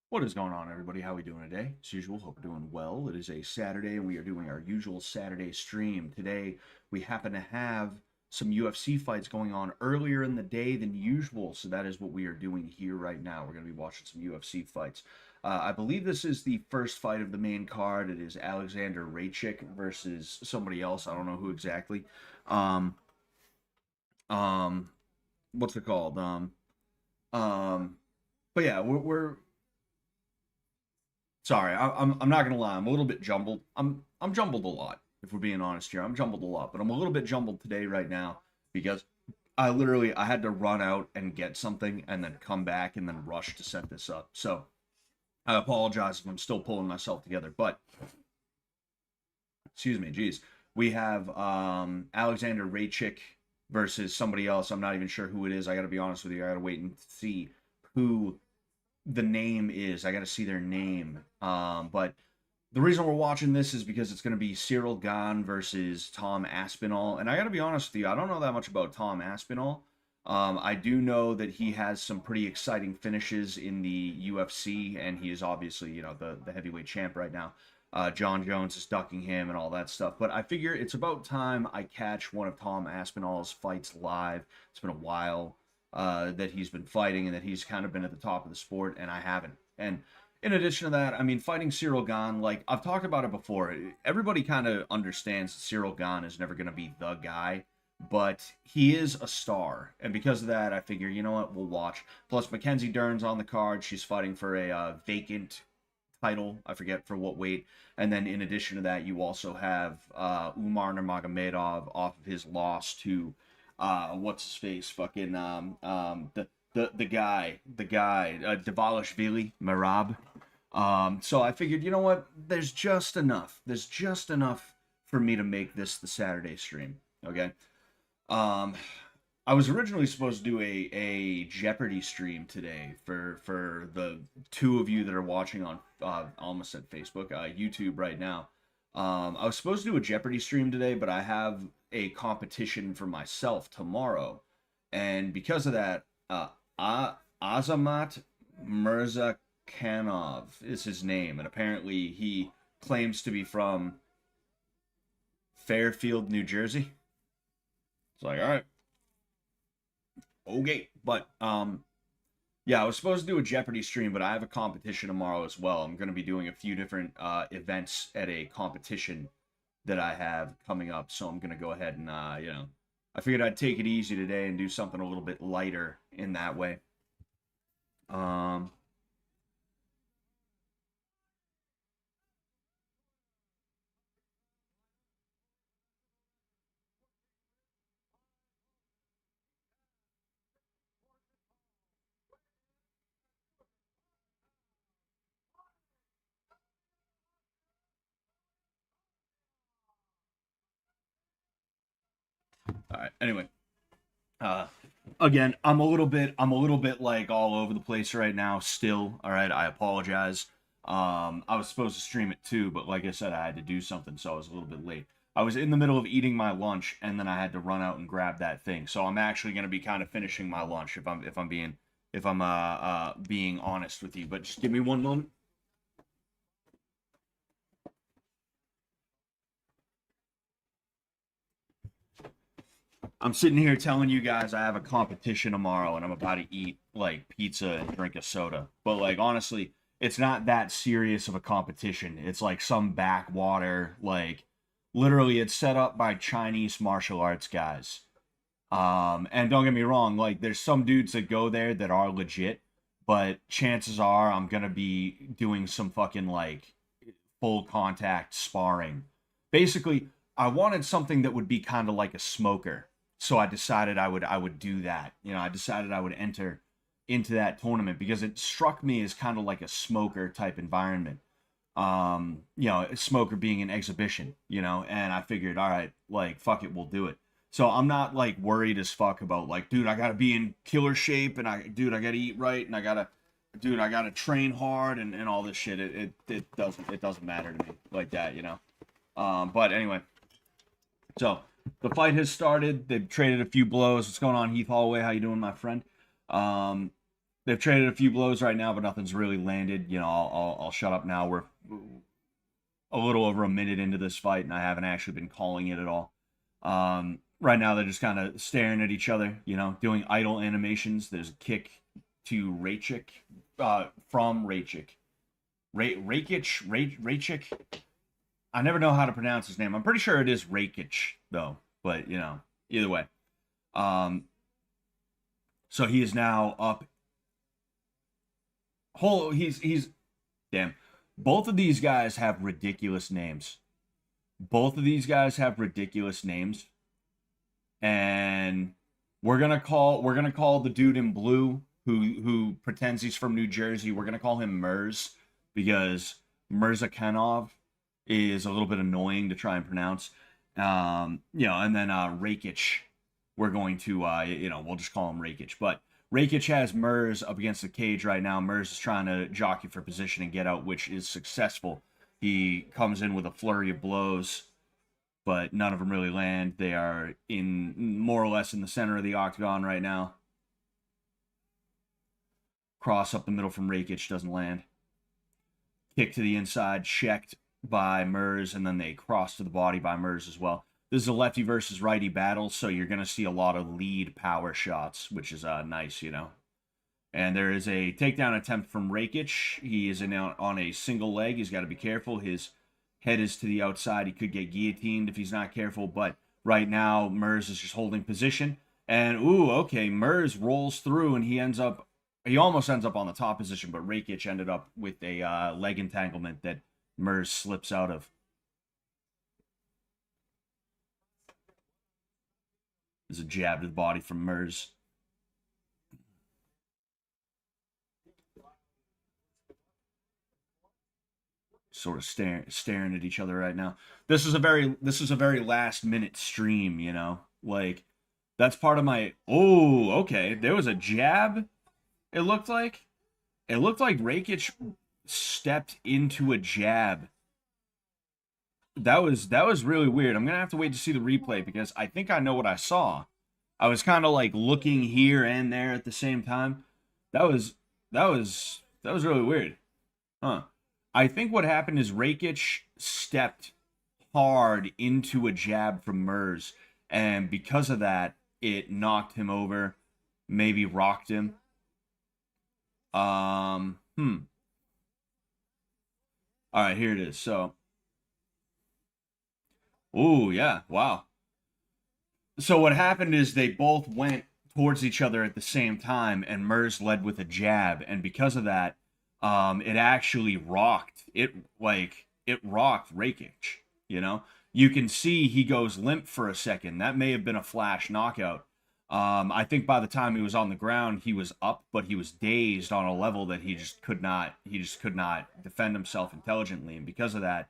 What is going on, everybody? How are we doing today? As usual, hope you're doing well. It is a Saturday, and we are doing our usual Saturday stream. Today, we happen to have some UFC fights going on earlier in the day than usual, so that is what we are doing here right now. We're going to be watching some UFC fights. I believe this is the first fight of the main card. It is Alexander Raychik versus somebody else. I don't know who exactly. Um, what's it called? But yeah, we're sorry, I'm not gonna lie. I'm a little bit jumbled. I'm jumbled a lot, if we're being honest here. I'm jumbled a lot, but I'm a little bit jumbled today right now because I had to run out and get something and then come back and then rush to set this up. So I apologize if I'm still pulling myself together, but excuse me, geez. We have Alexander Raychik versus somebody else. I'm not even sure who it is. I gotta be honest with you. I gotta wait and see who the name is. I got to see their name. But the reason we're watching this is because it's going to be Cyril Gane versus Tom Aspinall. And I got to be honest with you, I don't know that much about Tom Aspinall. I do know that he has some pretty exciting finishes in the UFC, and he is obviously, you know, the heavyweight champ right now. John Jones is ducking him and all that stuff. But I figure it's about time I catch one of Tom Aspinall's fights live. It's been a while that he's been fighting and that he's kind of been at the top of the sport, and I haven't. And in addition to that, I mean, fighting Cyril Gane, like, I've talked about it before. Everybody kind of understands that Cyril Gane is never going to be the guy, but he is a star. And because of that, I figure, you know what, we'll watch. Plus, Mackenzie Dern's on the card. She's fighting for a vacant title. I forget for what weight. And then in addition to that, you also have Umar Nurmagomedov off of his loss to what's his face? Fucking the guy, Davalishvili, Merab. So I figured, you know what? There's just enough. There's just enough for me to make this the Saturday stream. Okay. I was originally supposed to do a Jeopardy stream today for the two of you that are watching on almost at Facebook, YouTube right now. I was supposed to do a Jeopardy stream today, but I have a competition for myself tomorrow, and because of that, Azamat Mirzakhanov is his name, and apparently he claims to be from Fairfield, New Jersey. It's like, all right, okay, but yeah, I was supposed to do a Jeopardy stream, but I have a competition tomorrow as well. I'm going to be doing a few different events at a competition that I have coming up, so I'm going to go ahead and, you know, I figured I'd take it easy today and do something a little bit lighter in that way. All right, anyway. Again, I'm a little bit like all over the place right now still. All right, I apologize. I was supposed to stream it too, but like I said, I had to do something, so I was a little bit late. I was in the middle of eating my lunch, and then I had to run out and grab that thing. So I'm actually going to be kind of finishing my lunch if I'm being honest with you. But just give me one moment. I'm sitting here telling you guys I have a competition tomorrow and I'm about to eat like pizza and drink a soda. But like honestly, it's not that serious of a competition. It's like some backwater, like literally it's set up by Chinese martial arts guys. And don't get me wrong, like there's some dudes that go there that are legit, but chances are I'm gonna be doing some fucking like full contact sparring. Basically, I wanted something that would be kind of like a smoker. So I decided I would do that. You know, I decided I would enter into that tournament because it struck me as kind of like a smoker type environment. You know, a smoker being an exhibition, you know, and I figured, all right, like fuck it, we'll do it. So I'm not like worried as fuck about like, dude, I gotta be in killer shape and I gotta eat right and I gotta train hard and all this shit. It doesn't matter to me like that, you know. But anyway, so the fight has started. They've traded a few blows. What's going on, Heath Holloway? How you doing, my friend? They've traded a few blows right now, but nothing's really landed. You know, I'll shut up now. We're a little over a minute into this fight, and I haven't actually been calling it at all. Right now, they're just kind of staring at each other, you know, doing idle animations. There's a kick to Raychik, from Raychik. Raychik? I never know how to pronounce his name. I'm pretty sure it is Raychik, though. But, you know, either way. So he is now up. He's damn. Both of these guys have ridiculous names. Both of these guys have ridiculous names. And we're gonna call the dude in blue who pretends he's from New Jersey. We're gonna call him Mers, because Mirzakanov is a little bit annoying to try and pronounce. You know, and then Rakic, we're going to you know, we'll just call him Rakic. But Rakic has Mers up against the cage right now. Mers is trying to jockey for position and get out, which is successful. He comes in with a flurry of blows, but none of them really land. They are in more or less in the center of the octagon right now. Cross up the middle from Rakic doesn't land. Kick to the inside, checked by Mers, and then they cross to the body by Mers as well. This is a lefty versus righty battle, so you're going to see a lot of lead power shots, which is nice, you know. And there is a takedown attempt from Rakic. He is on a single leg. He's got to be careful. His head is to the outside. He could get guillotined if he's not careful, but right now Mers is just holding position. And, ooh, okay, Mers rolls through, and he almost ends up on the top position, but Rakic ended up with a leg entanglement that Mers slips out of. There's a jab to the body from Mers. Sort of staring at each other right now. This is a very last minute stream, you know. Like, that's part of my. Oh, okay. There was a jab. It looked like Rakic stepped into a jab. That was really weird. I'm gonna have to wait to see the replay, because I think I know what I saw. I was kind of like looking here and there at the same time. That was really weird. Huh. I think what happened is Rakic stepped hard into a jab from Mers, and because of that, it knocked him over, maybe rocked him. All right, here it is. So, oh yeah, wow. So what happened is they both went towards each other at the same time, and Mers led with a jab, and because of that, it actually rocked. It rocked Rakic. You know, you can see he goes limp for a second. That may have been a flash knockout. I think by the time he was on the ground, he was up, but he was dazed on a level that he just could not defend himself intelligently, and because of that,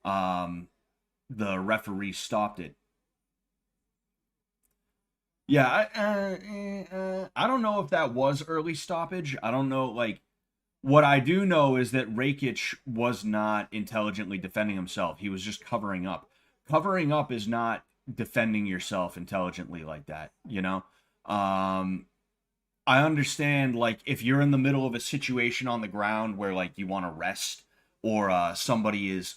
the referee stopped it. Yeah, I don't know if that was early stoppage. I don't know, like, what I do know is that Rakic was not intelligently defending himself. He was just covering up. Covering up is not defending yourself intelligently like that, you know? I understand, like, if you're in the middle of a situation on the ground where, like, you want to rest, or somebody is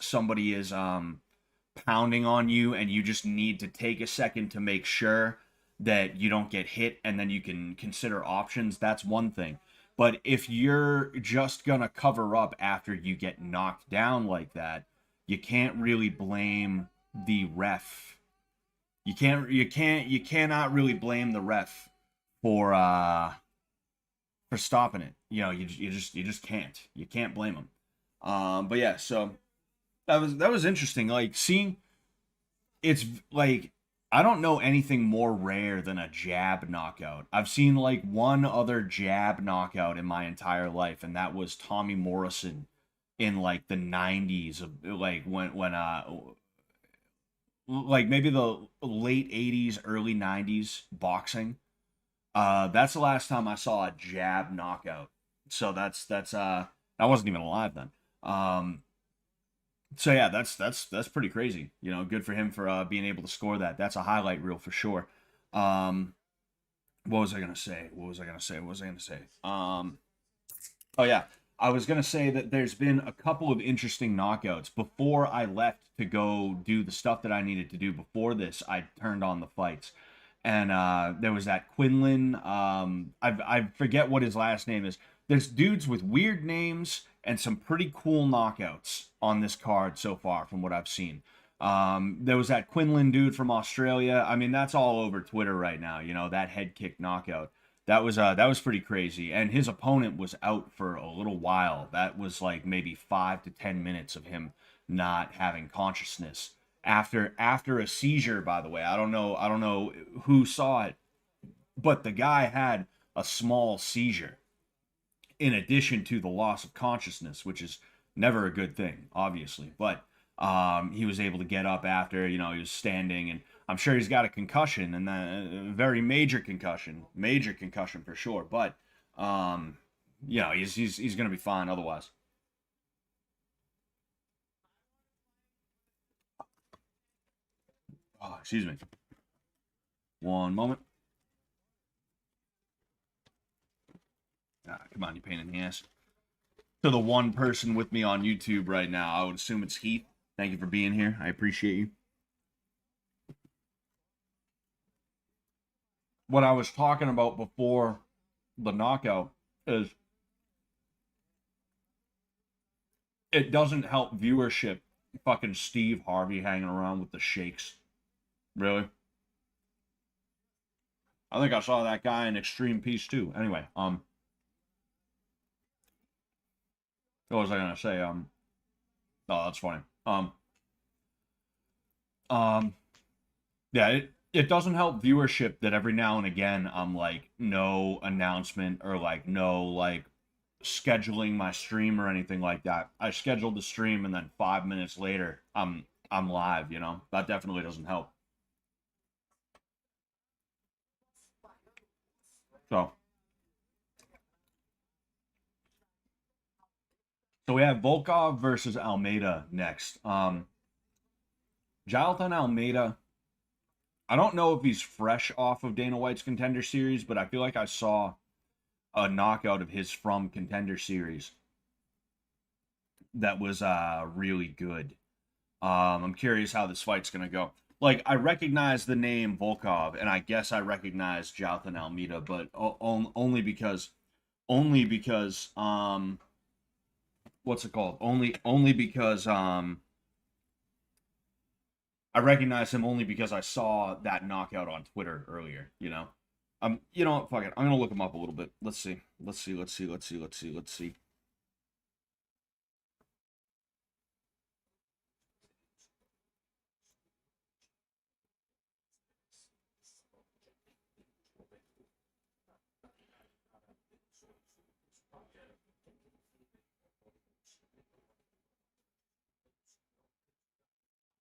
pounding on you and you just need to take a second to make sure that you don't get hit, and then you can consider options, that's one thing. But if you're just gonna cover up after you get knocked down like that, you can't really blame the ref. You cannot really blame the ref for stopping it. You know, you just can't. You can't blame him. But yeah, so that was interesting. Like, seeing, it's like, I don't know anything more rare than a jab knockout. I've seen like one other jab knockout in my entire life, and that was Tommy Morrison in like the 90s, of like when like maybe the late 80s, early 90s boxing. That's the last time I saw a jab knockout. So that's I wasn't even alive then. So yeah, that's pretty crazy. You know, good for him for being able to score that. That's a highlight reel for sure. Um, what was I gonna say? What was I gonna say? What was I gonna say? Oh yeah, I was gonna say that there's been a couple of interesting knockouts before I left to go do the stuff that I needed to do. Before this, I turned on the fights, and there was that Quinlan. I forget what his last name is. There's dudes with weird names and some pretty cool knockouts on this card so far, from what I've seen. There was that Quinlan dude from Australia. I mean, that's all over Twitter right now. You know, that head kick knockout. That was pretty crazy. And his opponent was out for a little while. That was like maybe 5 to 10 minutes of him not having consciousness after a seizure. By the way, I don't know who saw it, but the guy had a small seizure in addition to the loss of consciousness, which is never a good thing, obviously. But he was able to get up after, you know, he was standing, and I'm sure he's got a concussion, and a very major concussion for sure. But you know, he's gonna be fine otherwise. Oh, excuse me. One moment. Ah, come on, you pain in the ass. To the one person with me on YouTube right now, I would assume it's Heath. Thank you for being here. I appreciate you. What I was talking about before the knockout is it doesn't help viewership. Fucking Steve Harvey hanging around with the shakes. Really? I think I saw that guy in Extreme Peace too. Anyway, what was I gonna say? Oh, that's funny. Um, yeah, it doesn't help viewership that every now and again I'm like no announcement or like no like scheduling my stream or anything like that. I scheduled the stream and then 5 minutes later I'm live, you know. That definitely doesn't help. So so we have Volkov versus Almeida next. Jonathan Almeida, I don't know if he's fresh off of Dana White's Contender Series, but I feel like I saw a knockout of his from Contender Series that was really good. I'm curious how this fight's gonna go. Like I recognize the name Volkov, and I guess I recognize Jonathan Almeida, but only because what's it called? Only because I recognize him only because I saw that knockout on Twitter earlier. You know, you know what? Fuck it. I'm gonna look him up a little bit. Let's see. Let's see. Let's see. Let's see. Let's see. Let's see.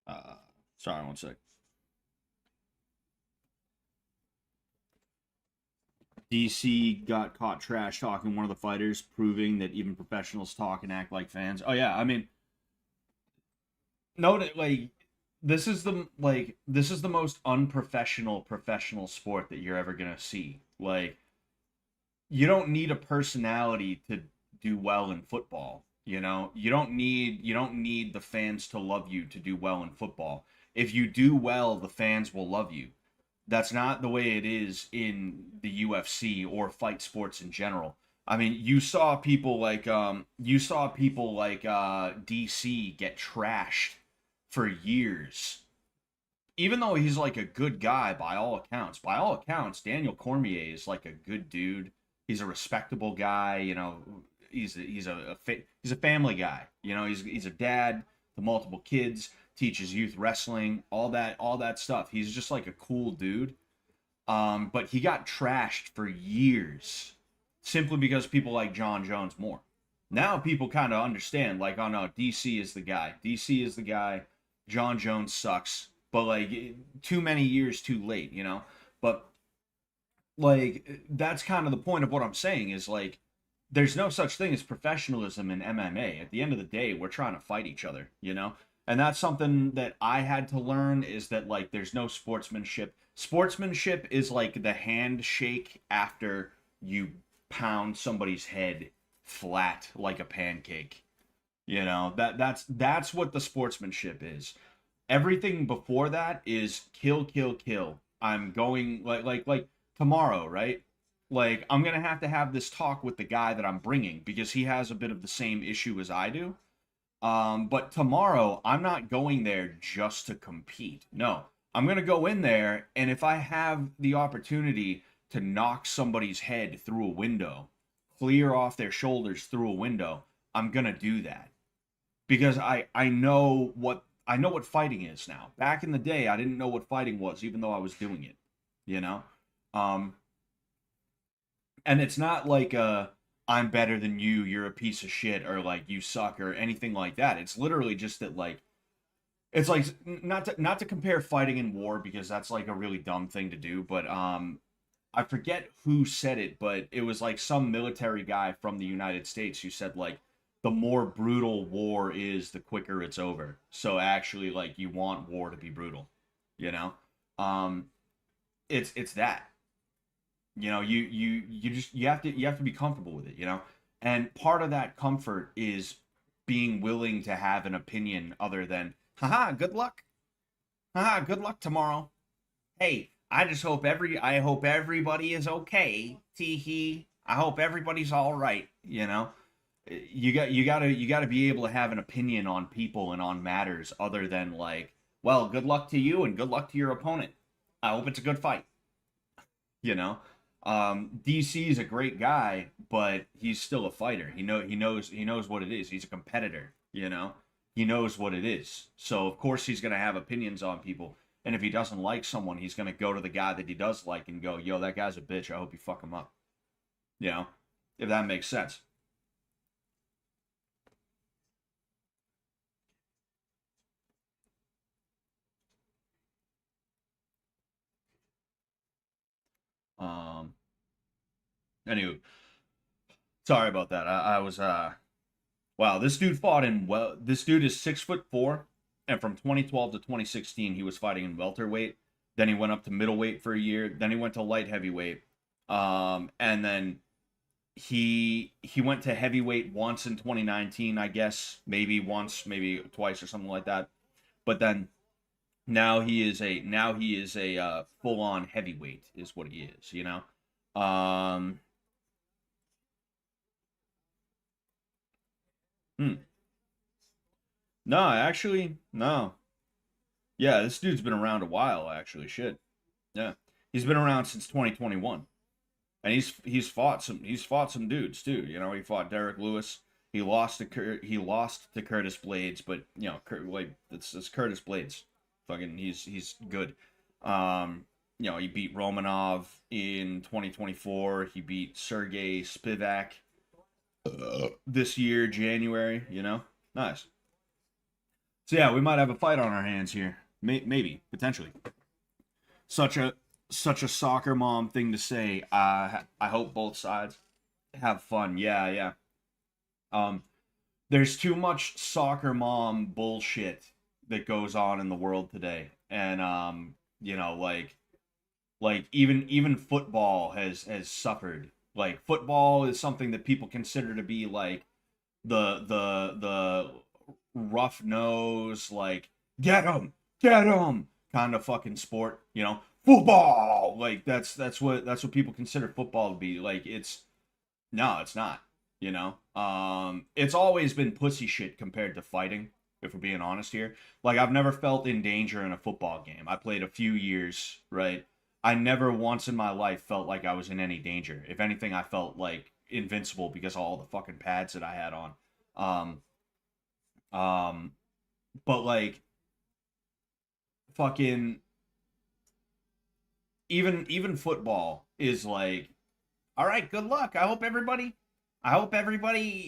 Uh, sorry, one sec. DC got caught trash talking one of the fighters, proving that even professionals talk and act like fans. Oh yeah, I mean, note it like this is the most unprofessional professional sport that you're ever gonna see. Like you don't need a personality to do well in football. You know, you don't need the fans to love you to do well in football. If you do well, the fans will love you. That's not the way it is in the UFC or fight sports in general. I mean, you saw people like DC get trashed for years. Even though he's like a good guy by all accounts. By all accounts, Daniel Cormier is like a good dude. He's a respectable guy, you know. He's a family guy. You know, he's a dad to multiple kids, teaches youth wrestling, all that stuff. He's just like a cool dude. But he got trashed for years simply because people like John Jones more. Now people kind of understand, like, oh no, DC is the guy. DC is the guy. John Jones sucks, but like too many years too late, you know. But like that's kind of the point of what I'm saying is like there's no such thing as professionalism in MMA. At the end of the day, we're trying to fight each other, you know? And that's something that I had to learn, is that like there's no sportsmanship. Sportsmanship is like the handshake after you pound somebody's head flat like a pancake. You know, that's what the sportsmanship is. Everything before that is kill, kill, kill. I'm going like tomorrow, right? Like I'm gonna to have this talk with the guy that I'm bringing because he has a bit of the same issue as I do. But tomorrow I'm not going there just to compete. No, I'm gonna go in there, and if I have the opportunity to knock somebody's head through a window, clear off their shoulders through a window, I'm gonna do that because I know what fighting is now. Back in the day, I didn't know what fighting was, even though I was doing it. You know, um, and it's not like I'm better than you, you're a piece of shit, or like you suck, or anything like that. It's literally just that like it's like not to compare fighting and war because that's like a really dumb thing to do. But I forget who said it, but it was like some military guy from the United States who said like the more brutal war is, the quicker it's over. So actually, like you want war to be brutal, you know? Um, it's that. You know, you just you have to be comfortable with it, you know? And part of that comfort is being willing to have an opinion other than, haha, good luck. Haha, good luck tomorrow. Hey, I hope everybody is okay. Tee hee. I hope everybody's all right, you know? You got to be able to have an opinion on people and on matters other than like, well, good luck to you and good luck to your opponent. I hope it's a good fight, you know? DC is a great guy, but he's still a fighter. He knows what it is. He's a competitor, you know. He knows what it is. So of course he's gonna have opinions on people. And if he doesn't like someone, he's gonna go to the guy that he does like and go, "Yo, that guy's a bitch. I hope you fuck him up." You know, if that makes sense. Um. Anyway, sorry about that. I was wow, this dude fought in well. This dude is 6'4", and from 2012 to 2016, he was fighting in welterweight. Then he went up to middleweight for a year. Then he went to light heavyweight. And then he went to heavyweight once in 2019, I guess, maybe once, maybe twice or something like that. But then now he is a full on heavyweight is what he is. You know. Hmm. No, actually, no. Yeah, this dude's been around a while, actually. Shit. Yeah. He's been around since 2021. And he's fought some dudes too. You know, he fought Derek Lewis. He lost to Curtis Blades, but you know, like it's Curtis Blades. Fucking he's good. You know, he beat Romanov in 2024. He beat Sergey Spivak this year, January, you know? Nice. So yeah, we might have a fight on our hands here. Maybe, potentially. Such a such a soccer mom thing to say. I hope both sides have fun. Yeah, yeah. Um, there's too much soccer mom bullshit that goes on in the world today, and you know, like even football has suffered. Like football is something that people consider to be like the rough nose, like get 'em kind of fucking sport, you know. Football, like that's what people consider football to be. Like it's no, it's not. You know, it's always been pussy shit compared to fighting. If we're being honest here, like I've never felt in danger in a football game. I played a few years, right? I never once in my life felt like I was in any danger. If anything, I felt like invincible because of all the fucking pads that I had on. Um, um, but like fucking even football is like, all right, good luck. I hope everybody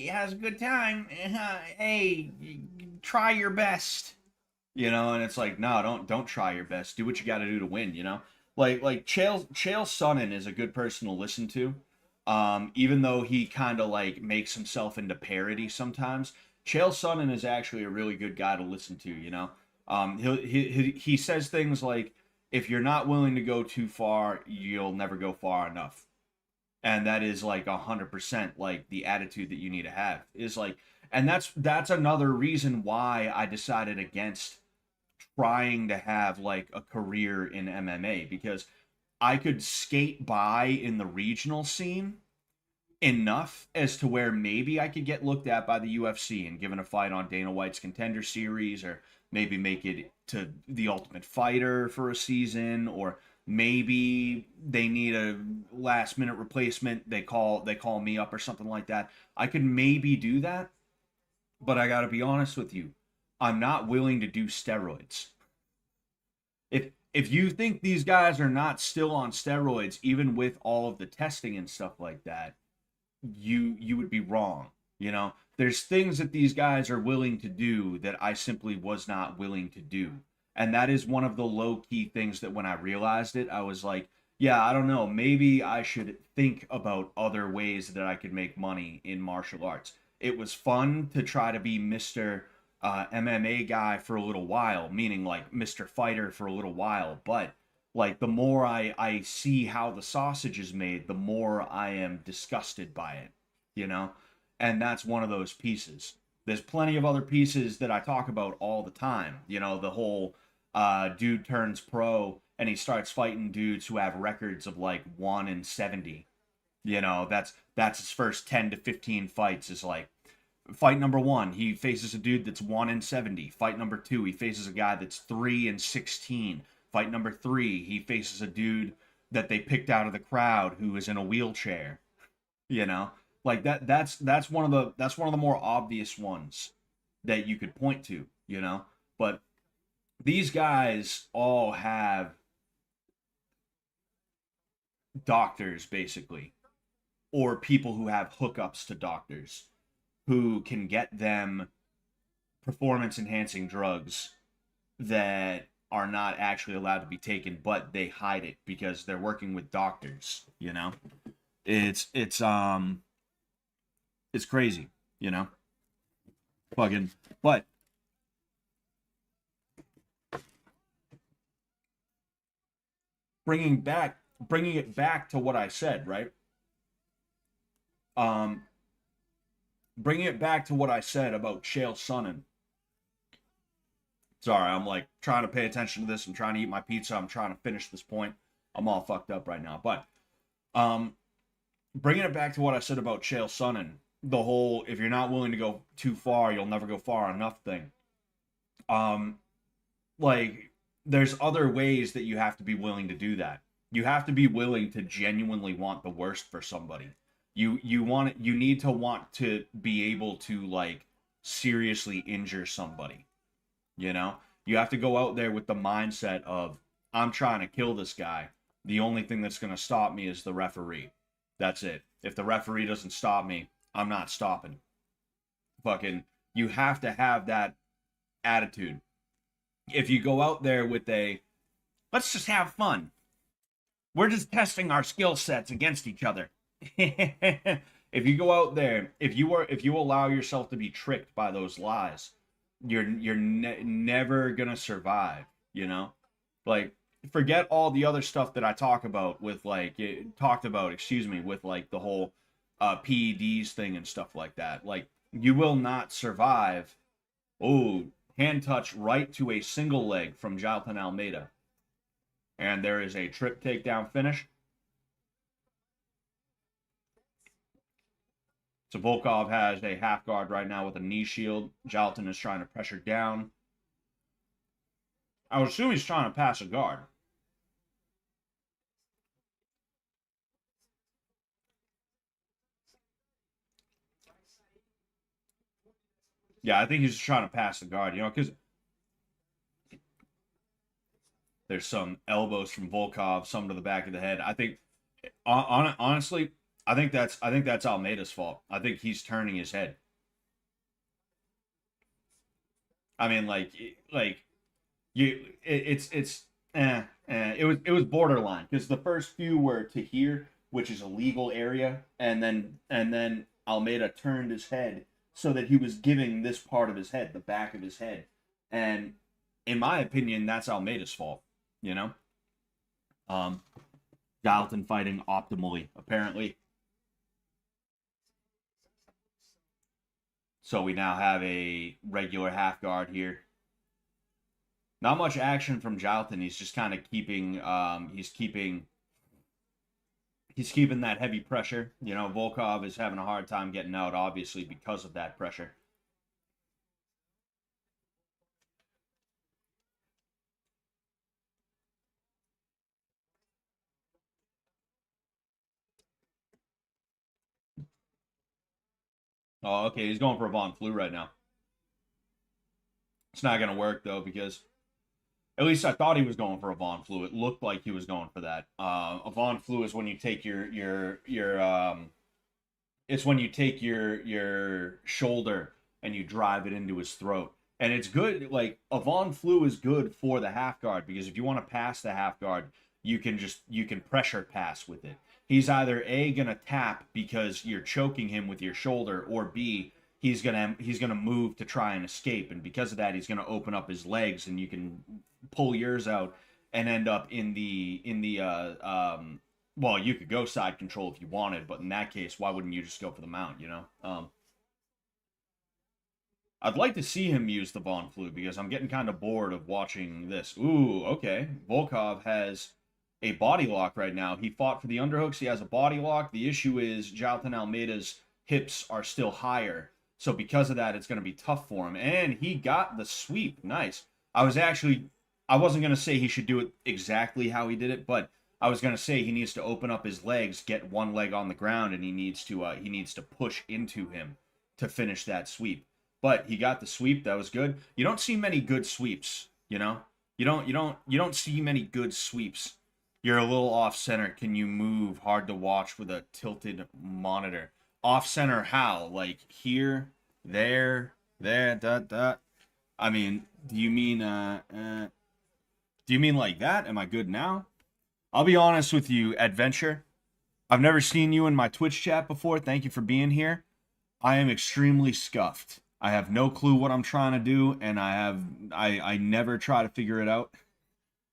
has a good time. Hey, try your best. You know, and it's like, no, don't try your best. Do what you got to do to win. You know, like Chael Sonnen is a good person to listen to. Even though he kind of like makes himself into parody sometimes, Chael Sonnen is actually a really good guy to listen to. He says things like, "If you're not willing to go too far, you'll never go far enough." And that is like 100% like the attitude that you need to have is like, and that's another reason why I decided against trying to have like a career in MMA, because I could skate by in the regional scene enough as to where maybe I could get looked at by the UFC and given a fight on Dana White's Contender Series, or maybe make it to the Ultimate Fighter for a season, or maybe they need a last minute replacement, they call me up or something like that. I could maybe do that, but I got to be honest with you. I'm not willing to do steroids. If you think these guys are not still on steroids even with all of the testing and stuff like that, you would be wrong. There's things that these guys are willing to do that I simply was not willing to do. And that is one of the low key things that when I realized it, I was like, yeah, I don't know, maybe I should think about other ways that I could make money in martial arts. It was fun to try to be Mr. MMA guy for a little while, meaning like Mr. Fighter for a little while, but like the more I see how the sausage is made, the more I am disgusted by it, you know? And that's one of those pieces. There's plenty of other pieces that I talk about all the time. The whole dude turns pro and he starts fighting dudes who have records of like 1-70. That's his first 10 to 15 fights is like fight number 1, he faces a dude that's 1-70. Fight number 2, he faces a guy that's 3-16. Fight number 3, he faces a dude that they picked out of the crowd who is in a wheelchair. You know, like that's one of the more obvious ones that you could point to. But these guys all have doctors basically, or people who have hookups to doctors who can get them performance enhancing drugs that are not actually allowed to be taken, but they hide it because they're working with doctors. It's crazy, you know. Fucking but bringing it back to what I said, right? Um Bringing it back to what I said about Chael Sonnen. Sorry, I'm like trying to pay attention to this. I'm trying to eat my pizza. I'm trying to finish this point. I'm all fucked up right now. But um, bringing it back to what I said about Chael Sonnen, the whole if you're not willing to go too far, you'll never go far enough thing. Um, like there's other ways that you have to be willing to do that. You have to be willing to genuinely want the worst for somebody. You need to want to be able to like seriously injure somebody. You have to go out there with the mindset of I'm trying to kill this guy. The only thing that's going to stop me is the referee. That's it. If the referee doesn't stop me, I'm not stopping. Fucking you have to have that attitude. If you go out there with a let's just have fun. We're just testing our skill sets against each other. If you go out there, if you allow yourself to be tricked by those lies, you're never gonna survive. Like forget all the other stuff that I talk about with like talked about, excuse me, with like the whole PEDs thing and stuff like that. Like you will not survive. Oh, hand touch right to a single leg from Jalton Almeida, and there is a trip takedown finish. So Volkov has a half guard right now with a knee shield. Jalton is trying to pressure down. I would assume he's trying to pass a guard. Yeah, I think he's just trying to pass the guard, because there's some elbows from Volkov, some to the back of the head. I think, honestly, I think that's Almeida's fault. I think he's turning his head. I mean, like it's it was borderline because the first few were to here, which is a legal area, and then Almeida turned his head so that he was giving this part of his head, the back of his head. And in my opinion, that's Almeida's fault, you know? Gallatin fighting optimally, apparently. So we now have a regular half guard here. Not much action from Gallatin. He's just kind of keeping he's keeping that heavy pressure. You know, Volkov is having a hard time getting out, obviously, because of that pressure. Oh, okay, he's going for a Von Flue right now. It's not going to work, though, because at least I thought he was going for a Von Flue. It looked like he was going for that. A Von Flue is when you take it's when you take your shoulder and you drive it into his throat. And it's good, like, a Von Flue is good for the half guard, because if you want to pass the half guard, you can pressure pass with it. He's either A, gonna tap because you're choking him with your shoulder, or B, he's gonna move to try and escape, and because of that he's gonna open up his legs, and you can pull yours out and end up in the well, you could go side control if you wanted, but in that case, why wouldn't you just go for the mount, you know? I'd like to see him use the Von Flue, because I'm getting kind of bored of watching this. Ooh, okay. Volkov has a body lock right now. He fought for the underhooks. He has a body lock. The issue is Jonathan Almeida's hips are still higher. So because of that, it's going to be tough for him. And he got the sweep. Nice. I wasn't going to say he should do it exactly how he did it, but I was going to say he needs to open up his legs, get one leg on the ground, and he needs to push into him to finish that sweep. But he got the sweep. That was good. You don't see many good sweeps, you know? You don't see many good sweeps. You're a little off center. Can you move? Hard to watch with a tilted monitor. Off center how? Like here, there, dot. I mean, do you mean like that? Am I good now? I'll be honest with you, Adventure. I've never seen you in my Twitch chat before. Thank you for being here. I am extremely scuffed. I have no clue what I'm trying to do, and I never try to figure it out.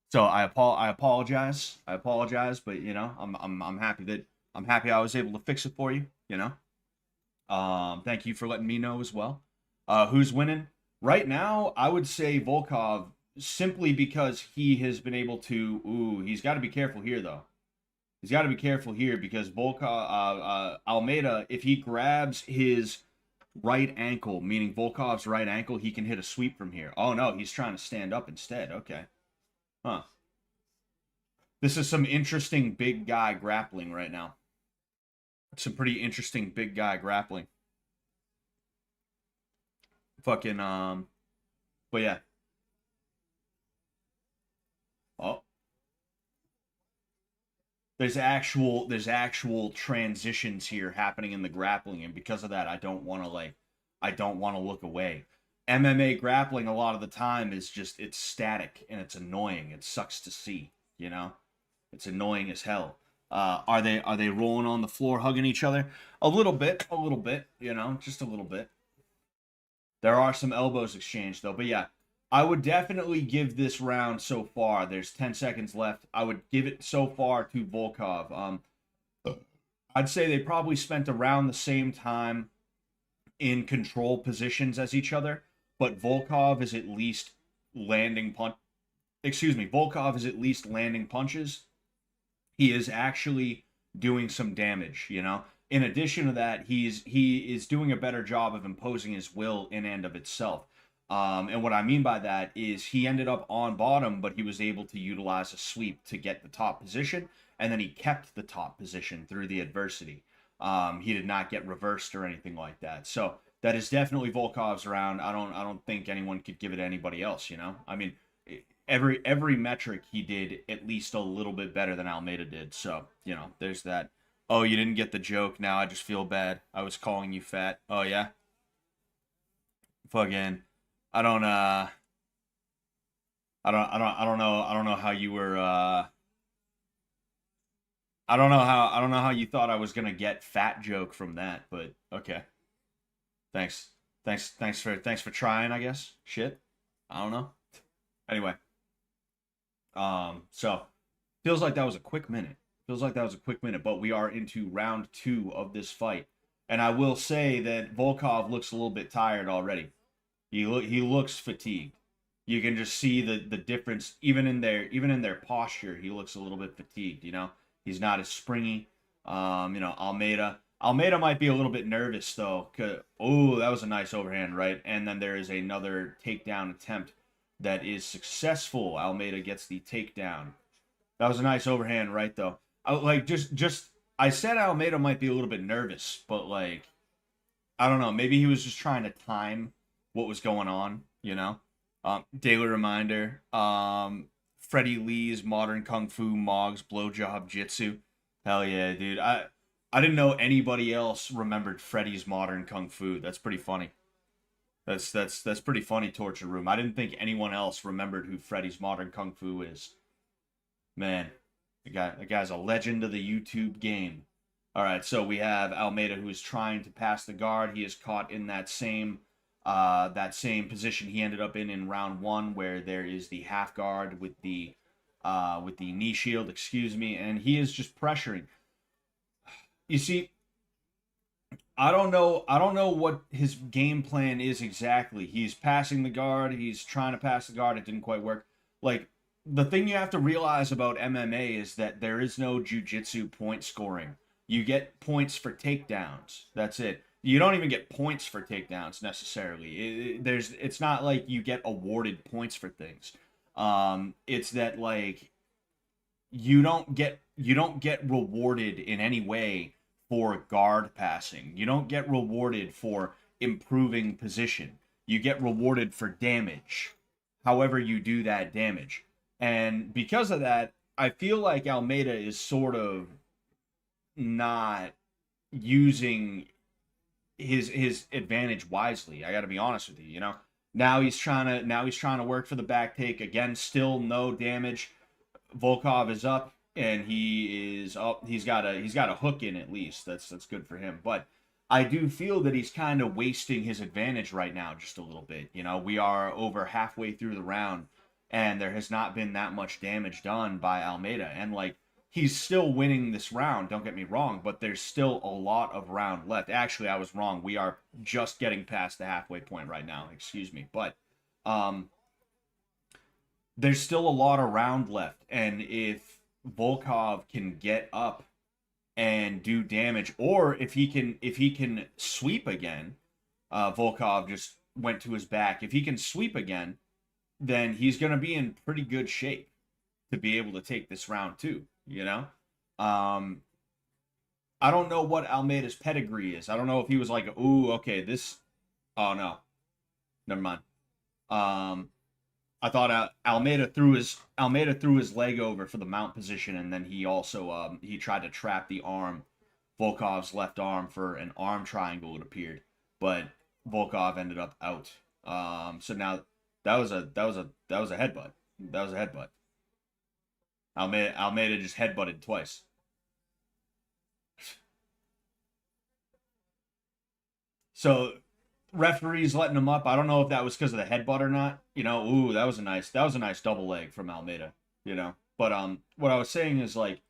So I apologize. I apologize, but you know, I'm happy I was able to fix it for you, you know. Thank you for letting me know as well. Who's winning? Right now, I would say Volkov, simply because he has been able to. Ooh, he's got to be careful here though. He's got to be careful here, because Volkov, Almeida, if he grabs his right ankle, meaning Volkov's right ankle, he can hit a sweep from here. Oh no, he's trying to stand up instead. Okay. Huh. This is some interesting big guy grappling right now. Some pretty interesting big guy grappling. Fucking, but yeah. Oh. There's actual transitions here happening in the grappling, and because of that, I don't want to look away. MMA grappling a lot of the time is just, it's static and it's annoying. It sucks to see, you know? It's annoying as hell. Are they rolling on the floor hugging each other? A little bit, you know, just a little bit. There are some elbows exchanged though, but yeah, I would definitely give this round so far. There's 10 seconds left. I would give it so far to Volkov. I'd say they probably spent around the same time in control positions as each other, but Volkov is at least landing Volkov is at least landing punches. He is actually doing some damage, you know. In addition to that, he is doing a better job of imposing his will in and of itself. And what I mean by that is he ended up on bottom, but he was able to utilize a sweep to get the top position, and then he kept the top position through the adversity. He did not get reversed or anything like that. So that is definitely Volkov's round. I don't think anyone could give it to anybody else, you know? I mean, every metric he did at least a little bit better than Almeida did. So, you know, there's that. Oh, you didn't get the joke. Now I just feel bad. I was calling you fat. Oh yeah. Fucking I don't I don't know how you were I don't know how you thought I was gonna get fat joke from that, but okay. Thanks. Thanks for trying, I guess. Shit. I don't know. Anyway, so feels like that was a quick minute. Feels like that was a quick minute, but we are into round 2 of this fight. And I will say that Volkov looks a little bit tired already. He looks fatigued. You can just see the difference even in their posture. He looks a little bit fatigued. He's not as springy. Almeida might be a little bit nervous though. Oh, that was a nice overhand, right? And then there is another takedown attempt that is successful. Almeida gets the takedown. That was a nice overhand, right? Though, I said Almeida might be a little bit nervous, but like I don't know. Maybe he was just trying to time what was going on. Daily reminder. Freddie Lee's Modern Kung Fu Mog's Blowjob Jitsu. Hell yeah, dude. I didn't know anybody else remembered Freddie's Modern Kung Fu. That's pretty funny. That's pretty funny, Torture Room. I didn't think anyone else remembered who Freddie's Modern Kung Fu is. Man, the guy's a legend of the YouTube game. All right, so we have Almeida who is trying to pass the guard. He is caught in that same position he ended up in round 1, where there is the half guard with the knee shield, excuse me, and he is just pressuring. You see, I don't know what his game plan is exactly. He's passing the guard. He's trying to pass the guard. It didn't quite work. Like, the thing you have to realize about MMA is that there is no jiu-jitsu point scoring. You get points for takedowns. That's it. You don't even get points for takedowns necessarily. It's not like you get awarded points for things. It's that like you don't get rewarded in any way for guard passing. You don't get rewarded for improving position. You get rewarded for damage. However you do that damage. And because of that, I feel like Almeida is sort of not using his advantage wisely. I got to be honest with you. Now he's trying to work for the back take again. Still no damage. Volkov is up, and he is up. He's got a hook in at least. That's good for him. But I do feel that he's kind of wasting his advantage right now just a little bit. We are over halfway through the round, and there has not been that much damage done by Almeida. And like, he's still winning this round, don't get me wrong, but there's still a lot of round left. Actually, I was wrong. We are just getting past the halfway point right now. Excuse me. But there's still a lot of round left. And if Volkov can get up and do damage, or if he can sweep again, Volkov just went to his back. If he can sweep again, then he's going to be in pretty good shape to be able to take this round too. I don't know what Almeida's pedigree is. I don't know if he was like, ooh, okay, this. Oh no, never mind. I thought Almeida threw his leg over for the mount position, and then he also he tried to trap the arm, Volkov's left arm, for an arm triangle. It appeared, but Volkov ended up out. So now that was a headbutt. That was a headbutt. Almeida just headbutted twice. So referee's letting him up. I don't know if that was because of the headbutt or not. Ooh, that was a nice double leg from Almeida. But what I was saying is like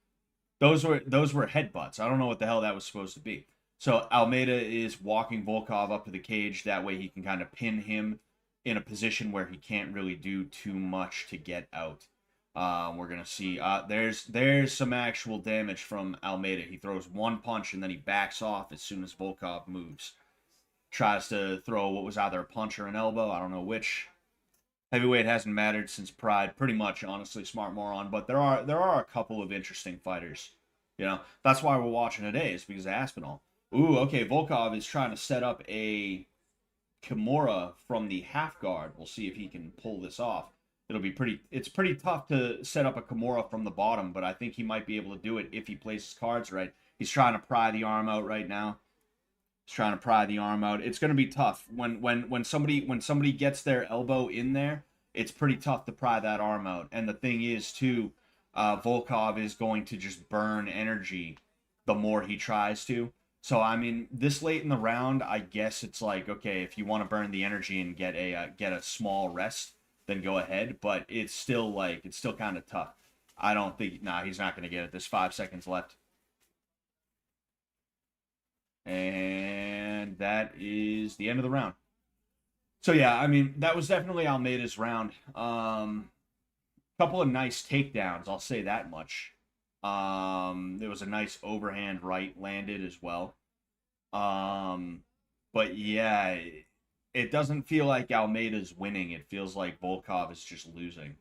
those were headbutts. I don't know what the hell that was supposed to be. So Almeida is walking Volkov up to the cage. That way he can kind of pin him in a position where he can't really do too much to get out. We're gonna see. There's some actual damage from Almeida. He throws one punch and then he backs off as soon as Volkov moves. Tries to throw what was either a punch or an elbow. I don't know which. Heavyweight hasn't mattered since Pride. Pretty much, honestly, smart moron. But there are a couple of interesting fighters. That's why we're watching today. Is because of Aspinall. Ooh, okay. Volkov is trying to set up a Kimura from the half guard. We'll see if he can pull this off. It's pretty tough to set up a Kimura from the bottom, but I think he might be able to do it if he plays his cards right. He's trying to pry the arm out right now. He's trying to pry the arm out. It's going to be tough when somebody gets their elbow in there. It's pretty tough to pry that arm out. And the thing is too, Volkov is going to just burn energy the more he tries to. So I mean, this late in the round, I guess it's like, okay, if you want to burn the energy and get a small rest, then go ahead. But it's still like it's still kind of tough. I don't think nah, he's not going to get it. There's 5 seconds left, and that is the end of the round. So yeah, I mean that was definitely Almeida's round. Couple of nice takedowns, I'll say that much. There was a nice overhand right landed as well. But yeah, it doesn't feel like Almeida's winning. It feels like Volkov is just losing.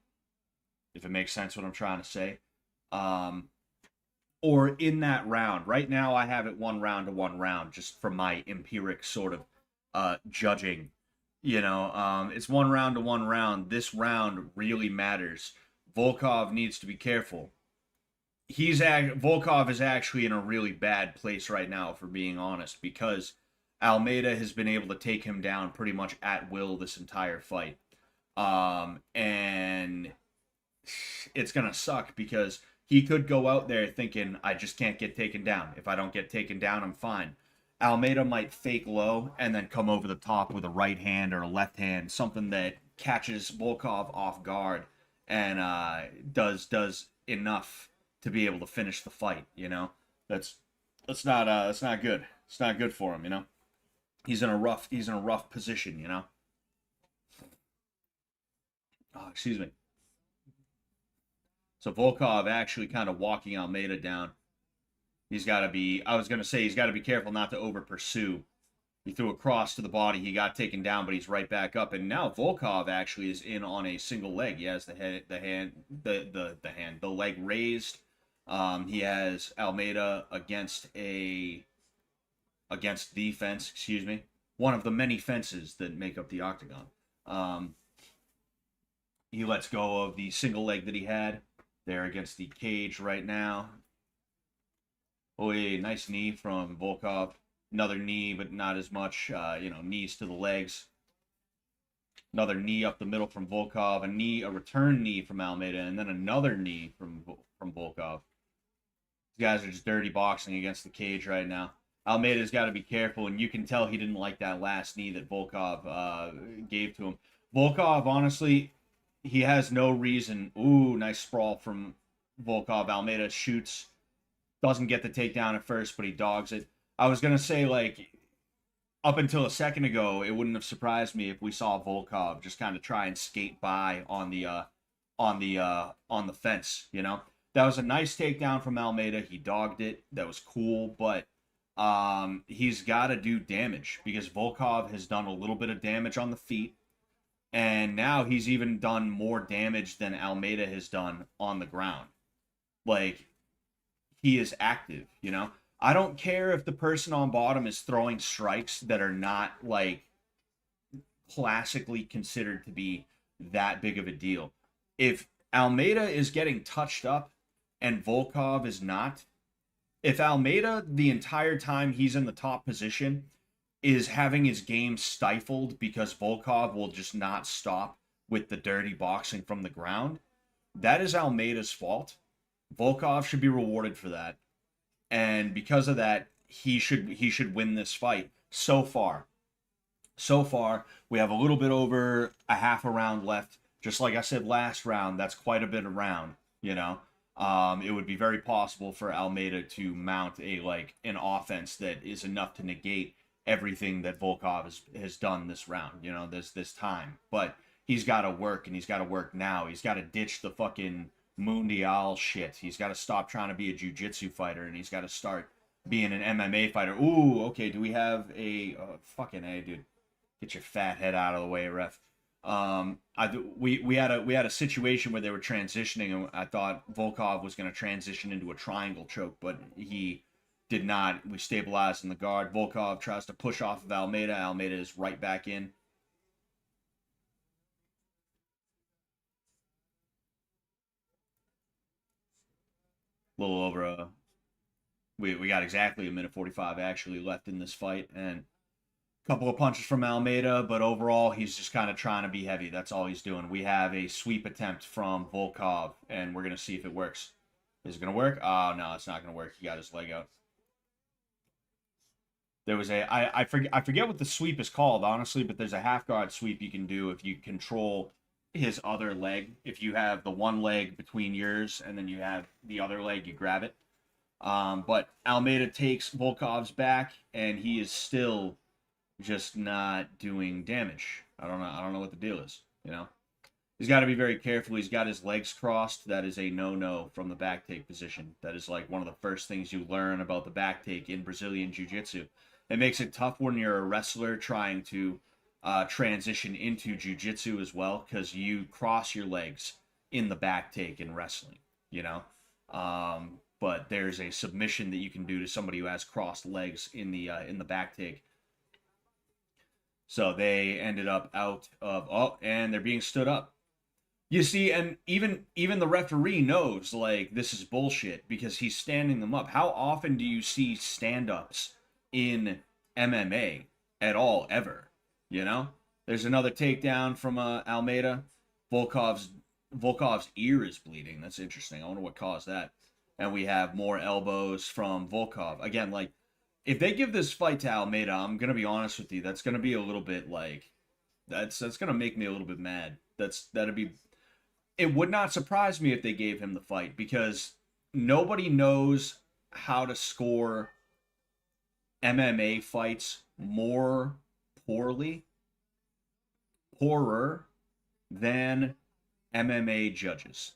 If it makes sense what I'm trying to say. Or in that round. Right now I have it 1 round to 1 round, just from my empiric sort of judging. It's 1 round to 1 round. This round really matters. Volkov needs to be careful. Volkov is actually in a really bad place right now, for being honest, because Almeida has been able to take him down pretty much at will this entire fight. And it's gonna suck because he could go out there thinking, I just can't get taken down. If I don't get taken down, I'm fine. Almeida might fake low and then come over the top with a right hand or a left hand, something that catches Volkov off guard and does enough to be able to finish the fight. That's not good. It's not good for him. He's in a rough position. Oh, excuse me. So Volkov actually kind of walking Almeida down. He's got to be. I was gonna say he's got to be careful not to over pursue. He threw a cross to the body. He got taken down, but he's right back up. And now Volkov actually is in on a single leg. He has the leg raised. He has Almeida against the fence. Excuse me, one of the many fences that make up the octagon. He lets go of the single leg that he had there against the cage right now. Oh, yeah, nice knee from Volkov. Another knee, but not as much. Knees to the legs. Another knee up the middle from Volkov. A return knee from Almeida, and then another knee from Volkov. These guys are just dirty boxing against the cage right now. Almeida's got to be careful, and you can tell he didn't like that last knee that Volkov gave to him. Volkov, honestly, he has no reason. Ooh, nice sprawl from Volkov. Almeida shoots. Doesn't get the takedown at first, but he dogs it. I was going to say, like, up until a second ago, it wouldn't have surprised me if we saw Volkov just kind of try and skate by on the fence, That was a nice takedown from Almeida. He dogged it. That was cool, but he's got to do damage because Volkov has done a little bit of damage on the feet, and now he's even done more damage than Almeida has done on the ground. Like, he is active, I don't care if the person on bottom is throwing strikes that are not, like, classically considered to be that big of a deal. If Almeida is getting touched up and Volkov is not, if Almeida, the entire time he's in the top position, is having his game stifled because Volkov will just not stop with the dirty boxing from the ground, that is Almeida's fault. Volkov should be rewarded for that. And because of that, he should win this fight. So far, we have a little bit over a half a round left. Just like I said last round, that's quite a bit of round, It would be very possible for Almeida to mount an offense that is enough to negate everything that Volkov has done this round, this time. But he's got to work, and he's got to work now. He's got to ditch the fucking Mundial shit. He's got to stop trying to be a jiu-jitsu fighter, and he's got to start being an MMA fighter. Ooh, okay, do we have a... fucking A, dude. Get your fat head out of the way, ref. We had a situation where they were transitioning, and I thought Volkov was going to transition into a triangle choke, but he did not. We stabilized in the guard. Volkov tries to push off of Almeida. Almeida is right back in. A little over we got exactly a minute 45 actually left in this fight, and Couple of punches from Almeida, but overall he's just kind of trying to be heavy. That's all he's doing. We have a sweep attempt from Volkov, and we're gonna see if it works. Is it gonna work? Oh no, it's not gonna work. He got his leg out. There was I forget what the sweep is called, honestly, but there's a half guard sweep you can do if you control his other leg. If you have the one leg between yours and then you have the other leg, you grab it. But Almeida takes Volkov's back, and he is still just not doing damage. I don't know. I don't know what the deal is. You know, he's got to be very careful. He's got his legs crossed. That is a no-no from the back take position. That is like one of the first things you learn about the back take in Brazilian Jiu-Jitsu. It makes it tough when you're a wrestler trying to transition into Jiu-Jitsu as well, because you cross your legs in the back take in wrestling. You know. But there's a submission that you can do to somebody who has crossed legs in the back take. So they ended up out of and they're being stood up. You see, and even the referee knows like this is bullshit because he's standing them up. How often do you see stand-ups in MMA at all ever? You know, there's another takedown from Almeida. Volkov's ear is bleeding. That's interesting. I wonder what caused that. And we have more elbows from Volkov. Again, like, if they give this fight to Almeida, I'm going to be honest with you, that's going to be a little bit, like, that's going to make me a little bit mad. It would not surprise me if they gave him the fight, because nobody knows how to score MMA fights more poorer than MMA judges.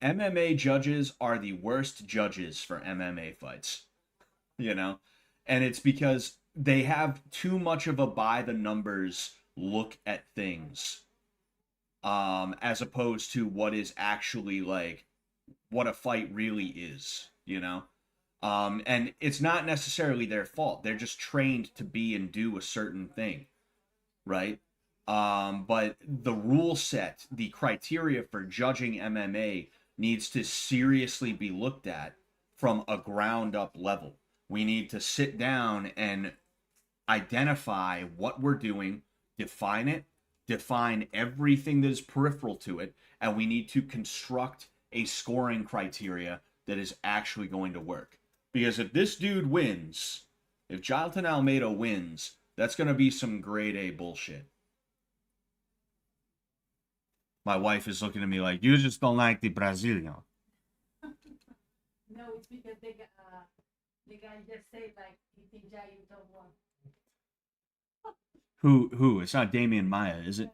MMA judges are the worst judges for MMA fights, you know? And it's because they have too much of a by the numbers look at things, as opposed to what is actually like, what a fight really is, you know? And it's not necessarily their fault. They're just trained to be and do a certain thing, right? But the rule set, the criteria for judging MMA needs to seriously be looked at from a ground up level. We need to sit down and identify what we're doing, define it, define everything that is peripheral to it, and we need to construct a scoring criteria that is actually going to work. Because if this dude wins, if Jonathan Almeida wins, that's going to be some grade A bullshit. My wife is looking at me like, you just don't like the Brazilian. No, it's because the guy just said like, you think you don't want. Who? It's not Damian Maya, is it?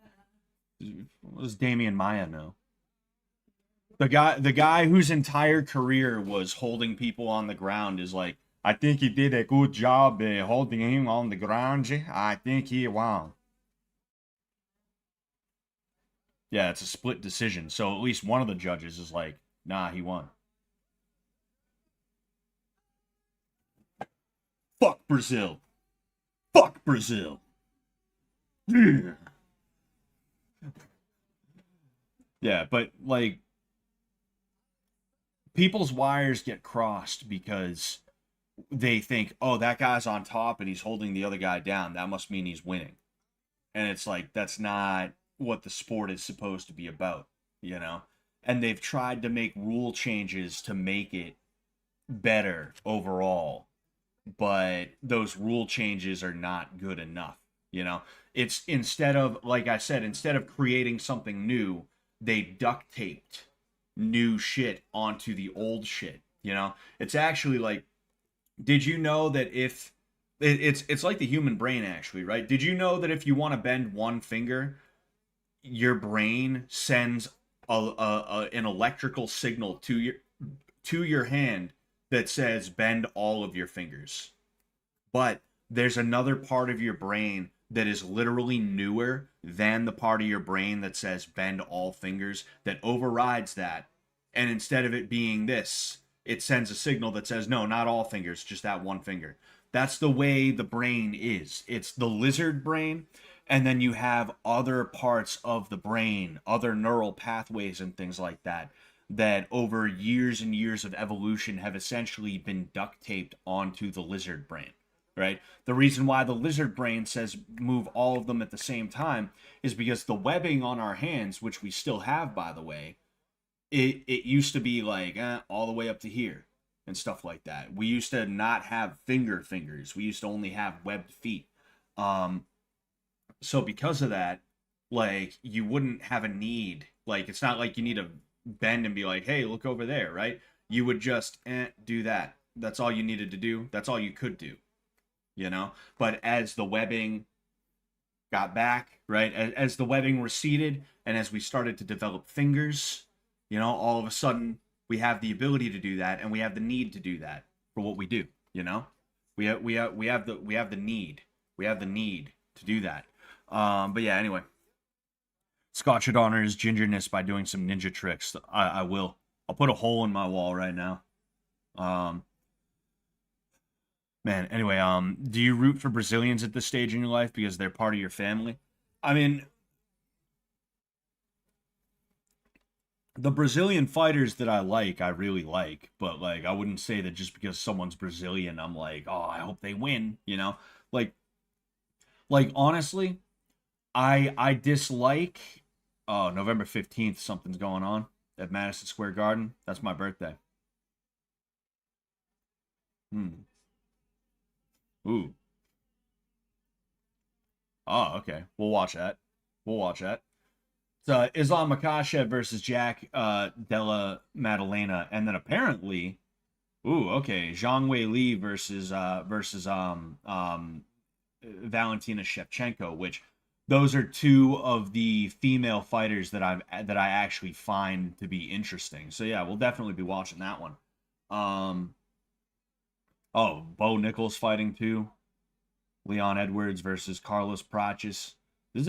What does Damian Maya know? The guy whose entire career was holding people on the ground is like, I think he did a good job holding him on the ground. I think he won. Yeah, it's a split decision. So at least one of the judges is like, nah, he won. Fuck Brazil. Fuck Brazil. Yeah. Yeah, but like, people's wires get crossed because they think, oh, that guy's on top and he's holding the other guy down. That must mean he's winning. And it's like, that's not what the sport is supposed to be about, you know? And they've tried to make rule changes to make it better overall, but those rule changes are not good enough, you know? It's instead of, like I said, instead of creating something new, they duct taped new shit onto the old shit, you know? It's actually like, did you know that if it's like the human brain actually, right? Did you know that if you want to bend one finger, your brain sends an electrical signal to your hand that says bend all of your fingers? But there's another part of your brain that is literally newer than the part of your brain that says bend all fingers, that overrides that. And instead of it being this, it sends a signal that says, no, not all fingers, just that one finger. That's the way the brain is. It's the lizard brain, and then you have other parts of the brain, other neural pathways and things like that, that over years and years of evolution have essentially been duct taped onto the lizard brain. right? The reason why the lizard brain says move all of them at the same time is because the webbing on our hands, which we still have, by the way, it used to be like all the way up to here and stuff like that. We used to not have fingers. We used to only have webbed feet. So because of that, like you wouldn't have a need. Like it's not like you need to bend and be like, hey, look over there, right? You would just do that. That's all you needed to do. That's all you could do, you know? But as the webbing got back, right? As the webbing receded and as we started to develop fingers, you know, all of a sudden we have the ability to do that and we have the need to do that for what we do, you know? We have the need. We have the need to do that. But yeah, anyway. Scotch would honor his gingerness by doing some ninja tricks. I will. I'll put a hole in my wall right now. Man, anyway, do you root for Brazilians at this stage in your life because they're part of your family? I mean, the Brazilian fighters that I really like, but like I wouldn't say that just because someone's Brazilian, I'm like, oh, I hope they win, you know? Like honestly, I dislike November 15th, something's going on at Madison Square Garden. That's my birthday. Hmm. Ooh. Oh, okay. We'll watch that. We'll watch that. It's Islam Makhachev versus Jack Della Maddalena, and then apparently, ooh, okay, Zhang Wei Li versus Valentina Shevchenko, which those are two of the female fighters that I actually find to be interesting. So yeah, we'll definitely be watching that one. Um, oh, Bo Nichols fighting too. Leon Edwards versus Carlos Praches. This is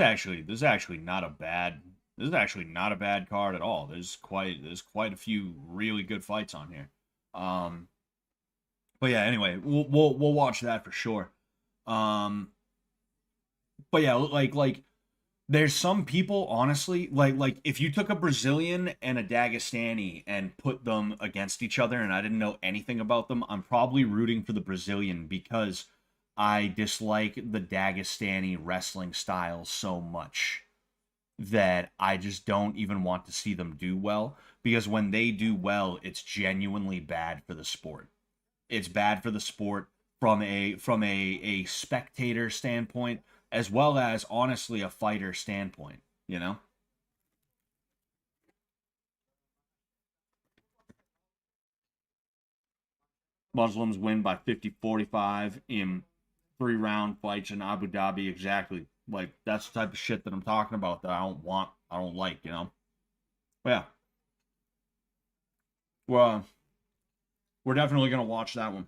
actually not a bad card at all. There's quite a few really good fights on here. Um, but yeah, anyway, we'll watch that for sure. Um, but yeah, like there's some people honestly like if you took a Brazilian and a Dagestani and put them against each other and I didn't know anything about them, I'm probably rooting for the Brazilian because I dislike the Dagestani wrestling style so much that I just don't even want to see them do well because when they do well, it's genuinely bad for the sport. It's bad for the sport from a spectator standpoint as well as honestly a fighter standpoint, you know? Muslims win by 50-45 in 3-round fights in Abu Dhabi. Exactly. Like that's the type of shit that I'm talking about that I don't want, I don't like, you know? But yeah. Well, we're definitely gonna watch that one.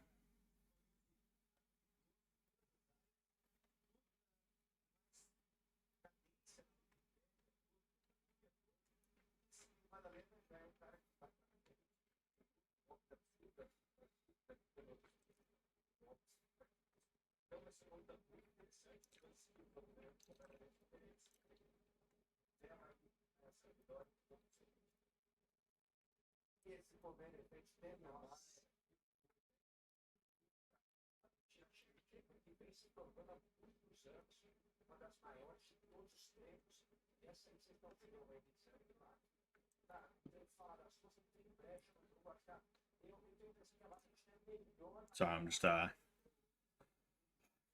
So I'm just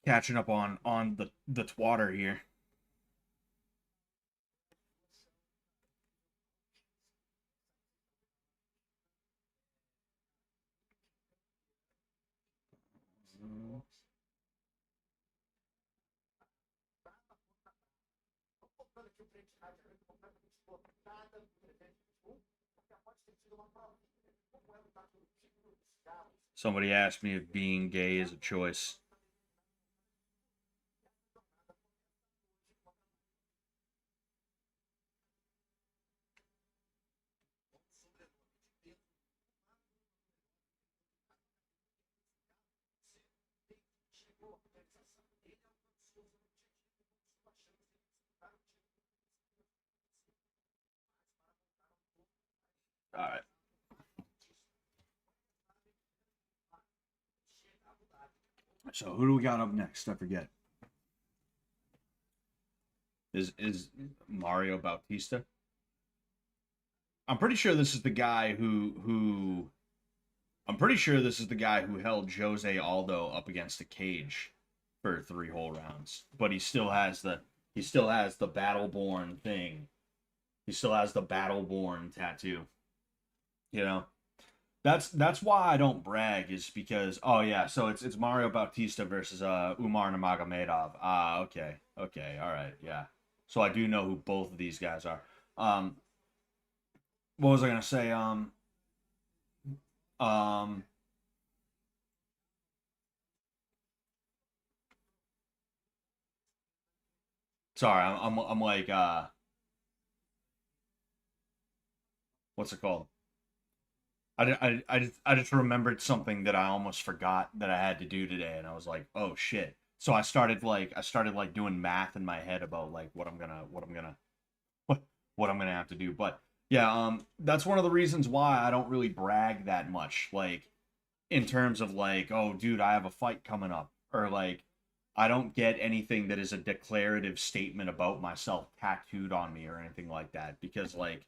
catching up on the twatter here. Somebody asked me if being gay is a choice. All right. So who do we got up next? I forget. Is Mario Bautista? I'm pretty sure this is the guy who I'm pretty sure this is the guy who held Jose Aldo up against a cage for 3 whole rounds. But he still has the Battleborn thing. He still has the Battleborn tattoo. You know? That's why I don't brag, is because so it's Mario Bautista versus Umar Nurmagomedov. Okay. Okay, alright, yeah. So I do know who both of these guys are. What was I gonna say? Sorry, I'm like what's it called? I just remembered something that I almost forgot that I had to do today, and I was like, oh shit. So I started doing math in my head about like what I'm gonna what I'm gonna have to do. But yeah, that's one of the reasons why I don't really brag that much, like in terms of like, oh dude, I have a fight coming up, or like I don't get anything that is a declarative statement about myself tattooed on me or anything like that, because like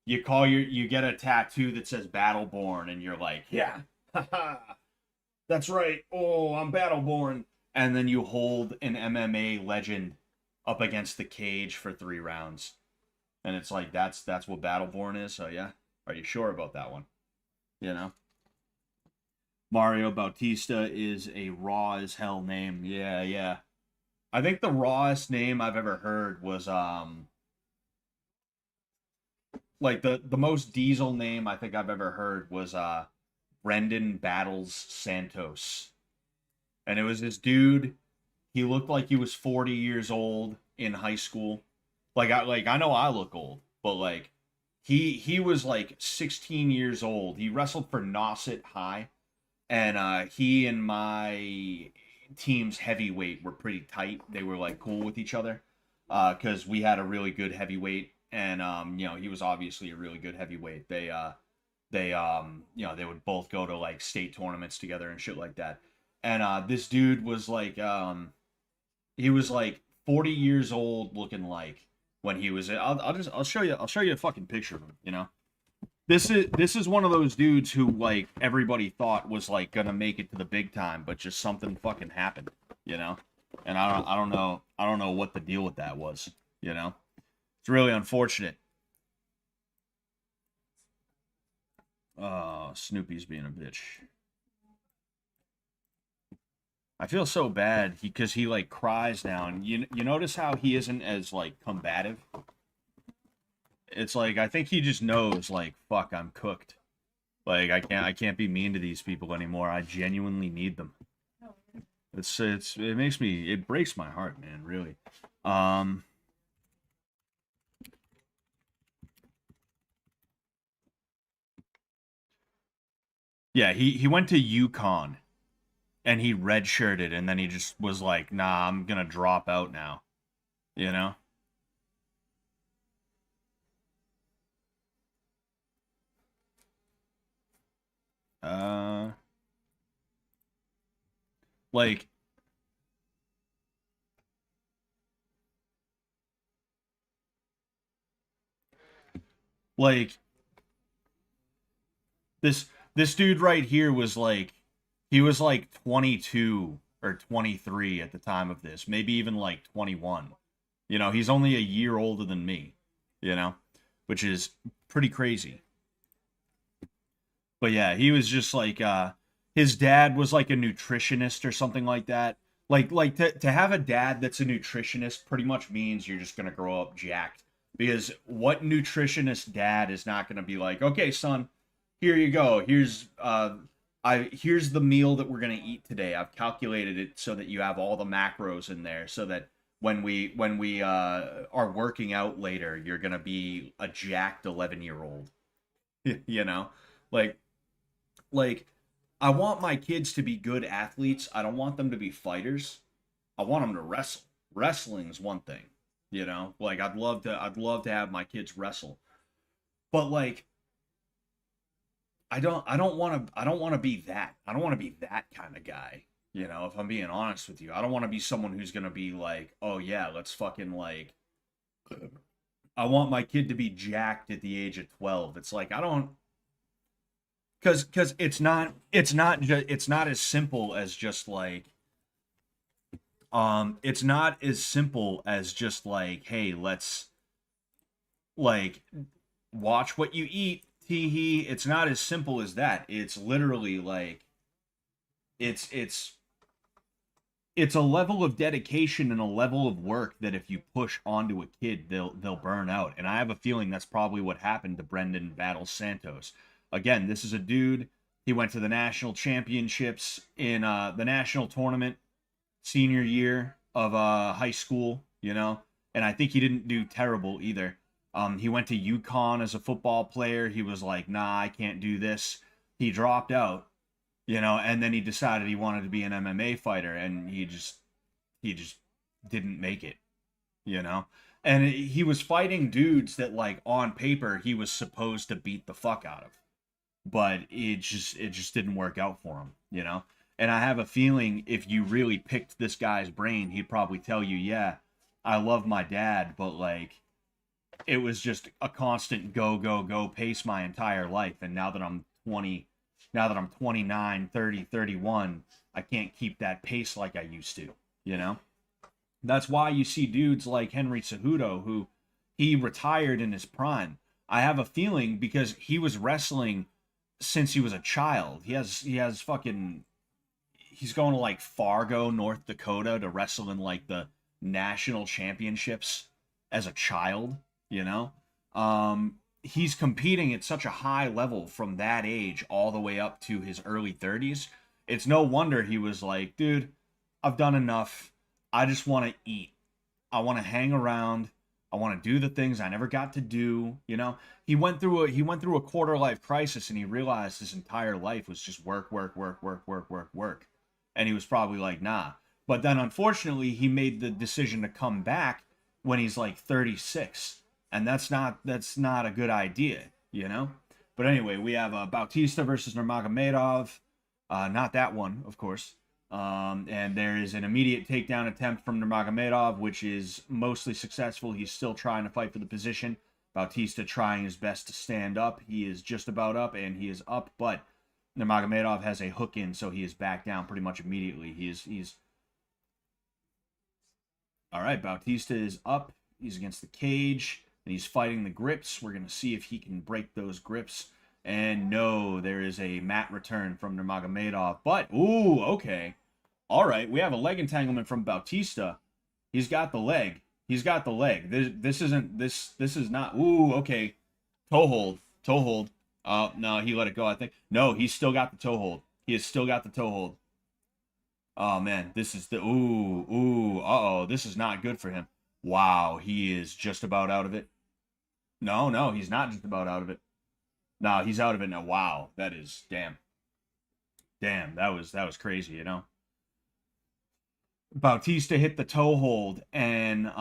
you get a tattoo that says Battleborn and you're like, yeah, haha, that's right. Oh, I'm Battleborn. And then you hold an MMA legend up against the cage for 3 rounds. And it's like that's what Battleborn is. So yeah, are you sure about that one? You know? Mario Bautista is a raw as hell name. Yeah, yeah. I think the rawest name I've ever heard was like the most diesel name I think I've ever heard was Brendan Battles Santos. And it was this dude. He looked like he was 40 years old in high school. I know I look old, but like he was like 16 years old. He wrestled for Nauset High, and he and my team's heavyweight were pretty tight. They were like cool with each other because we had a really good heavyweight, and he was obviously a really good heavyweight. They would both go to like state tournaments together and shit like that. And this dude was like he was like 40 years old looking like when he was I'll show you a fucking picture of him, you know. This is one of those dudes who like everybody thought was like gonna make it to the big time, but just something fucking happened, you know? And I don't know what the deal with that was, you know? It's really unfortunate. Oh, Snoopy's being a bitch. I feel so bad because he like cries now, and you notice how he isn't as like combative. It's like I think he just knows like fuck, I'm cooked. Like I can't be mean to these people anymore. I genuinely need them. It breaks my heart, man, really. Yeah, he went to UConn and he redshirted, and then he just was like, nah, I'm gonna drop out now. You know? Uh like like this dude right here was like he was like 22 or 23 at the time of this, maybe even like 21. You know, he's only a year older than me, you know, which is pretty crazy. But yeah, he was just like his dad was like a nutritionist or something like that. To have a dad that's a nutritionist pretty much means you're just going to grow up jacked, because what nutritionist dad is not going to be like, "Okay, son, here you go. Here's the meal that we're going to eat today. I've calculated it so that you have all the macros in there, so that when we are working out later, you're going to be a jacked 11-year-old." You know? Like like I want my kids to be good athletes. I don't want them to be fighters. I want them to wrestle. Wrestling's one thing, you know? Like I'd love to have my kids wrestle. But like I don't want to be that. I don't want to be that kind of guy, You know, if I'm being honest with you, I don't want to be someone who's gonna be like, oh yeah, let's fucking like, I want my kid to be jacked at the age of 12. It's like I don't, because it's not as simple as just like it's not as simple as just like, hey, let's like watch what you eat, tee hee. It's not as simple as that. It's literally like it's it's it's a level of dedication and a level of work that if you push onto a kid, they'll burn out. And I have a feeling that's probably what happened to Brendan Battle Santos. Again, this is a dude. He went to the national championships in the national tournament senior year of high school, you know, and I think he didn't do terrible either. He went to UConn as a football player. He was like, nah, I can't do this. He dropped out, you know, and then he decided he wanted to be an MMA fighter, and he just didn't make it, you know. And he was fighting dudes that like on paper he was supposed to beat the fuck out of, but it just didn't work out for him, you know. And I have a feeling if you really picked this guy's brain, he'd probably tell you, yeah, I love my dad, but like it was just a constant go go go pace my entire life, and now that I'm 20, now that I'm 29, 30, 31, I can't keep that pace like I used to, you know. That's why you see dudes like Henry Cejudo, who he retired in his prime. I have a feeling because he was wrestling since he was a child. He has fucking, he's going to like Fargo, North Dakota to wrestle in like the national championships as a child, you know? He's competing at such a high level from that age all the way up to his early 30s. It's no wonder he was like, dude, I've done enough. I just want to eat. I want to hang around. I want to do the things I never got to do, you know? He went through a quarter life crisis, and he realized his entire life was just work, work, work, work, work, work, work. And he was probably like, nah. But then unfortunately, he made the decision to come back when he's like 36, and that's not a good idea, you know. But anyway, we have Bautista versus Nurmagomedov. Not that one, of course. And there is an immediate takedown attempt from Nurmagomedov, which is mostly successful. He's still trying to fight for the position. Bautista trying his best to stand up. He is just about up, and he is up, but Nurmagomedov has a hook in, so he is back down pretty much immediately. He's all right. Bautista is up. He's against the cage, and he's fighting the grips. We're gonna see if he can break those grips. And no, there is a mat return from Nurmagomedov. But ooh, okay, all right. We have a leg entanglement from Bautista. He's got the leg. He's got the leg. This isn't this. This is not. Ooh, okay. Toe hold. Toe hold. No, he let it go, I think. No, he's still got the toe hold. He has still got the toe hold. Oh, man. This is the... Ooh. Uh-oh. This is not good for him. Wow. He is just about out of it. No. He's not just about out of it. No, he's out of it now. Wow. That is... Damn. Damn. That was crazy, you know? Bautista hit the toe hold, and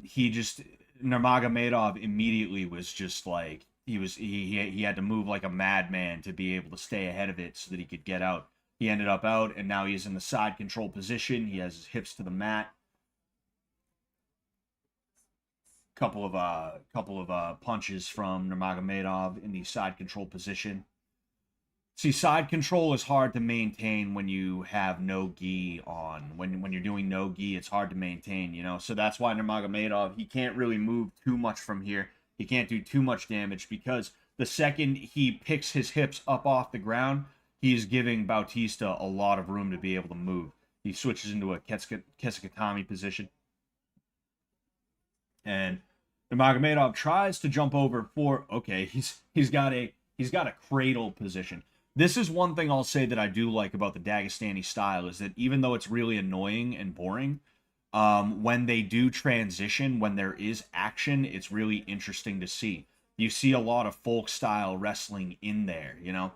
he just... Nurmagomedov immediately was just like... He had to move like a madman to be able to stay ahead of it so that he could get out. He ended up out, and now he's in the side control position. He has his hips to the mat. Couple of punches from Nurmagomedov in the side control position. See, side control is hard to maintain when you have no gi on. When you're doing no gi, it's hard to maintain, you know. So that's why Nurmagomedov, he can't really move too much from here. He can't do too much damage because the second he picks his hips up off the ground, he's giving Bautista a lot of room to be able to move. He switches into a Kesikatami position. And Nurmagomedov tries to jump over for... Okay, he's got a cradle position. This is one thing I'll say that I do like about the Dagestani style, is that even though it's really annoying and boring, when they do transition, when there is action, it's really interesting to see. You see a lot of folk style wrestling in there, you know.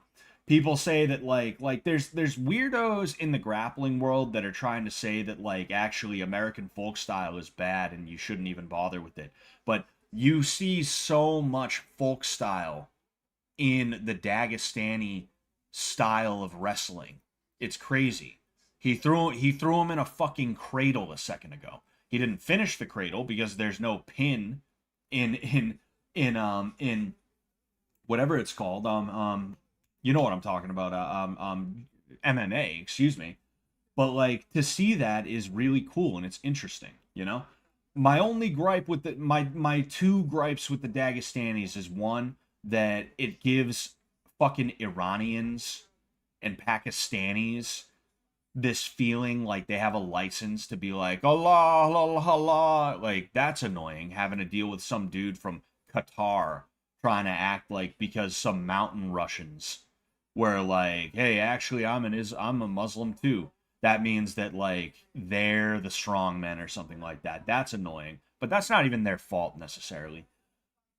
People say that like there's weirdos in the grappling world that are trying to say that like actually American folk style is bad and you shouldn't even bother with it. But you see so much folk style in the Dagestani style of wrestling. It's crazy. He threw him in a fucking cradle a second ago. He didn't finish the cradle because there's no pin in whatever it's called. You know what I'm talking about. MMA, excuse me. But like to see that is really cool and it's interesting, you know? My only gripe with my two gripes with the Dagestanis is one that it gives fucking Iranians and Pakistanis this feeling like they have a license to be like Allah, Allah, Allah. Like that's annoying having to deal with some dude from Qatar trying to act like because some mountain Russians were like, hey, actually I'm a Muslim too. That means that like they're the strong men or something like that. That's annoying. But that's not even their fault necessarily.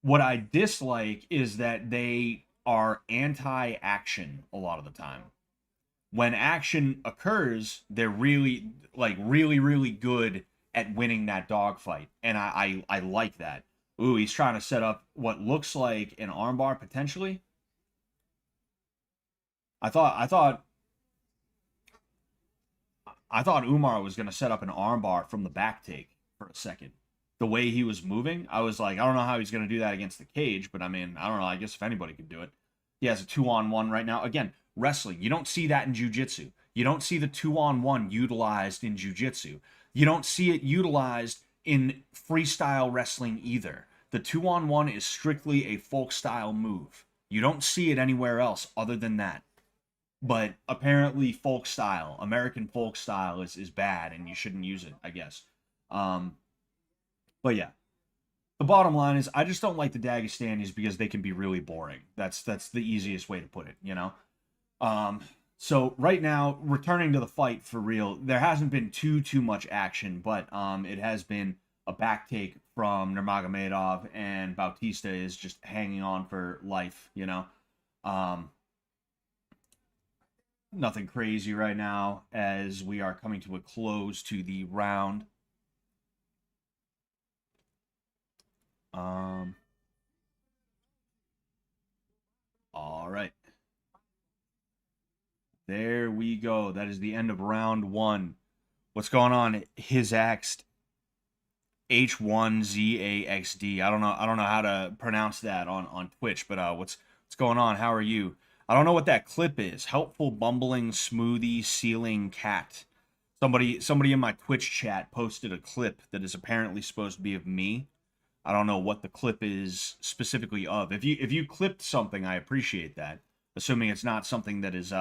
What I dislike is that they are anti-action a lot of the time. When action occurs, they're really good at winning that dogfight. And I like that. Ooh, he's trying to set up what looks like an armbar potentially. I thought Umar was gonna set up an armbar from the back take for a second. The way he was moving, I was like, I don't know how he's gonna do that against the cage, but I mean, I don't know. I guess if anybody could do it, he has a 2-on-1 right now. Again, wrestling, you don't see that in jiu-jitsu. You don't see the 2-on-1 utilized in jiu-jitsu. You don't see it utilized in freestyle wrestling either. The 2-on-1 is strictly a folk style move. You don't see it anywhere else other than that. But apparently American folk style is bad and you shouldn't use it, I guess. Um, but yeah, the bottom line is I just don't like the Dagestanis because they can be really boring. That's the easiest way to put it, you know? So right now, returning to the fight for real, there hasn't been too much action, but it has been a back take from Nurmagomedov, and Bautista is just hanging on for life, you know? Nothing crazy right now as we are coming to a close to the round. All right. There we go. That is the end of round one. What's going on? His axed H1ZAXD. I don't know how to pronounce that on Twitch, but what's going on? How are you? I don't know what that clip is. Helpful bumbling smoothie ceiling cat. Somebody in my Twitch chat posted a clip that is apparently supposed to be of me. I don't know what the clip is specifically of. If you clipped something, I appreciate that. Assuming it's not something that is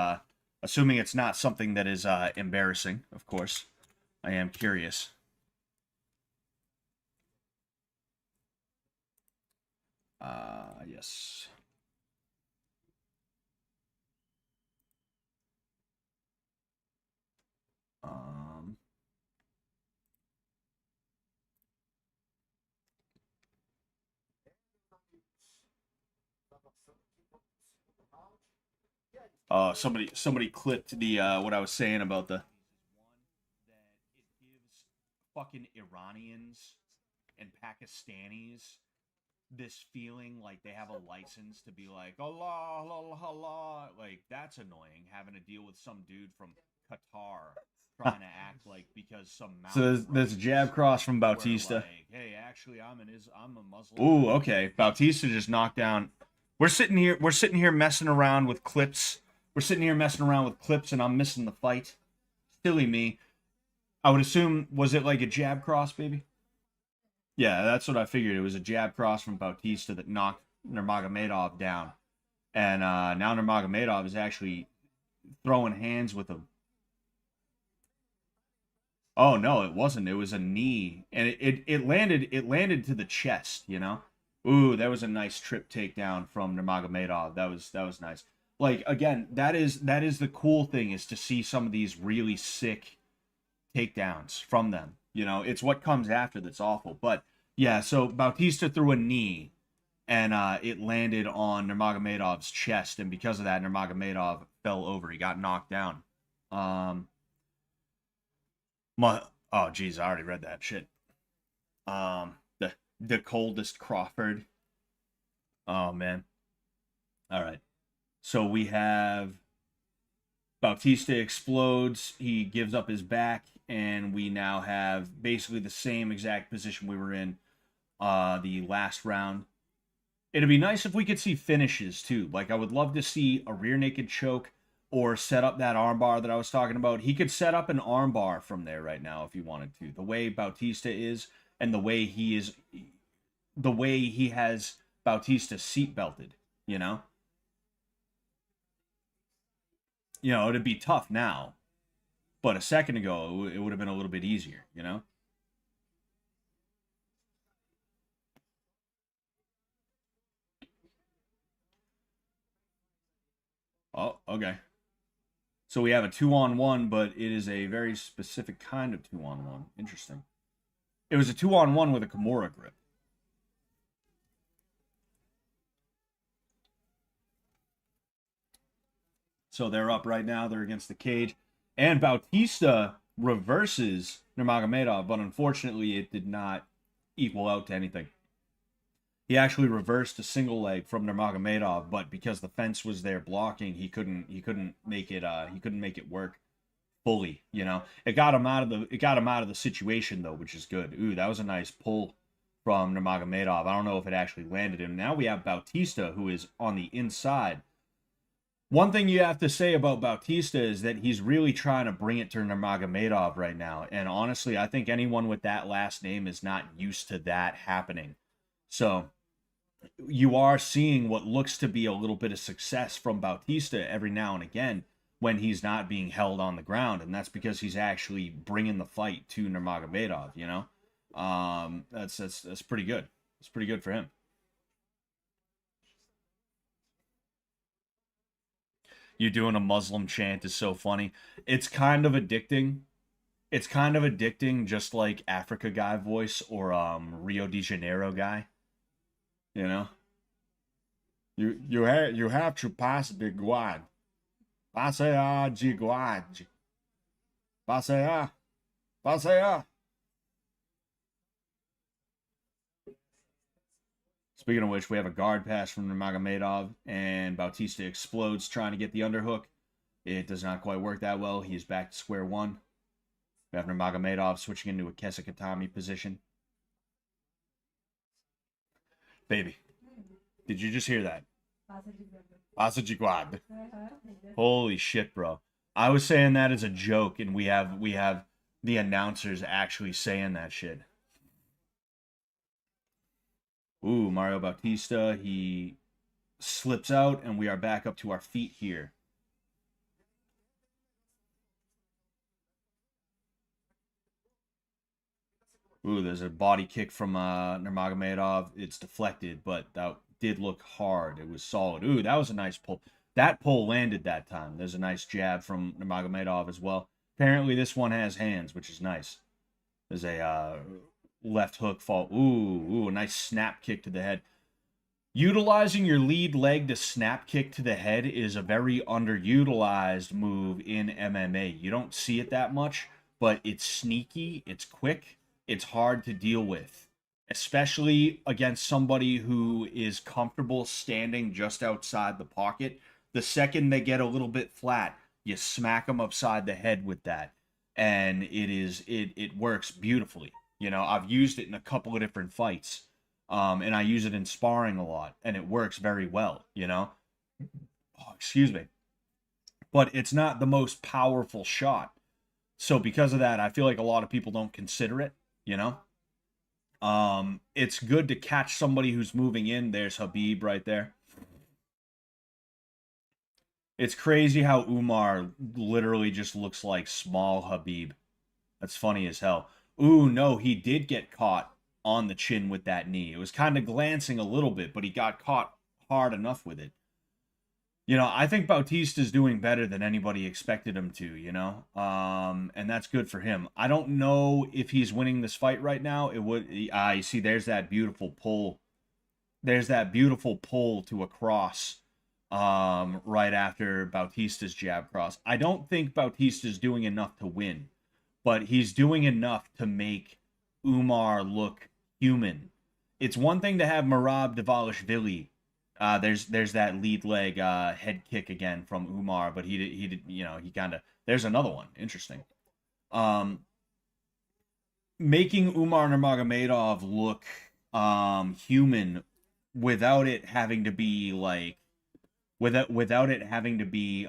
embarrassing, of course. I am curious. Yes. Somebody clipped the what I was saying about the that it gives fucking Iranians and Pakistanis this feeling like they have a license to be like Allah, Allah, Allah. Like that's annoying having to deal with some dude from Qatar trying to act like because some mountain. So there's a jab cross from Bautista. Like, hey, actually, I'm a Muslim. Ooh, okay. Bautista just knocked down. We're sitting here messing around with clips. And I'm missing the fight. Silly me. I would assume, was it like a jab cross, baby? Yeah, that's what I figured. It was a jab cross from Bautista that knocked Nurmagomedov down. And now Nurmagomedov is actually throwing hands with him. Oh no, it wasn't. It was a knee, and it landed to the chest. You know. Ooh, that was a nice trip takedown from Nurmagomedov. That was nice. Like again, that is the cool thing is to see some of these really sick takedowns from them. You know, it's what comes after that's awful. But yeah, so Bautista threw a knee, and it landed on Nurmagomedov's chest, and because of that, Nurmagomedov fell over. He got knocked down. Oh geez, I already read that shit. The coldest Crawford. Oh man. All right. So we have Bautista explodes. He gives up his back, and we now have basically the same exact position we were in the last round. It'd be nice if we could see finishes too. Like I would love to see a rear naked choke or set up that armbar that I was talking about. He could set up an armbar from there right now if he wanted to. The way Bautista is and the way he has Bautista seat belted, you know? You know, it'd be tough now. But a second ago, it would have been a little bit easier, you know? Oh, okay. So we have a 2-on-1, but it is a very specific kind of 2-on-1. Interesting. It was a 2-on-1 with a Kimura grip. So they're up right now. They're against the cage. And Bautista reverses Nurmagomedov, but unfortunately it did not equal out to anything. He actually reversed a single leg from Nurmagomedov, but because the fence was there blocking, he couldn't make it work fully, you know. It got him out of the situation though, which is good. Ooh, that was a nice pull from Nurmagomedov. I don't know if it actually landed him. Now we have Bautista, who is on the inside. One thing you have to say about Bautista is that he's really trying to bring it to Nurmagomedov right now. And honestly, I think anyone with that last name is not used to that happening. So you are seeing what looks to be a little bit of success from Bautista every now and again when he's not being held on the ground. And that's because he's actually bringing the fight to Nurmagomedov, you know? That's pretty good. It's pretty good for him. You doing a Muslim chant is so funny. It's kind of addicting. It's kind of addicting, just like Africa guy voice or Rio de Janeiro guy. You know, you have to pass the guard. Passeia de guarde. Passeia. Passeia. Speaking of which, we have a guard pass from Nurmagomedov, and Bautista explodes trying to get the underhook. It does not quite work that well. He is back to square one. We have Nurmagomedov switching into a Kesikatami position. Baby, did you just hear that? Pasajiguad. Holy shit, bro. I was saying that as a joke, and we have the announcers actually saying that shit. Ooh, Mario Bautista, he slips out, and we are back up to our feet here. Ooh, there's a body kick from Nurmagomedov. It's deflected, but that did look hard. It was solid. Ooh, that was a nice pull. That pull landed that time. There's a nice jab from Nurmagomedov as well. Apparently, this one has hands, which is nice. There's a left hook fall. Ooh, a nice snap kick to the head. Utilizing your lead leg to snap kick to the head is a very underutilized move in MMA. You don't see it that much, but it's sneaky, it's quick, it's hard to deal with, especially against somebody who is comfortable standing just outside the pocket. The second they get a little bit flat, you smack them upside the head with that, and it works beautifully. You know, I've used it in a couple of different fights, and I use it in sparring a lot, and it works very well, you know? Oh, excuse me. But it's not the most powerful shot. So because of that, I feel like a lot of people don't consider it, you know? It's good to catch somebody who's moving in. There's Habib right there. It's crazy how Umar literally just looks like small Habib. That's funny as hell. Ooh, no, he did get caught on the chin with that knee. It was kind of glancing a little bit, but he got caught hard enough with it. You know, I think Bautista's doing better than anybody expected him to, you know? And that's good for him. I don't know if he's winning this fight right now. It would, you see, there's that beautiful pull. There's that beautiful pull to a cross right after Bautista's jab cross. I don't think Bautista's doing enough to win, but he's doing enough to make Umar look human. It's one thing to have Merab Dvalishvili There's that lead leg head kick again from Umar, but he did he kind of there's another one. Interesting. Making Umar Nurmagomedov look human without it having to be like without it having to be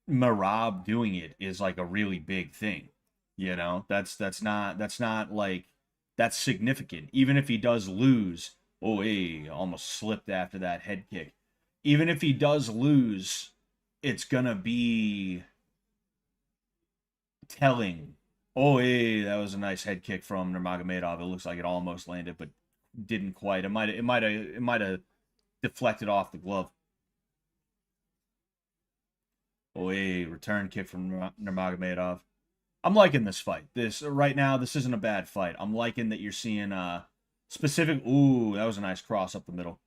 Marab doing it is like a really big thing. That's not like that's significant. Even if he does lose, oh hey, almost slipped after that head kick. Even if he does lose, it's gonna be telling. Oh hey, that was a nice head kick from Nurmagomedov. It looks like it almost landed, but didn't quite. It might have deflected off the glove. Oh hey, return kick from Nurmagomedov. I'm liking this fight. This right now, this isn't a bad fight. I'm liking that you're seeing specific. Ooh, that was a nice cross up the middle.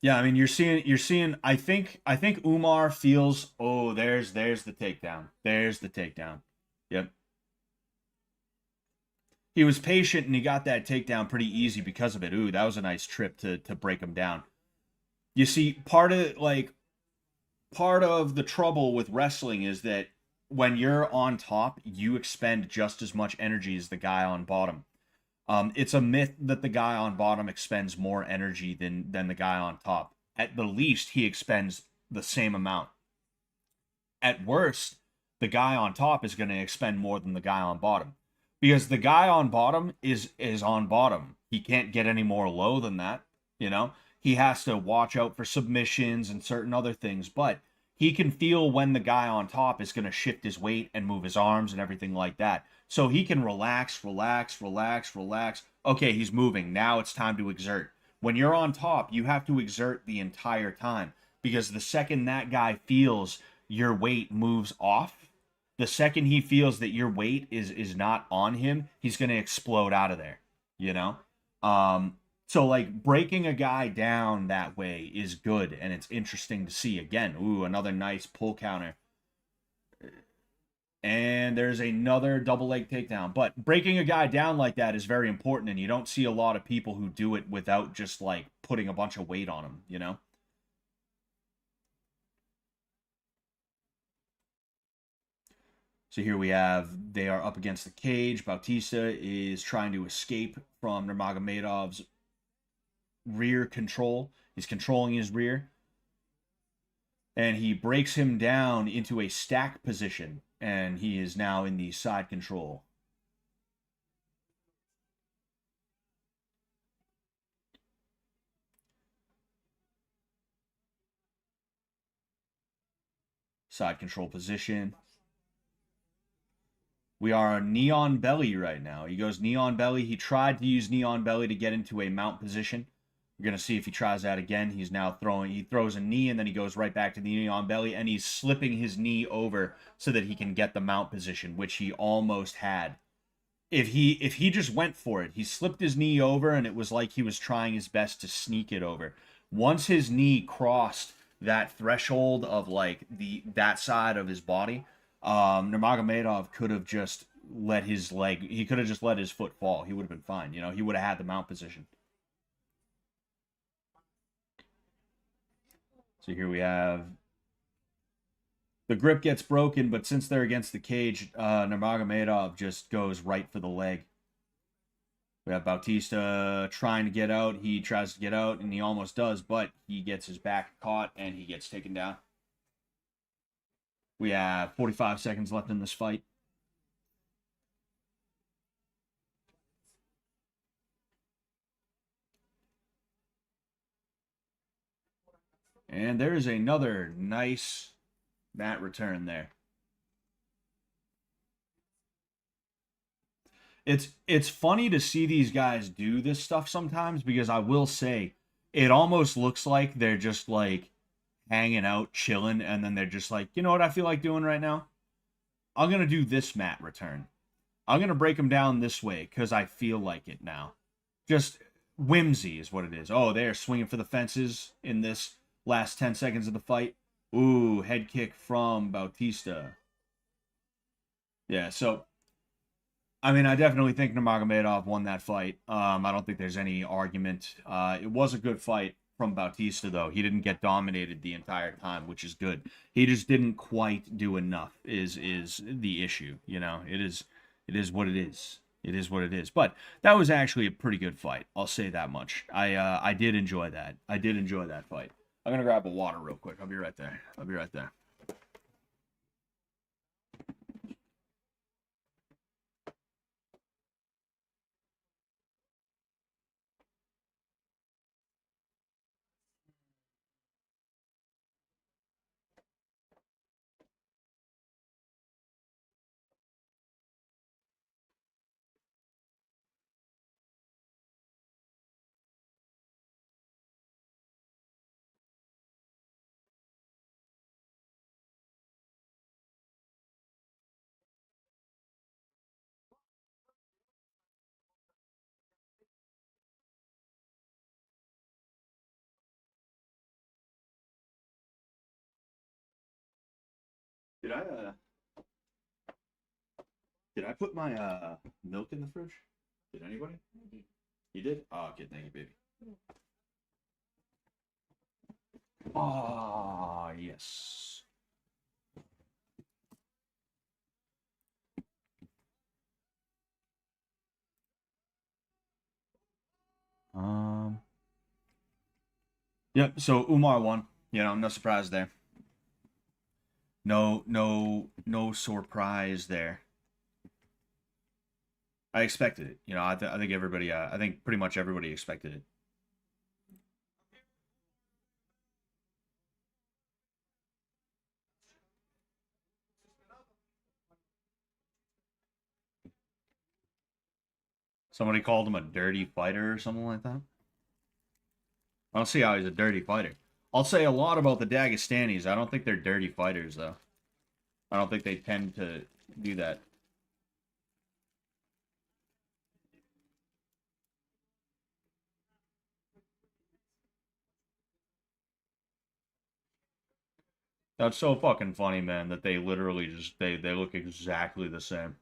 Yeah, I mean you're seeing. I think Umar feels. Oh, there's the takedown. There's the takedown. Yep. He was patient and he got that takedown pretty easy because of it. Ooh, that was a nice trip to break him down. You see, part of the trouble with wrestling is that when you're on top, you expend just as much energy as the guy on bottom. It's a myth that the guy on bottom expends more energy than the guy on top. At the least, he expends the same amount. At worst, the guy on top is going to expend more than the guy on bottom, because the guy on bottom is on bottom. He can't get any more low than that. He has to watch out for submissions and certain other things, but he can feel when the guy on top is going to shift his weight and move his arms and everything like that. So he can relax, relax, relax, relax. Okay, he's moving. Now it's time to exert. When you're on top, you have to exert the entire time, because the second that guy feels your weight moves off, the second he feels that your weight is not on him, he's going to explode out of there, you know? So like breaking a guy down that way is good, and it's interesting to see. Again, ooh, another nice pull counter. And there's another double leg takedown. But breaking a guy down like that is very important, and you don't see a lot of people who do it without just like putting a bunch of weight on him. So here they are up against the cage. Bautista is trying to escape from Nurmagomedov's rear control. He's controlling his rear. And he breaks him down into a stack position. And he is now in the side control. Side control position. We are knee on belly right now. He goes knee on belly. He tried to use knee on belly to get into a mount position. We're going to see if he tries that again. He's now he throws a knee, and then he goes right back to the knee on belly, and he's slipping his knee over so that he can get the mount position, which he almost had. If he just went for it, he slipped his knee over, and it was like he was trying his best to sneak it over. Once his knee crossed that threshold of like that side of his body, Nurmagomedov could have just let his leg. He could have just let his foot fall. He would have been fine. He would have had the mount position. So here we have the grip gets broken, but since they're against the cage, Nurmagomedov just goes right for the leg. We have Bautista trying to get out. He tries to get out, and he almost does, but he gets his back caught, and he gets taken down. We have 45 seconds left in this fight. And there is another nice mat return there. It's funny to see these guys do this stuff sometimes, because I will say it almost looks like they're just like hanging out, chilling, and then they're just like, you know what I feel like doing right now? I'm going to do this mat return. I'm going to break them down this way because I feel like it now. Just whimsy is what it is. Oh, they're swinging for the fences in this last 10 seconds of the fight. Ooh, head kick from Bautista. Yeah, so I mean, I definitely think Nurmagomedov won that fight. I don't think there's any argument. It was a good fight from Bautista, though. He didn't get dominated the entire time, which is good. He just didn't quite do enough. Is the issue? You know, it is what it is. It is what it is. But that was actually a pretty good fight. I'll say that much. I did enjoy that. I did enjoy that fight. I'm gonna grab a water real quick. I'll be right there. I'll be right there. Did I put my milk in the fridge? Did anybody? You did? Oh, okay, thank you, baby. Ah, yes. Um. Yep. So Umar won. You know, no surprise there. No surprise there. I expected it. You know, I think everybody. I think pretty much everybody expected it. Somebody called him a dirty fighter or something like that. I don't see how he's a dirty fighter. I'll say a lot about the Dagestanis. I don't think they're dirty fighters, though. I don't think they tend to do that. That's so fucking funny, man, that they literally just they look exactly the same.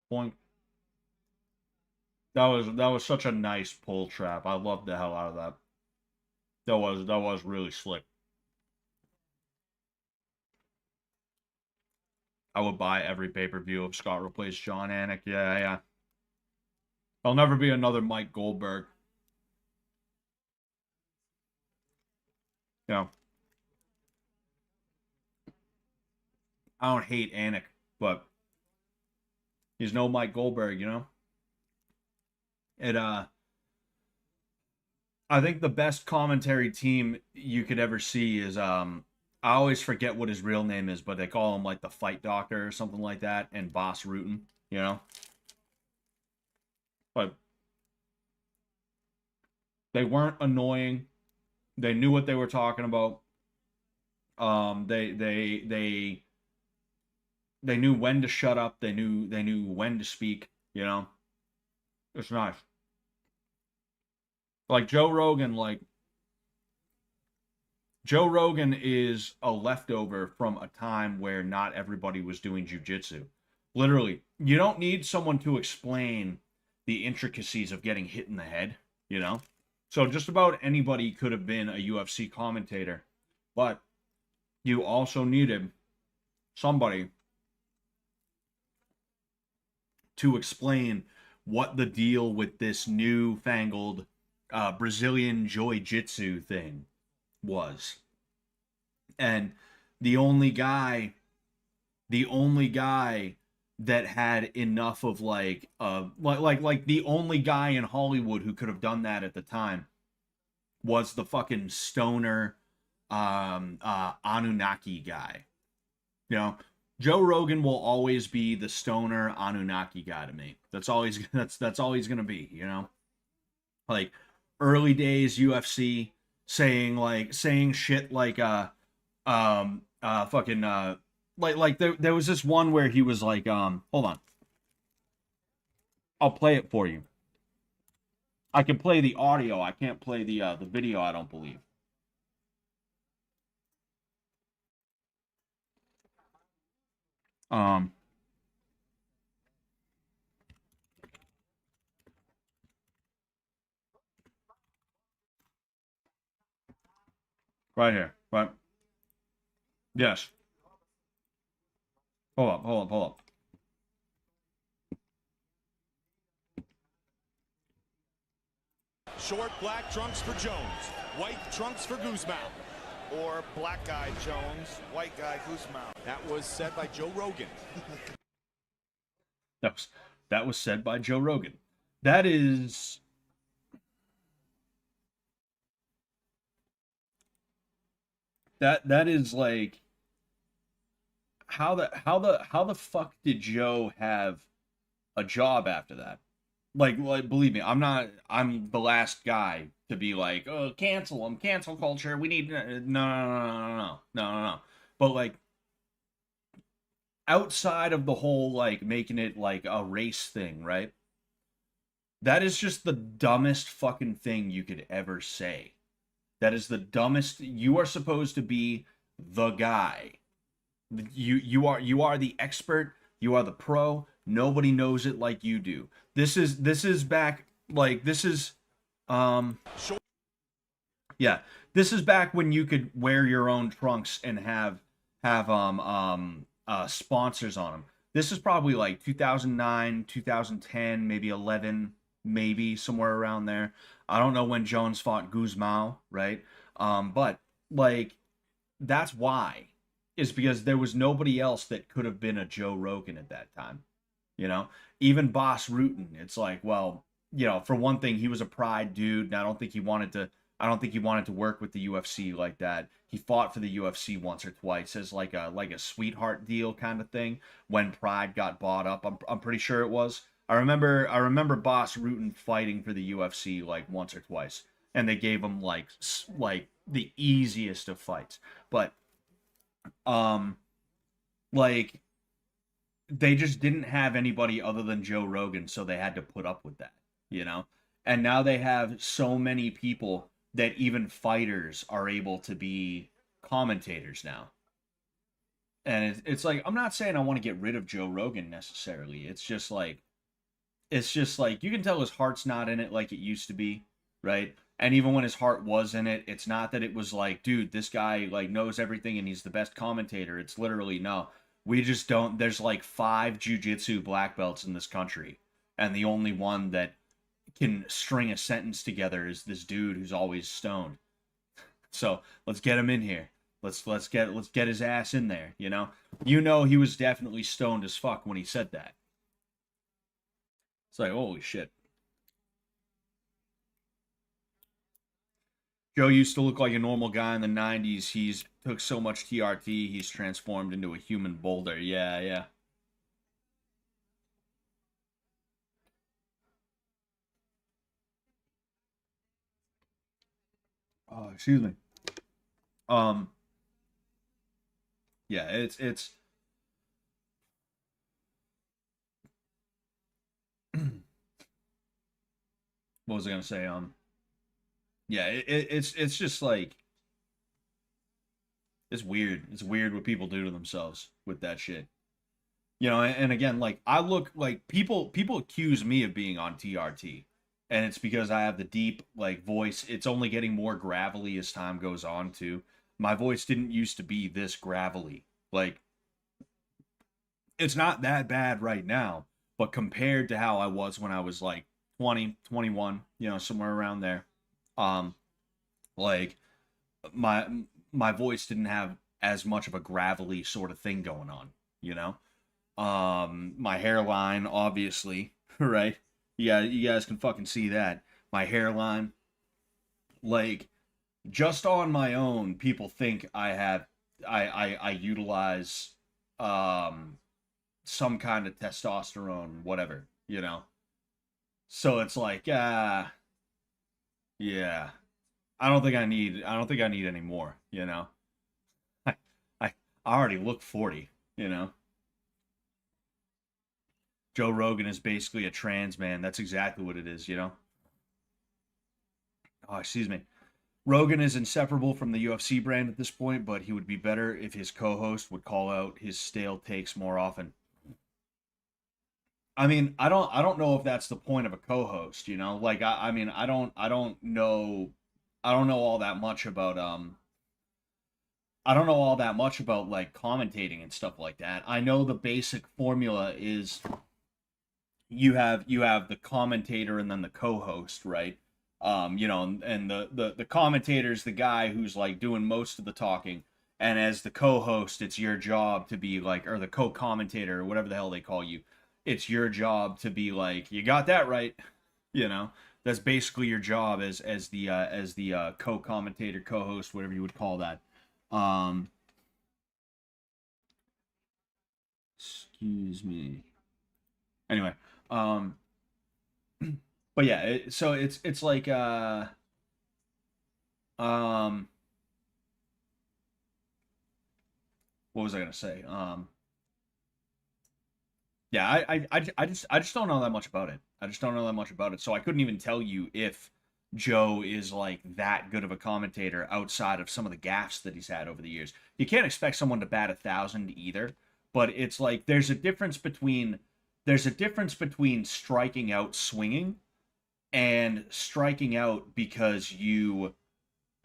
Point. That was such a nice pull trap. I loved the hell out of that. That was really slick. I would buy every pay-per-view if Scott replaced John Anik. Yeah, yeah. There'll never be another Mike Goldberg. You know, I don't hate Anik, but he's no Mike Goldberg, you know? It I think the best commentary team you could ever see is I always forget what his real name is, but they call him like the Fight Doctor or something like that, and Boss Rutan, you know? But they weren't annoying. They knew what they were talking about. They knew when to shut up. They knew when to speak. You know, it's nice. Like Joe Rogan is a leftover from a time where not everybody was doing jujitsu. Literally, you don't need someone to explain the intricacies of getting hit in the head. You know, so just about anybody could have been a UFC commentator, but you also needed somebody to explain what the deal with this newfangled Brazilian jiu-jitsu thing was. And the only guy, the only guy that had enough of like the only guy in Hollywood who could have done that at the time was the fucking stoner Anunnaki guy. You know, Joe Rogan will always be the stoner Anunnaki guy to me. That's all he's gonna be. You know, like early days UFC saying shit like fucking like there was this one where he was like hold on. I'll play it for you. I can play the audio. I can't play the video, I don't believe. Um right here. Right. Yes. Hold up. Short black trunks for Jones, white trunks for Guzman. Or black guy Jones, white guy Guzman. That was said by Joe Rogan. That was said by Joe Rogan. That is that is like how the fuck did Joe have a job after that? Like believe me, I'm the last guy to be like, oh, cancel him, cancel culture. We need no. But like outside of the whole like making it like a race thing, right? That is just the dumbest fucking thing you could ever say. That is the dumbest. You are supposed to be the guy. You are the expert. You are the pro. Nobody knows it like you do. This is back like this is yeah, this is back when you could wear your own trunks and have sponsors on them. This is probably like 2009, 2010, maybe 11, maybe somewhere around there. I don't know when Jones fought Guzmao, right? But like that's why is because there was nobody else that could have been a Joe Rogan at that time. You know, even Boss Rutan, it's like, well, you know, for one thing, he was a pride dude, and I don't think he wanted to. I don't think he wanted to work with the UFC like that. He fought for the UFC once or twice as like a sweetheart deal kind of thing when Pride got bought up. I'm pretty sure it was. I remember Boss Rutan fighting for the UFC like once or twice, and they gave him like the easiest of fights. But um like they just didn't have anybody other than Joe Rogan, so they had to put up with that, you know? And now they have so many people that even fighters are able to be commentators now. And it's like, I'm not saying I want to get rid of Joe Rogan necessarily. It's just like you can tell his heart's not in it like it used to be, right? And even when his heart was in it, it's not that it was like, dude, this guy like knows everything and he's the best commentator. It's literally no. We just don't. There's like 5 jiu-jitsu black belts in this country, and the only one that can string a sentence together is this dude who's always stoned. So let's get him in here. Let's get his ass in there. You know he was definitely stoned as fuck when he said that. It's like holy shit. Joe used to look like a normal guy in the 90s. He's took so much TRT, he's transformed into a human boulder. Yeah, yeah. Oh, excuse me. Um, yeah, it's what was I gonna say? Yeah, it's just like it's weird. It's weird what people do to themselves with that shit. And again, like I look like people accuse me of being on TRT, and it's because I have the deep like voice. It's only getting more gravelly as time goes on too. My voice didn't used to be this gravelly. Like it's not that bad right now, but compared to how I was when I was like 20, 21, somewhere around there. Um like my my voice didn't have as much of a gravelly sort of thing going on, you know? My hairline, obviously, right? Yeah, you guys can fucking see that. My hairline, like, just on my own, people think I utilize some kind of testosterone, whatever, you know. So it's like, yeah. I don't think I need any more, you know. I I already look 40, you know. Joe Rogan is basically a trans man. That's exactly what it is, you know? Oh, excuse me. Rogan is inseparable from the UFC brand at this point, but he would be better if his co-host would call out his stale takes more often. I mean, I don't know if that's the point of a co-host, you know? Like I mean, I don't know all that much about I don't know all that much about like commentating and stuff like that. I know the basic formula is you have the commentator and then the co-host, right? You know, and the commentator's the guy who's like doing most of the talking, and as the co-host, it's your job to be like, or the co-commentator or whatever the hell they call you, it's your job to be like, you got that right, you know. That's basically your job as the co-commentator, co-host, whatever you would call that. Excuse me. Anyway, but yeah, so it's like um what was I gonna say? Yeah, I just don't know that much about it. I just don't know that much about it. So I couldn't even tell you if Joe is like that good of a commentator outside of some of the gaffes that he's had over the years. You can't expect someone to bat 1,000 either, but it's like there's a difference between striking out swinging and striking out because you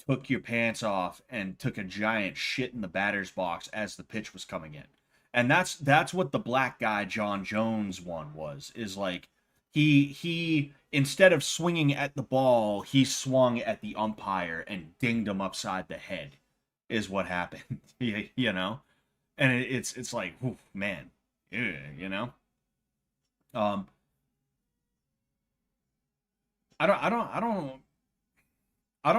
took your pants off and took a giant shit in the batter's box as the pitch was coming in. And that's what the black guy John Jones one was, is like he instead of swinging at the ball, he swung at the umpire and dinged him upside the head is what happened. You know? And it's like, oof, man, you know? Um I don't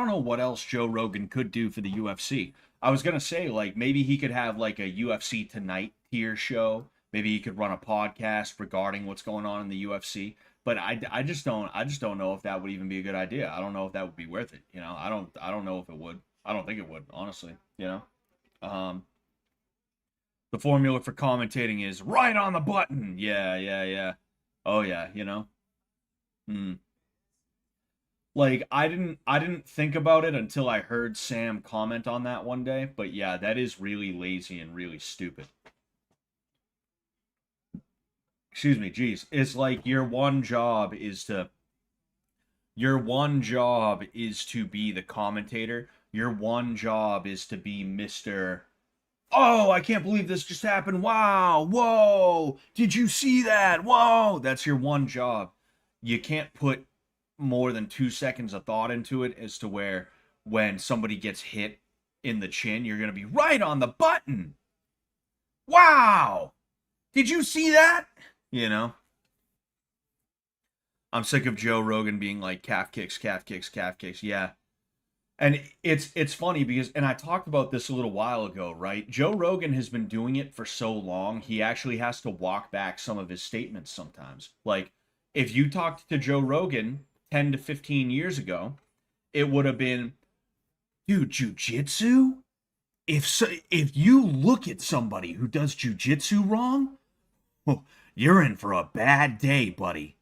know what else Joe Rogan could do for the UFC. I was gonna say like maybe he could have like a UFC Tonight tier show. Maybe he could run a podcast regarding what's going on in the UFC. But I just don't know if that would even be a good idea. I don't know if that would be worth it. You know, I don't know if it would. I don't think it would, honestly. You know, um, the formula for commentating is right on the button. Yeah, yeah, yeah. Oh yeah, you know. Hmm. Like I didn't think about it until I heard Sam comment on that one day, but yeah, that is really lazy and really stupid. Excuse me, geez. It's like your one job is to be the commentator. Your one job is to be Mr. Oh, I can't believe this just happened. Wow. Whoa. Did you see that? Whoa. That's your one job. You can't put more than 2 seconds of thought into it as to where when somebody gets hit in the chin, you're going to be right on the button. Wow. Did you see that? You know? I'm sick of Joe Rogan being like calf kicks, calf kicks, calf kicks. Yeah. And it's funny because, and I talked about this a little while ago, right? Joe Rogan has been doing it for so long, he actually has to walk back some of his statements sometimes. Like, if you talked to Joe Rogan 10 to 15 years ago, it would have been, dude, jujitsu? If you look at somebody who does jujitsu wrong, oh, you're in for a bad day, buddy.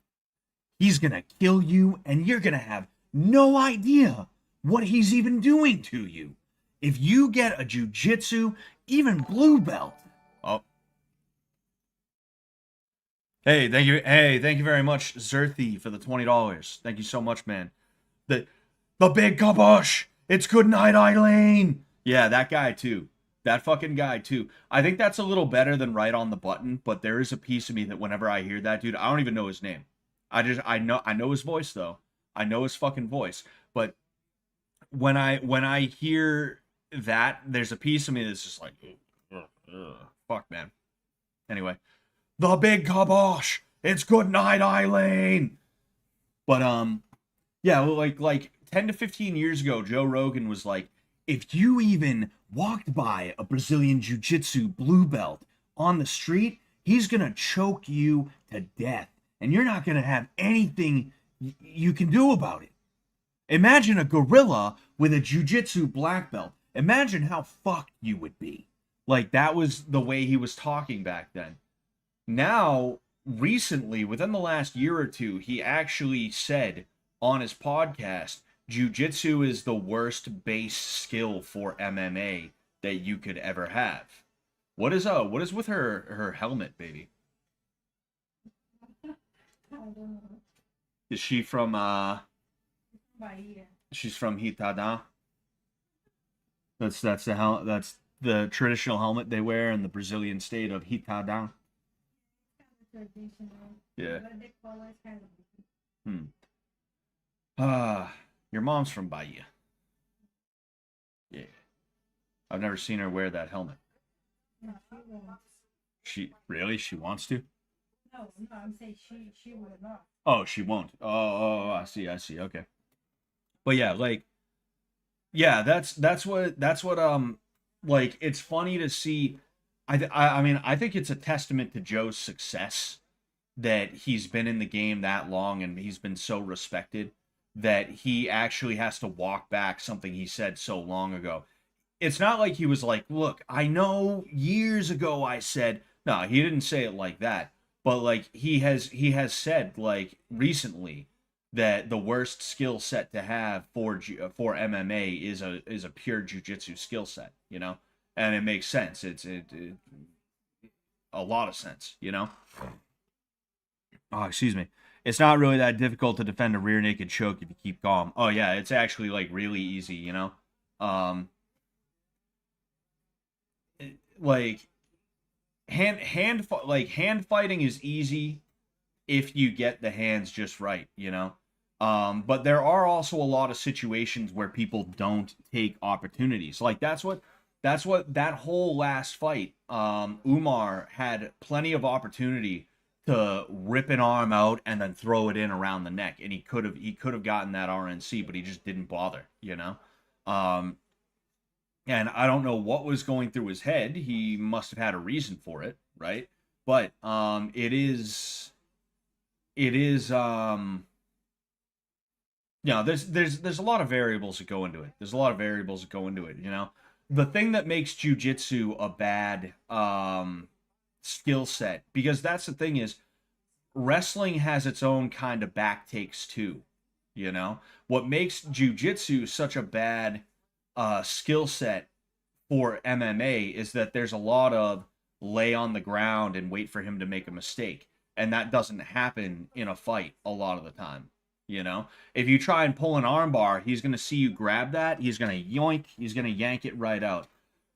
He's gonna kill you, and you're gonna have no idea what he's even doing to you. If you get a jujitsu, even blue belt. Oh. Hey, thank you. Hey, thank you very much, Zerthy, for the $20. Thank you so much, man. The the big kabosh. It's good night, Eileen. Yeah, that guy too. That fucking guy too. I think that's a little better than right on the button, but there is a piece of me that whenever I hear that dude, I don't even know his name. I know his voice though. I know his fucking voice. But when I hear that, there's a piece of me that's just like, fuck, man. Anyway, the big kabosh. It's good night, Eileen. But yeah, like 10 to 15 years ago, Joe Rogan was like, if you even walked by a Brazilian jiu-jitsu blue belt on the street, he's gonna choke you to death, and you're not gonna have anything you can do about it. Imagine a gorilla with a jiu-jitsu black belt. Imagine how fucked you would be. Like, that was the way he was talking back then. Now, recently, within the last year or two, he actually said on his podcast, jiu-jitsu is the worst base skill for MMA that you could ever have. What is with her helmet, baby? I don't know. Is she from Bahia. she's from Hitada? That's that's the traditional helmet they wear in the Brazilian state of Hitada. Traditional. Yeah. But the color is kind of different. Your mom's from Bahia. Yeah. I've never seen her wear that helmet. No, she won't. She wants to? No, I'm saying she will not. Oh, she won't. Oh, I see. Okay. But yeah, like, yeah, that's what like, it's funny to see. I mean, I think it's a testament to Joe's success that he's been in the game that long and he's been so respected that he actually has to walk back something he said so long ago. It's not like he was like, look, I know years ago I said, no, he didn't say it like that. But like he has said like recently that the worst skill set to have for MMA is a pure jiu-jitsu skill set, you know? And it makes sense. It's a lot of sense, you know? Oh, excuse me. It's not really that difficult to defend a rear naked choke if you keep calm. Oh yeah, it's actually like really easy, you know? Like hand fighting is easy if you get the hands just right, you know? But there are also a lot of situations where people don't take opportunities. Like that's what that whole last fight, Umar had plenty of opportunity to rip an arm out and then throw it in around the neck, and he could have gotten that RNC, but he just didn't bother, you know. And I don't know what was going through his head. He must have had a reason for it, right? But there's a lot of variables that go into it. You know. The thing that makes jiu-jitsu a bad skill set, because that's the thing, is wrestling has its own kind of back takes too, you know. What makes jiu-jitsu such a bad skill set for MMA is that there's a lot of lay on the ground and wait for him to make a mistake, and that doesn't happen in a fight a lot of the time. You know, if you try and pull an armbar, he's going to see you grab that. He's going to yoink. He's going to yank it right out.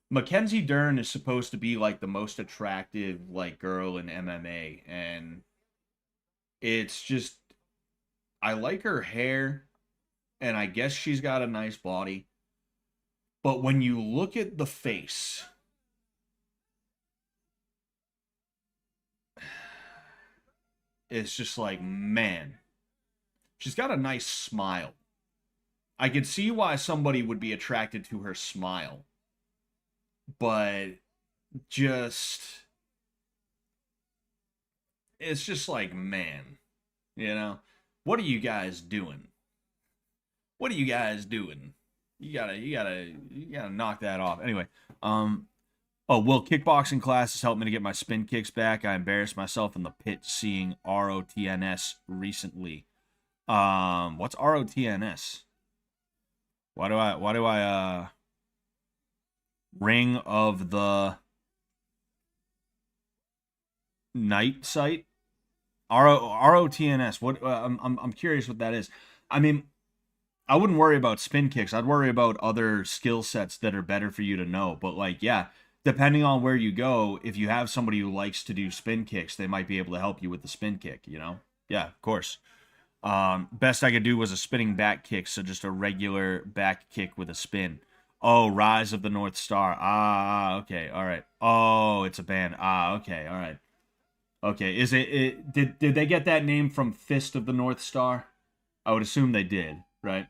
Mackenzie Dern is supposed to be like the most attractive like girl in MMA, and it's just, I like her hair, and I guess she's got a nice body. But when you look at the face, it's just like, man, she's got a nice smile. I can see why somebody would be attracted to her smile. But just, it's just like, man, you know, what are you guys doing? What are you guys doing? You gotta knock that off. Anyway, Will, kickboxing classes helped me to get my spin kicks back. I embarrassed myself in the pit seeing ROTNS recently. What's ROTNS? Why do I Ring of the Night site? ROTNS. What I'm curious what that is. I mean, I wouldn't worry about spin kicks. I'd worry about other skill sets that are better for you to know. But like, yeah, depending on where you go, if you have somebody who likes to do spin kicks, they might be able to help you with the spin kick, you know? Yeah, of course. Best I could do was a spinning back kick, so just a regular back kick with a spin. Oh, Rise of the North Star. Ah, okay, all right. Oh, it's a band. Ah, okay, all right. Okay, is did they get that name from Fist of the North Star? I would assume they did, right?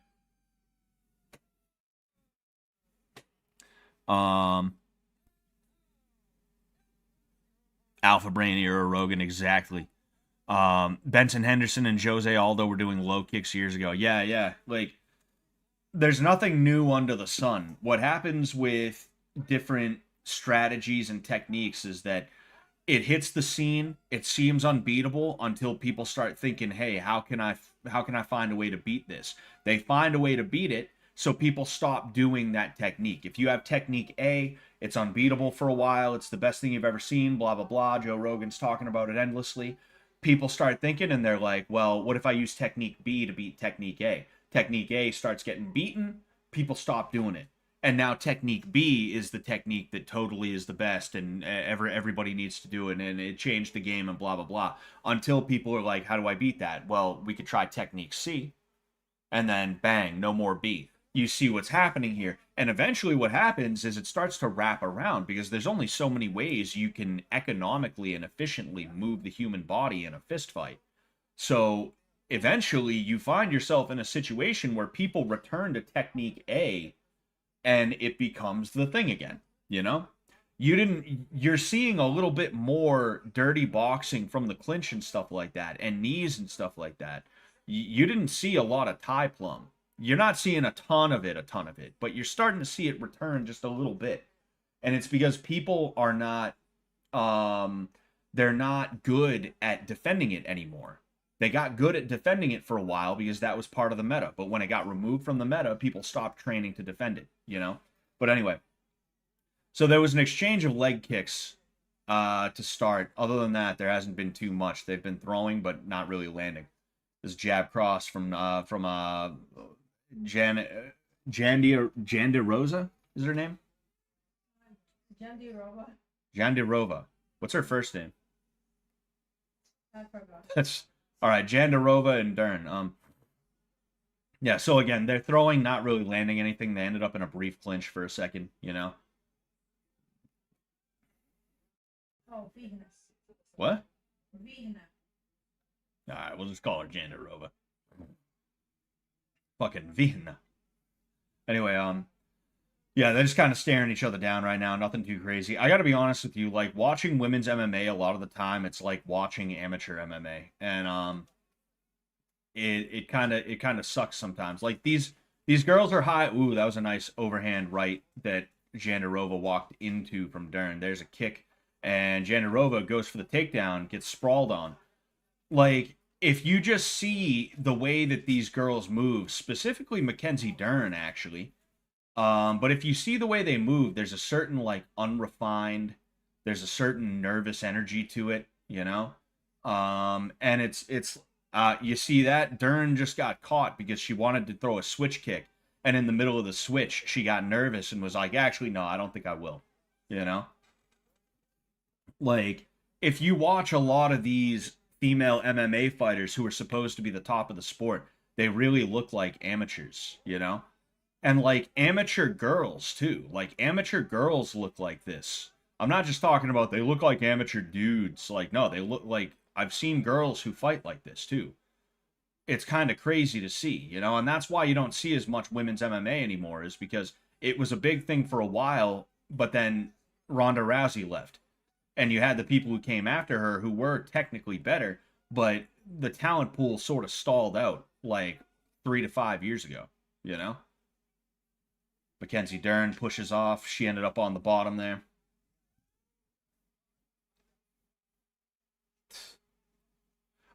Alpha Brain era Rogan, exactly. Benson Henderson and Jose Aldo were doing low kicks years ago. Yeah. Like, there's nothing new under the sun. What happens with different strategies and techniques is that it hits the scene, it seems unbeatable until people start thinking, hey, how can I find a way to beat this? They find a way to beat it, so people stop doing that technique. If you have technique A, it's unbeatable for a while, it's the best thing you've ever seen, blah blah blah. Joe Rogan's talking about it endlessly. People start thinking, and they're like, well, what if I use technique B to beat technique A? Technique A starts getting beaten, people stop doing it. And now technique B is the technique that totally is the best, and everybody needs to do it, and it changed the game, and blah blah blah. Until people are like, how do I beat that? Well, we could try technique C, and then bang, no more B. You see what's happening here, and eventually what happens is it starts to wrap around, because there's only so many ways you can economically and efficiently move the human body in a fist fight. So eventually you find yourself in a situation where people return to technique A, and it becomes the thing again, you know? You're seeing a little bit more dirty boxing from the clinch and stuff like that, and knees and stuff like that. You didn't see a lot of Thai plum. You're not seeing a ton of it, but you're starting to see it return just a little bit. And it's because people are not, they're not good at defending it anymore. They got good at defending it for a while because that was part of the meta. But when it got removed from the meta, people stopped training to defend it, you know? But anyway, so there was an exchange of leg kicks to start. Other than that, there hasn't been too much. They've been throwing, but not really landing. This jab cross from Jandirosa is her name? Jandirova. What's her first name? I forgot. That's all right. Jandirova and Dern. Yeah. So again, they're throwing, not really landing anything. They ended up in a brief clinch for a second. You know. Oh, Venus. What? Venus. All right, we'll just call her Jandirova. Fucking Vienna. Anyway, yeah, they're just kind of staring each other down right now. Nothing too crazy. I got to be honest with you, like watching women's MMA a lot of the time, it's like watching amateur MMA, and it kind of sucks sometimes. Like these girls are high. Ooh, that was a nice overhand right that Jandirova walked into from Dern. There's a kick, and Jandirova goes for the takedown, gets sprawled on. Like, if you just see the way that these girls move, specifically Mackenzie Dern, actually, but if you see the way they move, there's a certain, like, unrefined, there's a certain nervous energy to it, you know? And you see that? Dern just got caught because she wanted to throw a switch kick, and in the middle of the switch, she got nervous and was like, actually, no, I don't think I will, you know? Like, if you watch a lot of these female MMA fighters who are supposed to be the top of the sport, they really look like amateurs, you know? And like amateur girls too. Like amateur girls look like this. I'm not just talking about they look like amateur dudes. Like, no, they look like, I've seen girls who fight like this too. It's kind of crazy to see, you know? And that's why you don't see as much women's MMA anymore, is because it was a big thing for a while, but then Ronda Rousey left. And you had the people who came after her who were technically better, but the talent pool sort of stalled out like 3 to 5 years ago, you know? Mackenzie Dern pushes off. She ended up on the bottom there.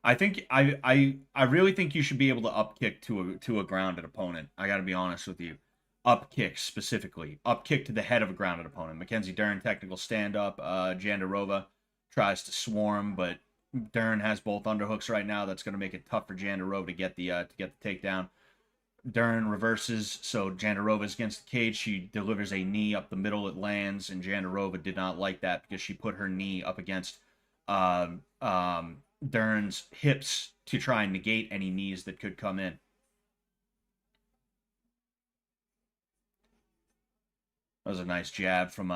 I think I really think you should be able to up kick to a grounded opponent. I got to be honest with you. Up kick specifically. Up kick to the head of a grounded opponent. Mackenzie Dern, technical stand-up. Jandirova tries to swarm, but Dern has both underhooks right now. That's going to make it tough for Jandirova to get the takedown. Dern reverses, so Jandirova's against the cage. She delivers a knee up the middle. It lands, and Jandirova did not like that because she put her knee up against Dern's hips to try and negate any knees that could come in. That was a nice jab from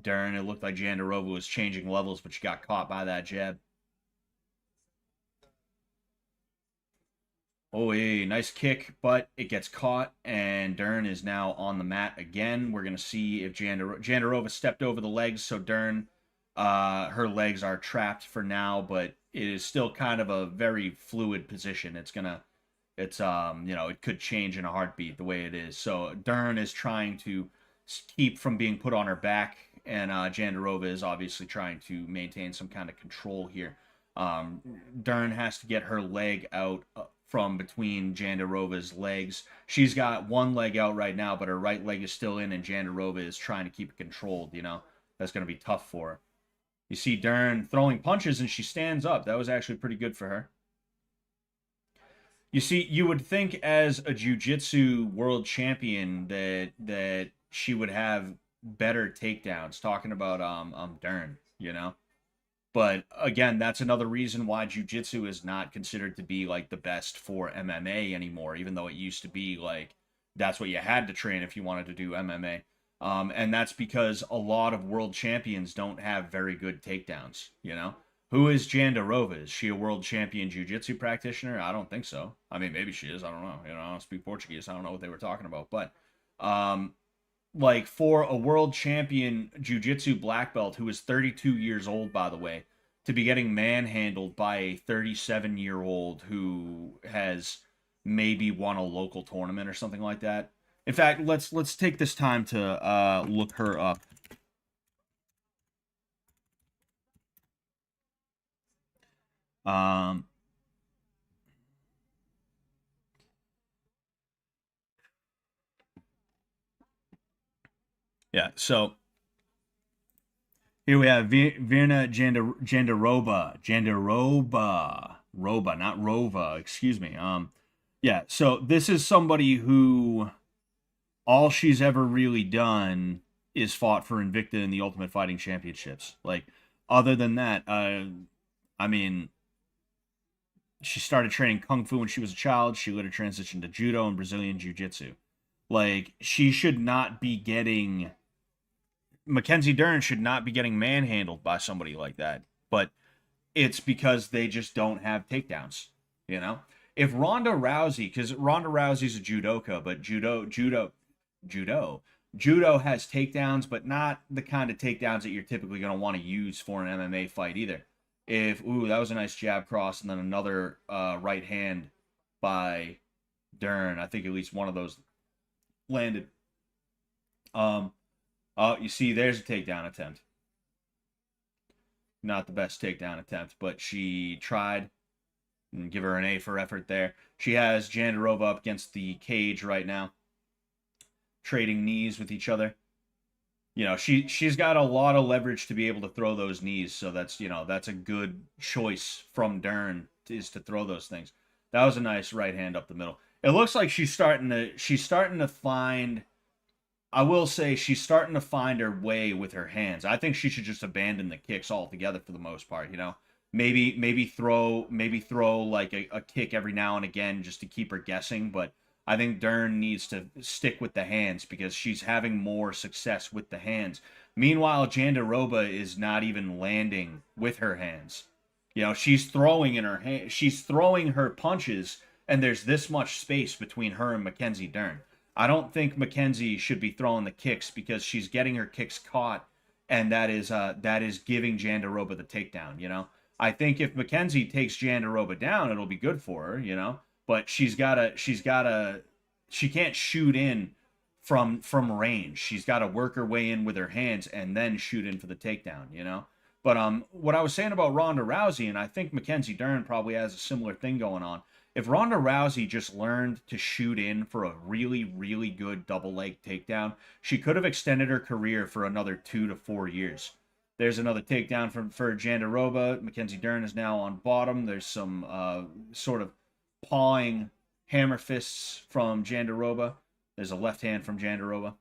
Dern. It looked like Jandirova was changing levels, but she got caught by that jab. Oh, yeah, nice kick, but it gets caught, and Dern is now on the mat again. We're going to see if Jandirova stepped over the legs, so Dern, her legs are trapped for now, but it is still kind of a very fluid position. It could change in a heartbeat the way it is. So Dern is trying to keep from being put on her back and Jandarova is obviously trying to maintain some kind of control here. Dern has to get her leg out from between Jandarova's legs. She's got one leg out right now, but her right leg is still in, and Jandarova is trying to keep it controlled, you know. That's going to be tough for her. You see Dern throwing punches, and she stands up. That was actually pretty good for her. You see, you would think as a jiu-jitsu world champion that she would have better takedowns, talking about Dern, you know. But again, that's another reason why jiu-jitsu is not considered to be like the best for MMA anymore, even though it used to be like that's what you had to train if you wanted to do MMA. And that's because a lot of world champions don't have very good takedowns, you know? Who is Jandarova? Is she a world champion jiu-jitsu practitioner? I don't think so. I mean, maybe she is. I don't know. You know, I don't speak Portuguese. I don't know what they were talking about. But, like, for a world champion jiu-jitsu black belt who is 32 years old, by the way, to be getting manhandled by a 37-year-old who has maybe won a local tournament or something like that. In fact, let's take this time to look her up. Yeah, so here we have Virna Jandaroba, not Rova, excuse me. Yeah, so this is somebody who all she's ever really done is fought for Invicta in the Ultimate Fighting Championships. Like, other than that, I mean, she started training Kung Fu when she was a child. She later transitioned to Judo and Brazilian Jiu-Jitsu. Like, she should not be getting... Mackenzie Dern should not be getting manhandled by somebody like that. But it's because they just don't have takedowns, you know? If Ronda Rousey... Because Ronda Rousey's a judoka, but Judo has takedowns, but not the kind of takedowns that you're typically going to want to use for an MMA fight either. Ooh, that was a nice jab cross, and then another right hand by Dern. I think at least one of those landed. You see, there's a takedown attempt. Not the best takedown attempt, but she tried. And give her an A for effort there. She has Jandarova up against the cage right now, trading knees with each other. You know, she's got a lot of leverage to be able to throw those knees, so that's, you know, that's a good choice from Dern is to throw those things. That was a nice right hand up the middle. It looks like she's starting to find, I will say she's starting to find her way with her hands. I think she should just abandon the kicks altogether for the most part, you know. Maybe throw like a kick every now and again just to keep her guessing, but I think Dern needs to stick with the hands because she's having more success with the hands. Meanwhile, Jandarova is not even landing with her hands. You know, she's throwing in her hand, she's throwing her punches, and there's this much space between her and Mackenzie Dern. I don't think Mackenzie should be throwing the kicks because she's getting her kicks caught, and that is giving Jandarova the takedown. You know, I think if Mackenzie takes Jandarova down, it'll be good for her. You know. But she can't shoot in from range. She's got to work her way in with her hands and then shoot in for the takedown, you know? But what I was saying about Ronda Rousey, and I think Mackenzie Dern probably has a similar thing going on. If Ronda Rousey just learned to shoot in for a really, really good double leg takedown, she could have extended her career for another 2 to 4 years. There's another takedown for Jandarova. Mackenzie Dern is now on bottom. There's some sort of pawing hammer fists from Jandarova. There's a left hand from Jandarova.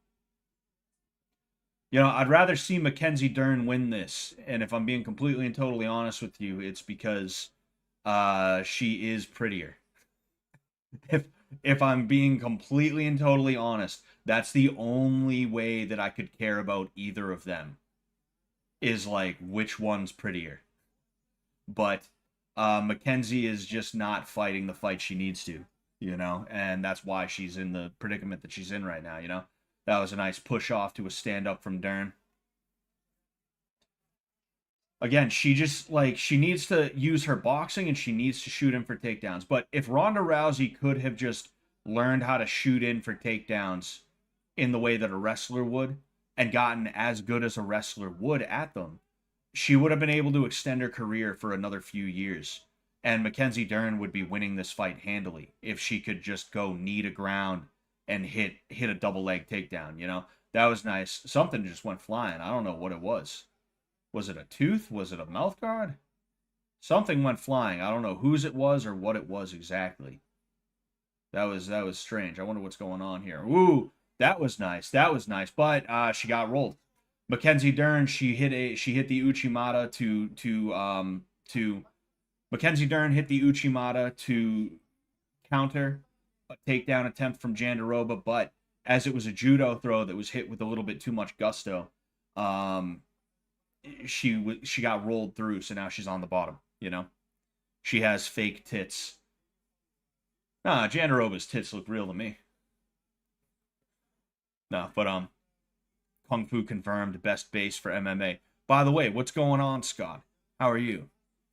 You know, I'd rather see Mackenzie Dern win this, and if I'm being completely and totally honest with you, it's because she is prettier. If I'm being completely and totally honest, that's the only way that I could care about either of them, is like which one's prettier. But Mackenzie is just not fighting the fight she needs to, you know, and that's why she's in the predicament that she's in right now, you know. That was a nice push off to a stand up from Dern. Again, she needs to use her boxing and she needs to shoot in for takedowns. But if Ronda Rousey could have just learned how to shoot in for takedowns in the way that a wrestler would, and gotten as good as a wrestler would at them, she would have been able to extend her career for another few years. And Mackenzie Dern would be winning this fight handily if she could just go knee to ground and hit a double leg takedown, you know? That was nice. Something just went flying. I don't know what it was. Was it a tooth? Was it a mouth guard? Something went flying. I don't know whose it was or what it was exactly. That was strange. I wonder what's going on here. Ooh, that was nice. That was nice. But she got rolled. Mackenzie Dern, she hit the Uchimata to Mackenzie Dern hit the Uchimata to counter a takedown attempt from Jandiroba, but as it was a judo throw that was hit with a little bit too much gusto, she got rolled through, so now she's on the bottom, you know? She has fake tits. Nah, Jandiroba's tits look real to me. No, but Kung Fu confirmed, best base for MMA. By the way, what's going on, Scott? How are you?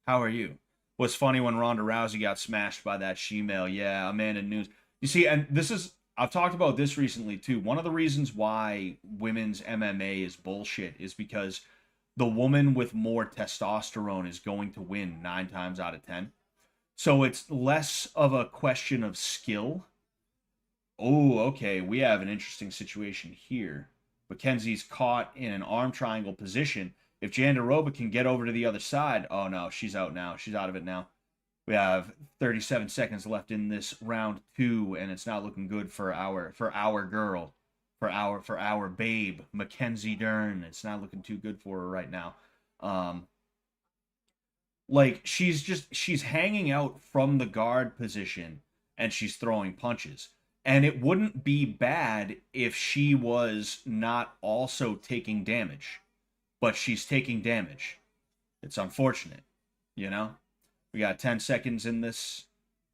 How are you? Was funny when Ronda Rousey got smashed by that she-male. Yeah, Amanda Nunes. You see, and this is, I've talked about this recently too. One of the reasons why women's MMA is bullshit is because the woman with more testosterone is going to win 9 times out of 10. So it's less of a question of skill. Oh, okay, we have an interesting situation here. Mackenzie's caught in an arm triangle position. If Jandiroba can get over to the other side, oh no, she's out now. She's out of it now. We have 37 seconds left in this round 2, and it's not looking good for our girl, for our babe, Mackenzie Dern. It's not looking too good for her right now. Like she's hanging out from the guard position and she's throwing punches. And it wouldn't be bad if she was not also taking damage. But she's taking damage. It's unfortunate, you know? We got 10 seconds in this.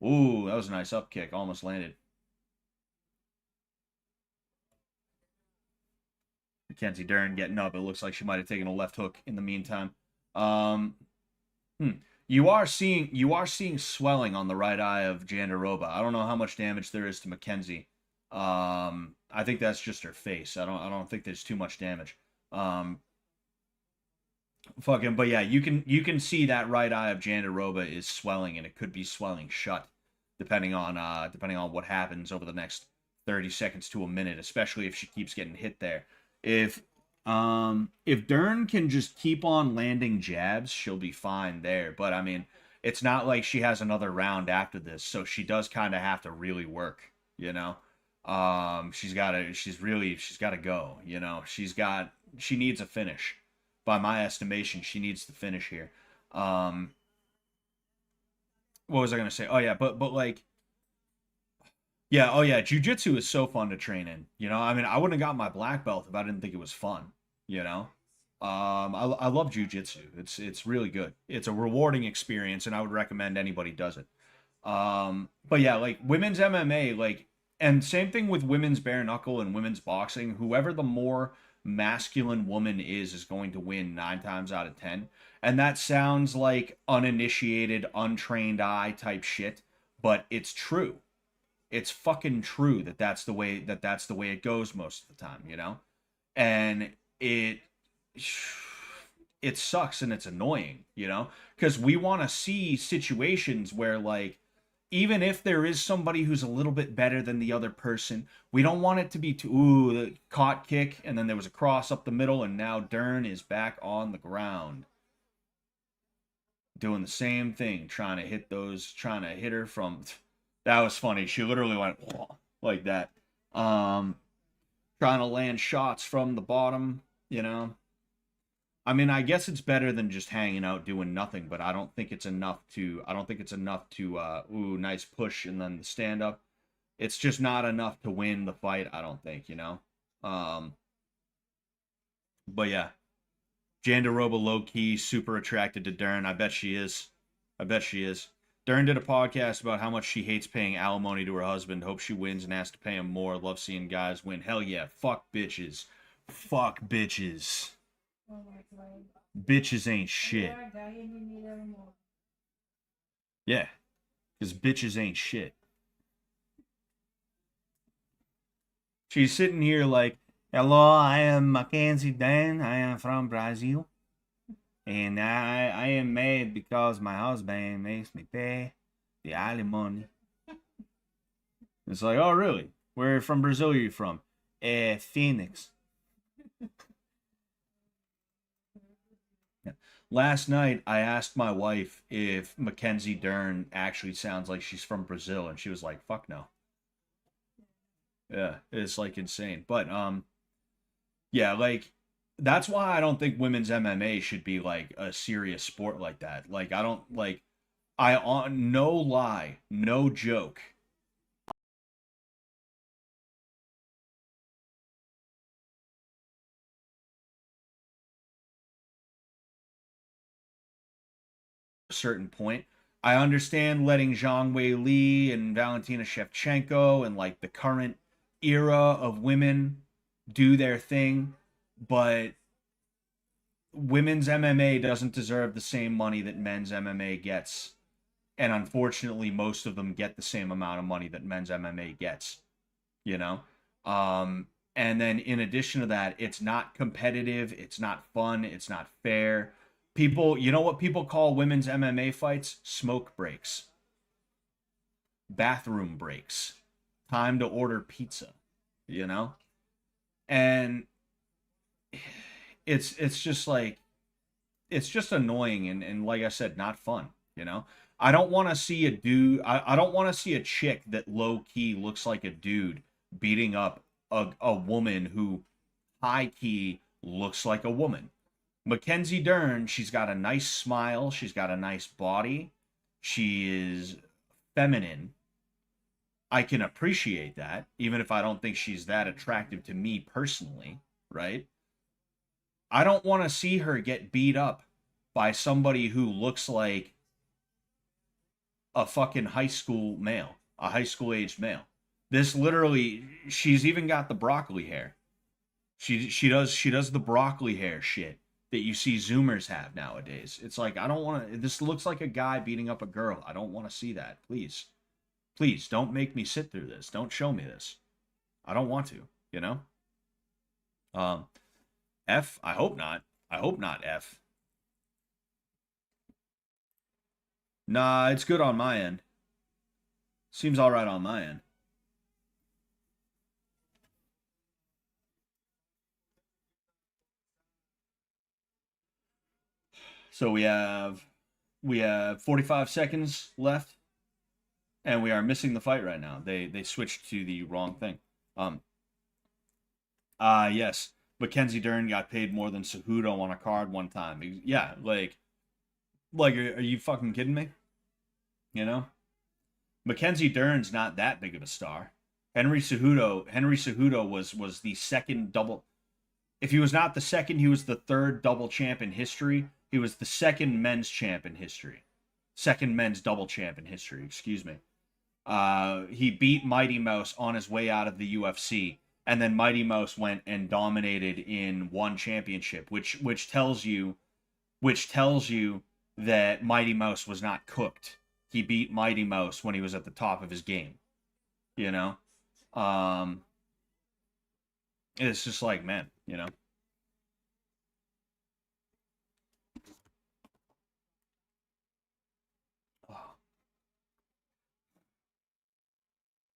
Ooh, that was a nice up kick. Almost landed. Mackenzie Dern getting up. It looks like she might have taken a left hook in the meantime. You are seeing swelling on the right eye of Jandiroba. I don't know how much damage there is to Mackenzie. I think that's just her face. I don't think there's too much damage. But yeah, you can see that right eye of Jandiroba is swelling, and it could be swelling shut, depending on what happens over the next 30 seconds to a minute, especially if she keeps getting hit there. If Dern can just keep on landing jabs, she'll be fine there. But I mean, it's not like she has another round after this, so she does kind of have to really work, you know. She's got to go, you know. She needs a finish. By my estimation, she needs to finish here. What was I gonna say? Oh yeah, but like, yeah, oh yeah, jiu-jitsu is so fun to train in. You know, I mean, I wouldn't have got my black belt if I didn't think it was fun. You know, I love jiu-jitsu. It's really good. It's a rewarding experience, and I would recommend anybody does it. But yeah, like women's MMA, like, and same thing with women's bare knuckle and women's boxing. Whoever the more masculine woman is going to win 9 times out of 10. And that sounds like uninitiated, untrained eye type shit, but it's true. It's fucking true that's the way it goes most of the time, you know? And it sucks and it's annoying, you know? Because we want to see situations where, like, even if there is somebody who's a little bit better than the other person, we don't want it to be the caught kick, and then there was a cross up the middle, and now Dern is back on the ground. Doing the same thing, trying to hit her from... That was funny. She literally went like that. Trying to land shots from the bottom, you know? I mean, I guess it's better than just hanging out doing nothing, but I don't think it's enough to ooh, nice push and then the stand up. It's just not enough to win the fight, I don't think, you know. But yeah. Jandiroba low key super attracted to Dern. I bet she is. Dern did a podcast about how much she hates paying alimony to her husband. Hope she wins and has to pay him more. Love seeing guys win. Hell yeah. Fuck bitches. Fuck bitches. Oh my God. Bitches ain't shit. Yeah. Because bitches ain't shit. She's sitting here like, Hello, I am Mackenzie Dern. I am from Brazil. And I am mad because my husband makes me pay the alimony. It's like, oh, really? Where from Brazil are you from? Phoenix. Last night, I asked my wife if Mackenzie Dern actually sounds like she's from Brazil, and she was like, fuck no. Yeah, it's like insane. But yeah, like that's why I don't think women's MMA should be like a serious sport like that. Like I don't like I on no lie, no joke. A certain point, I understand letting Zhang Wei Li and Valentina Shevchenko and like the current era of women do their thing, but women's MMA doesn't deserve the same money that men's MMA gets. And unfortunately, most of them get the same amount of money that men's MMA gets, you know? And then in addition to that, it's not competitive, it's not fun, it's not fair. People, you know what people call women's MMA fights? Smoke breaks, bathroom breaks, time to order pizza, you know? And it's just like it's just annoying and like I said, not fun, you know? I don't want to see a dude I don't want to see a chick that low key looks like a dude beating up a woman who high key looks like a woman. Mackenzie Dern, she's got a nice smile, she's got a nice body, she is feminine. I can appreciate that, even if I don't think she's that attractive to me personally, right? I don't want to see her get beat up by somebody who looks like a fucking high school male, a high school aged male. This literally, she's even got the broccoli hair. She does the broccoli hair shit that you see Zoomers have nowadays. It's like I don't want to. This looks like a guy beating up a girl. I don't want to see that. Please, please don't make me sit through this. Don't show me this. I don't want to. You know. Um, F. I hope not. I hope not. F. Nah, it's good on my end. Seems all right on my end. So we have 45 seconds left, and we are missing the fight right now. They switched to the wrong thing. Um. Yes. Mackenzie Dern got paid more than Cejudo on a card one time. Yeah, like are you fucking kidding me? You know, Mackenzie Dern's not that big of a star. Henry Cejudo was the second double. If he was not the second, he was the third double champ in history. He was the second men's champ in history. Second men's double champ in history, excuse me. He beat Mighty Mouse on his way out of the UFC, and then Mighty Mouse went and dominated in one championship, which tells you that Mighty Mouse was not cooked. He beat Mighty Mouse when he was at the top of his game. You know, um, it's just like man, you know.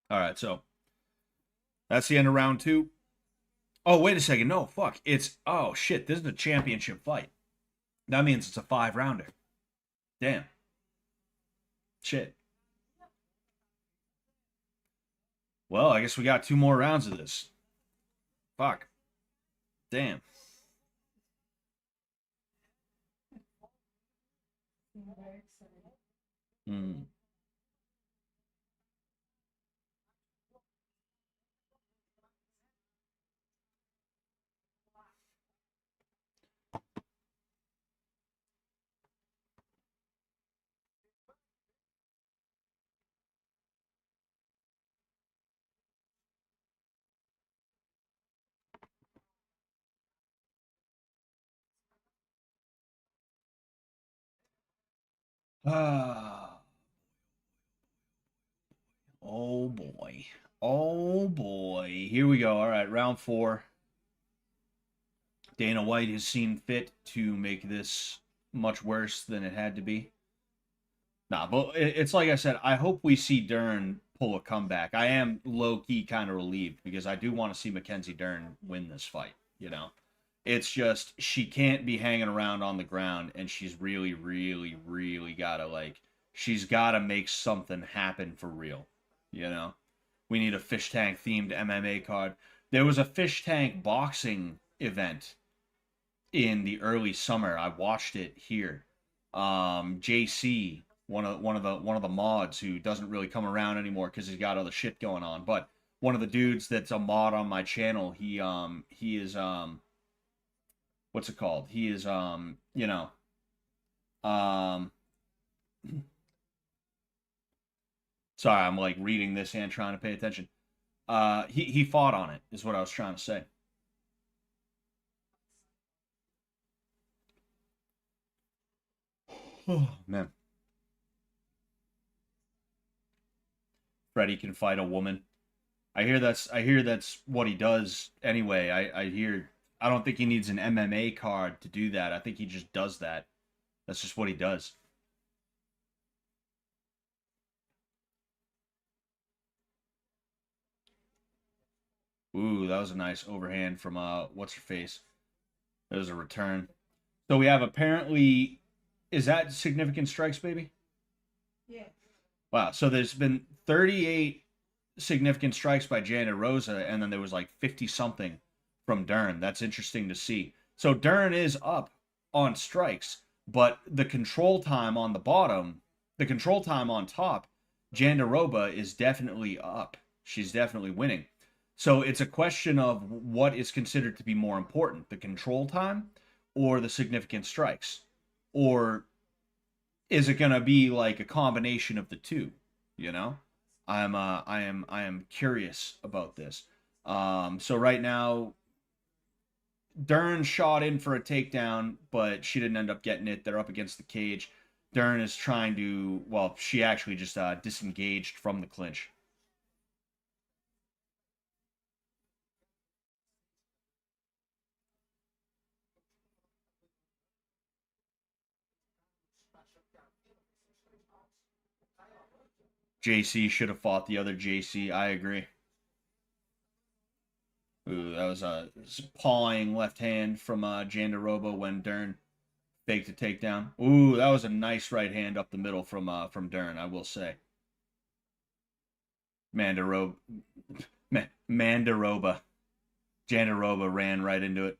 All right, so that's the end of round two. Oh, wait a second. No, fuck. It's oh shit. This is a championship fight. That means it's a 5 rounder. Damn. Shit. Well, I guess we got 2 more rounds of this. Fuck. Damn. Hmm. Ah. Oh boy. Oh boy. Here we go. All right, round four. Dana White has seen fit to make this much worse than it had to be. Nah, but it's like I said, I hope we see Dern pull a comeback. I am low-key kind of relieved because I do want to see Mackenzie Dern win this fight, you know? It's just she can't be hanging around on the ground, and she's really, really, really gotta she's gotta make something happen for real. You know, we need a fish tank themed MMA card. There was a fish tank boxing event in the early summer. I watched it here. JC, one of the mods who doesn't really come around anymore because he's got other shit going on, but one of the dudes that's a mod on my channel, he is what's it called? He is you know, sorry, I'm like reading this and trying to pay attention. He fought on it, is what I was trying to say. Oh man. Freddie can fight a woman. I hear that's what he does anyway. I don't think he needs an MMA card to do that. I think he just does that. That's just what he does. Ooh, that was a nice overhand from what's her face. That was a return. So we have apparently, is that significant strikes, baby? Yeah. Wow. So there's been 38 significant strikes by Jana Rosa, and then there was like 50 something from Dern. That's interesting to see. So Dern is up on strikes, but the control time on the bottom, the control time on top, Jandaroba is definitely up. She's definitely winning. So it's a question of what is considered to be more important, the control time or the significant strikes? Or is it going to be like a combination of the two, you know? I am curious about this. So right now Dern shot in for a takedown, but she didn't end up getting it. They're up against the cage. Dern is trying to, well, she actually just disengaged from the clinch. JC should have fought the other JC. I agree. Ooh, that was a pawing left hand from Jandaroba when Dern faked a takedown. Ooh, that was a nice right hand up the middle from Dern, I will say. Mandaroba. Mandaroba. Jandaroba ran right into it.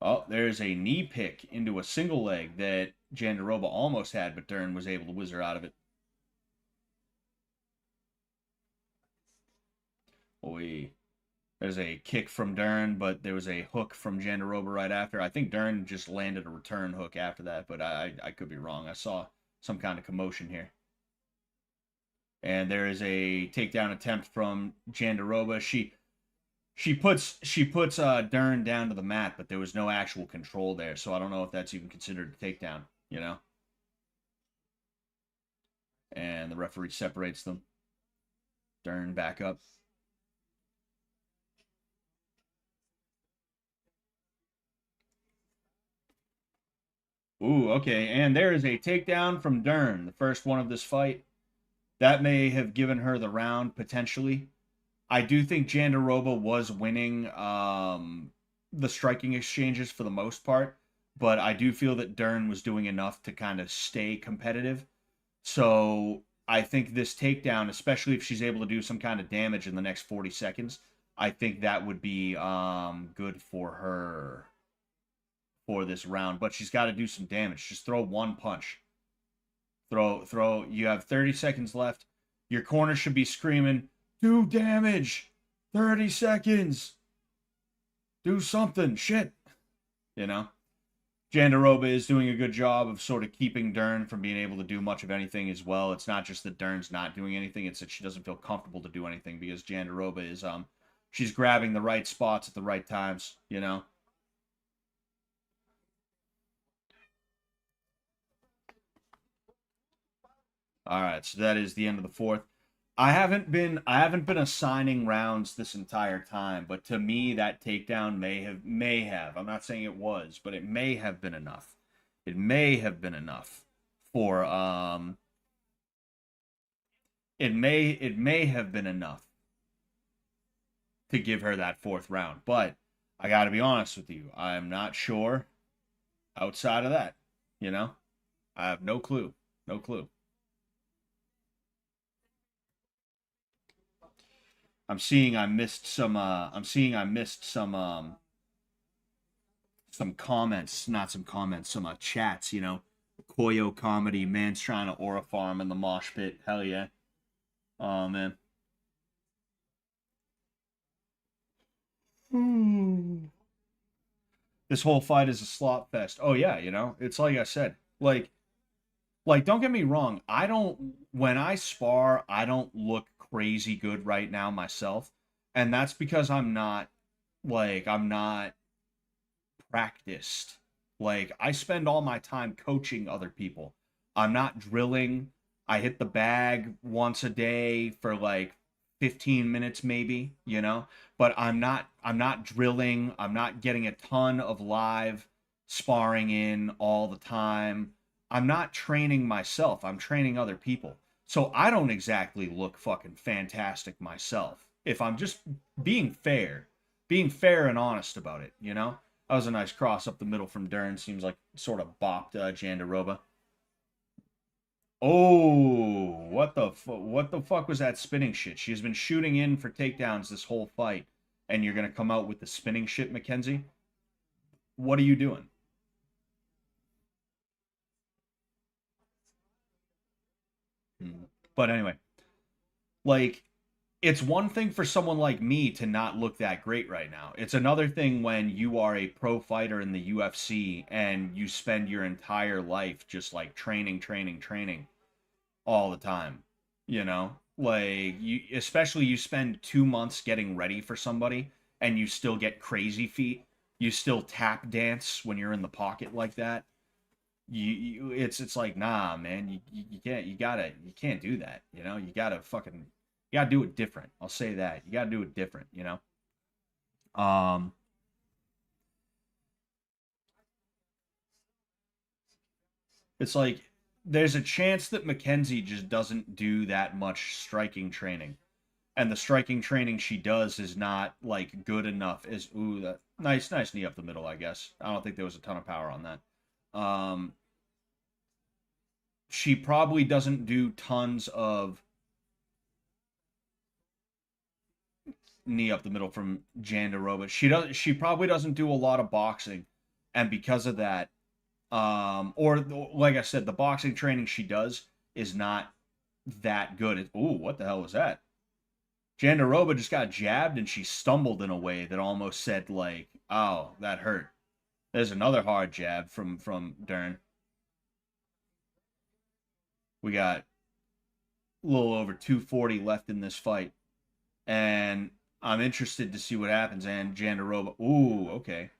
Oh, there's a knee pick into a single leg that Jandaroba almost had, but Dern was able to whiz her out of it. Oi. There's a kick from Dern, but there was a hook from Jandaroba right after. I think Dern just landed a return hook after that, but I could be wrong. I saw some kind of commotion here. And there is a takedown attempt from Jandaroba. She puts Dern down to the mat, but there was no actual control there, so I don't know if that's even considered a takedown, you know? And the referee separates them. Dern back up. Ooh, okay, and there is a takedown from Dern, the first one of this fight. That may have given her the round, potentially. I do think Jandaroba was winning the striking exchanges for the most part, but I do feel that Dern was doing enough to kind of stay competitive. So I think this takedown, especially if she's able to do some kind of damage in the next 40 seconds, I think that would be good for her for this round. But she's got to do some damage. Just throw one punch. Throw. You have 30 seconds left. Your corner should be screaming, do damage. 30 seconds. Do something. Shit. You know? Jandaroba is doing a good job of sort of keeping Dern from being able to do much of anything as well. It's not just that Dern's not doing anything, it's that she doesn't feel comfortable to do anything because Jandaroba is she's grabbing the right spots at the right times, you know? All right, so that is the end of the fourth. I haven't been assigning rounds this entire time, but to me that takedown may have. I'm not saying it was, but it may have been enough. It may have been enough for it may have been enough to give her that fourth round. But I got to be honest with you, I'm not sure outside of that, you know? I have no clue. No clue. I'm seeing I missed some some comments, not some comments, some chats, you know. Koyo comedy, man's trying to aura farm in the mosh pit. Hell yeah. Oh man. This whole fight is a slop fest. Oh yeah, you know. It's like I said. Like don't get me wrong, I don't when I spar, I don't look crazy good right now myself. And that's because I'm not practiced. Like I spend all my time coaching other people. I'm not drilling. I hit the bag once a day for like 15 minutes maybe, you know? But I'm not drilling. I'm not getting a ton of live sparring in all the time. I'm not training myself. I'm training other people. So I don't exactly look fucking fantastic myself. If I'm just being fair and honest about it, you know? That was a nice cross up the middle from Dern. Seems like sort of bopped Jandaroba. Oh, what the fuck was that spinning shit? She's been shooting in for takedowns this whole fight, and you're gonna come out with the spinning shit, Mackenzie? What are you doing? But anyway, like it's one thing for someone like me to not look that great right now. It's another thing when you are a pro fighter in the UFC and you spend your entire life just like training all the time. You know? Like you especially you spend 2 months getting ready for somebody and you still get crazy feet. You still tap dance when you're in the pocket like that. It's like nah man, you can't you can't do that, you know. You gotta do it different. I'll say that you gotta do it different, you know. um it's like there's a chance that Mackenzie just doesn't do that much striking training, and the striking training she does is not like good enough as ooh that nice knee up the middle. I guess I don't think there was a ton of power on that. She probably doesn't do tons of knee up the middle from Jandaroba. She probably doesn't do a lot of boxing, and because of that, or like I said, the boxing training she does is not that good. Ooh, what the hell was that? Jandaroba just got jabbed and she stumbled in a way that almost said like, "Oh, that hurt." There's another hard jab from Dern. We got a little over 240 left in this fight, and I'm interested to see what happens. And Jandaroba, ooh, okay.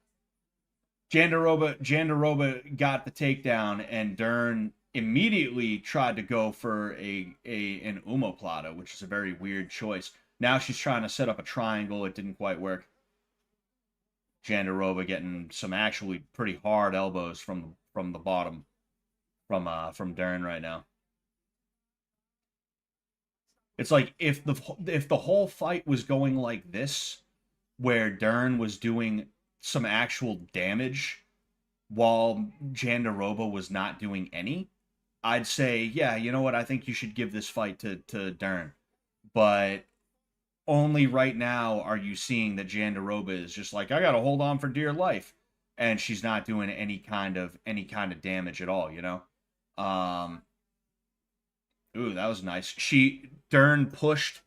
Jandaroba got the takedown, and Dern immediately tried to go for an omoplata, which is a very weird choice. Now she's trying to set up a triangle. It didn't quite work. Jandaroba getting some actually pretty hard elbows from the bottom from Dern right now. It's like if the whole fight was going like this, where Dern was doing some actual damage while Jandaroba was not doing any, I'd say, yeah, you know what? I think you should give this fight to Dern. But only right now are you seeing that Jandaroba is just like, I gotta hold on for dear life, and she's not doing any kind of damage at all, you know. Um, Ooh, that was nice. Dern pushed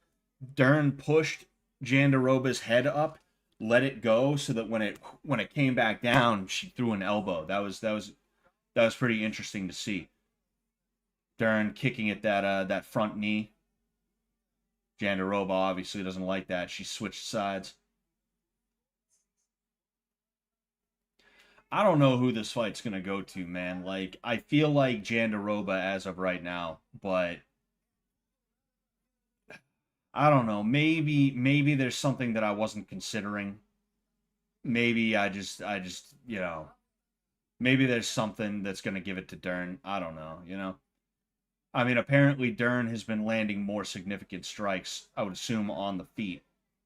Jandaroba's head up, let it go, so that when it came back down, she threw an elbow. That was pretty interesting to see. Dern kicking at that front knee. Jandaroba obviously doesn't like that. She switched sides. I don't know who this fight's gonna go to, man. Like, I feel like Jandaroba as of right now, but I don't know. Maybe there's something that I wasn't considering. Maybe I just maybe there's something that's gonna give it to Dern. I don't know. I mean, apparently Dern has been landing more significant strikes, I would assume, on the feet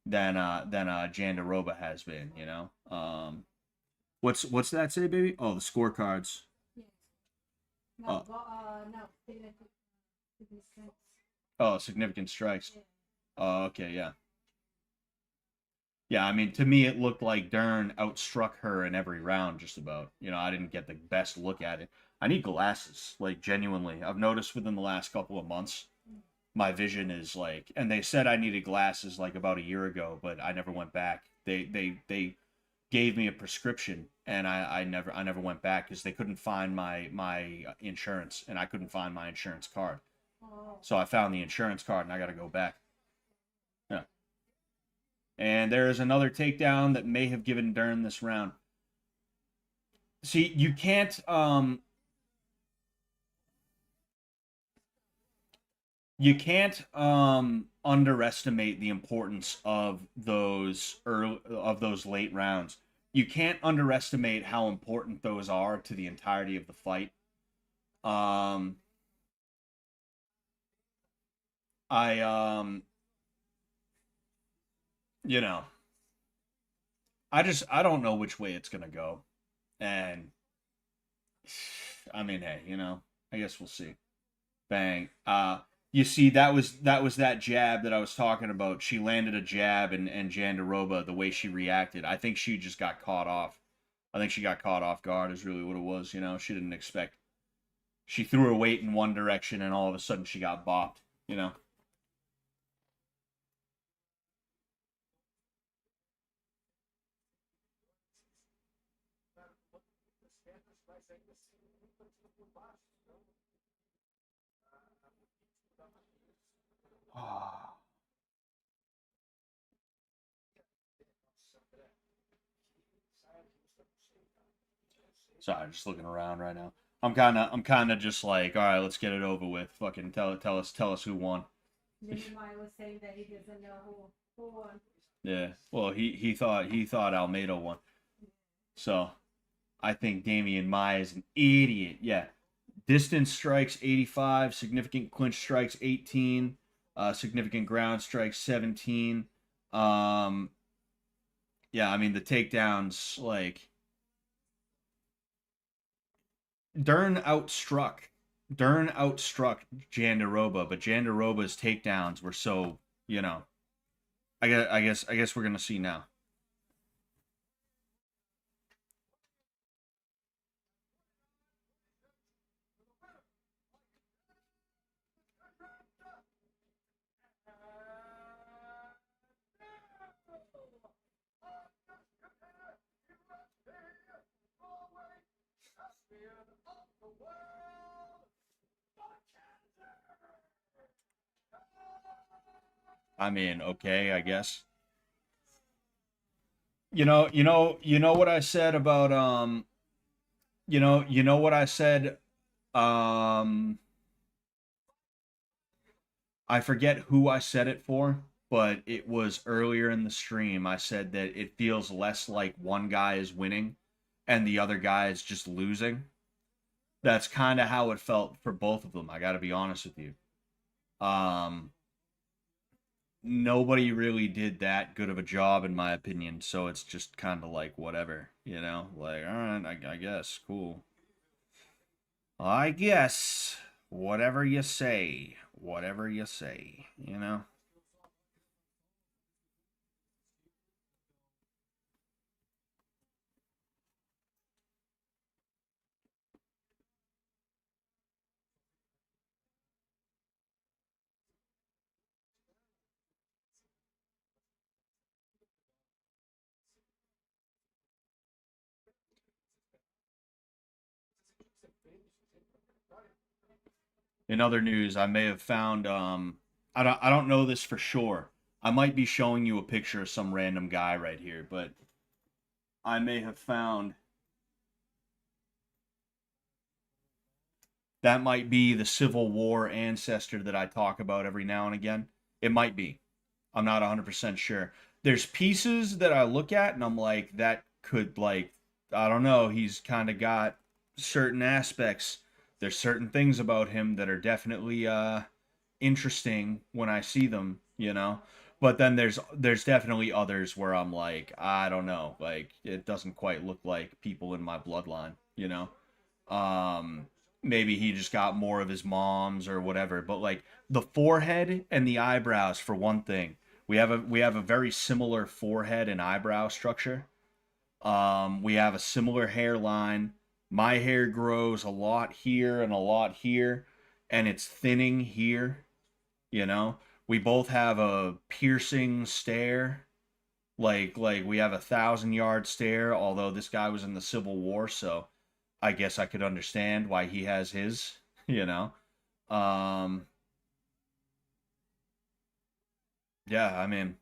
than Jandaroba has been. What's that say, baby? Oh, the scorecards. Yes. Oh, No, significant. oh, significant strikes. Yeah. Oh, okay, yeah. Yeah, I mean, to me, it looked like Dern outstruck her in every round, just about. I didn't get the best look at it. I need glasses, like, genuinely. I've noticed within the last couple of months, my vision is like, and they said I needed glasses like about a year ago, but I never went back. They gave me a prescription, and I never went back because they couldn't find my insurance, and I couldn't find my insurance card. Oh. So I found the insurance card, and I got to go back. Yeah. And there is another takedown that may have given Dern this round. See, you can't underestimate the importance of those late rounds. You can't underestimate how important those are to the entirety of the fight. Um, I you know, I don't know which way it's gonna go, and I mean, hey, I guess we'll see. Bang. You see, that jab that I was talking about. She landed a jab, and Jandaroba, the way she reacted, I think she just got caught off. I think she got caught off guard is really what it was. She didn't expect. She threw her weight in one direction, and all of a sudden she got bopped. You know. Sorry, just looking around right now. I'm kind of just like, all right, let's get it over with. Fucking tell us who won. Then Umar was saying that he doesn't know who won. Yeah. Well, he thought Almeida won. So I think Damian Maya is an idiot. Yeah. Distance strikes 85, significant clinch strikes 18, significant ground strikes 17. Um, yeah, I mean the takedowns, like, Dern outstruck Dern outstruck Jandaroba, but Jandaroba's takedowns were so, I guess we're gonna see now. I mean, okay, I guess. You know what I said about you know what I said um I forget who I said it for, but it was earlier in the stream. I said that it feels less like one guy is winning and the other guy is just losing. That's kind of how it felt for both of them. I got to be honest with you. Um, Nobody really did that good of a job, in my opinion. So it's just kind of like whatever, Like, all right, I guess, cool. I guess whatever you say, whatever you say. In other news, I may have found I don't know this for sure. I might be showing you a picture of some random guy right here, but I may have found that might be the Civil War ancestor that I talk about every now and again. It might be. I'm not 100% sure. There's pieces that I look at and I'm like, that could, like, I don't know, he's kind of got certain aspects. There's certain things about him that are definitely interesting when I see them, you know. But then there's definitely others where I'm like, I don't know, like it doesn't quite look like people in my bloodline, you know. Um, Maybe he just got more of his mom's or whatever. But like the forehead and the eyebrows, for one thing, we have a very similar forehead and eyebrow structure. We have a similar hairline. My hair grows a lot here and a lot here, and it's thinning here. You know, we both have a piercing stare. Like we have 1,000 yard stare. Although this guy was in the Civil War, so I guess I could understand why he has his. You know, um, yeah. I mean,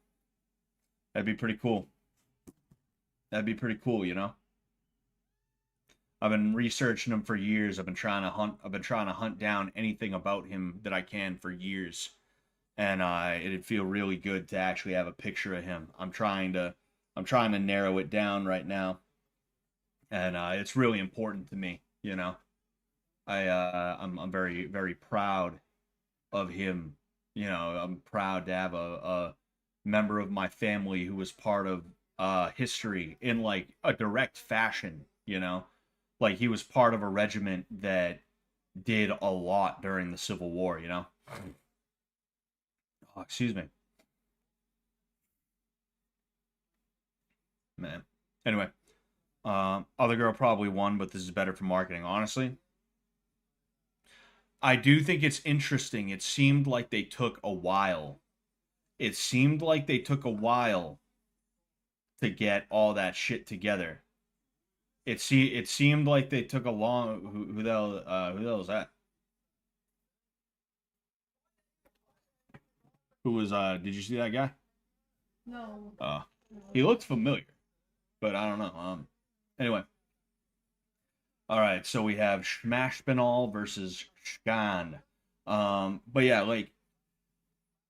that'd be pretty cool. That'd be pretty cool. You know. I've been researching him for years. I've been trying to hunt down anything about him that I can for years, and it'd feel really good to actually have a picture of him. I'm trying to narrow it down right now, and it's really important to me. You know, I'm very very proud of him. You know, I'm proud to have a member of my family who was part of history in like a direct fashion. You know, like he was part of a regiment that did a lot during the Civil War. You know. Oh, excuse me, man. Anyway, other girl probably won, but this is better for marketing. Honestly, I do think it's interesting. It seemed like they took a while. It seemed like they took a while to get all that shit together. It seemed like they took a long. Who the hell is that? Who was Did you see that guy? No. He looked familiar, but I don't know. Anyway, all right. So we have Aspinall versus Gane. But yeah, like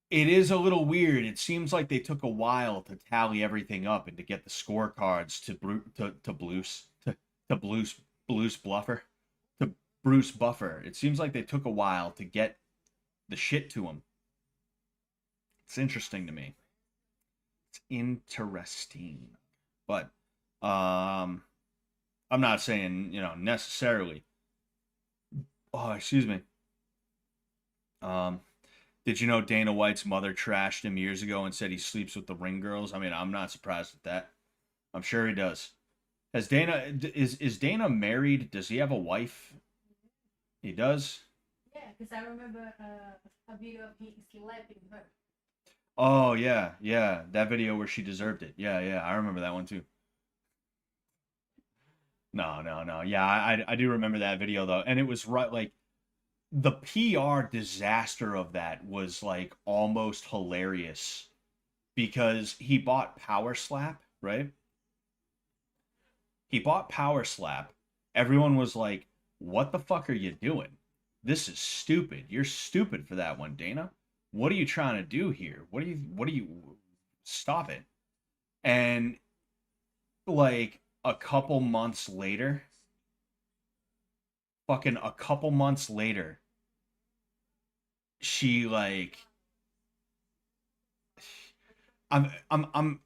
it is a little weird. It seems like they took a while to tally everything up and to get the scorecards to Bruce Bluffer to Bruce Buffer. It seems like they took a while to get the shit to him. It's interesting to me. It's interesting, but I'm not saying necessarily. Oh, excuse me. Um, did you know Dana White's mother trashed him years ago and said he sleeps with the ring girls? I mean, I'm not surprised at that. I'm sure he does. Is Dana married? Does he have a wife? He does. Yeah, because I remember a video of him slapping her. Oh yeah, yeah, that video where she deserved it. Yeah, yeah, I remember that one too. No, no, no. Yeah, I do remember that video though, and it was right like the PR disaster of that was like almost hilarious because he bought Power Slap, right? He bought Power Slap. Everyone was like, "What the fuck are you doing? This is stupid. You're stupid for that one, Dana. What are you trying to do here? What are you stop it?" And like a couple months later, fucking a couple months later, she like I'm I'm I'm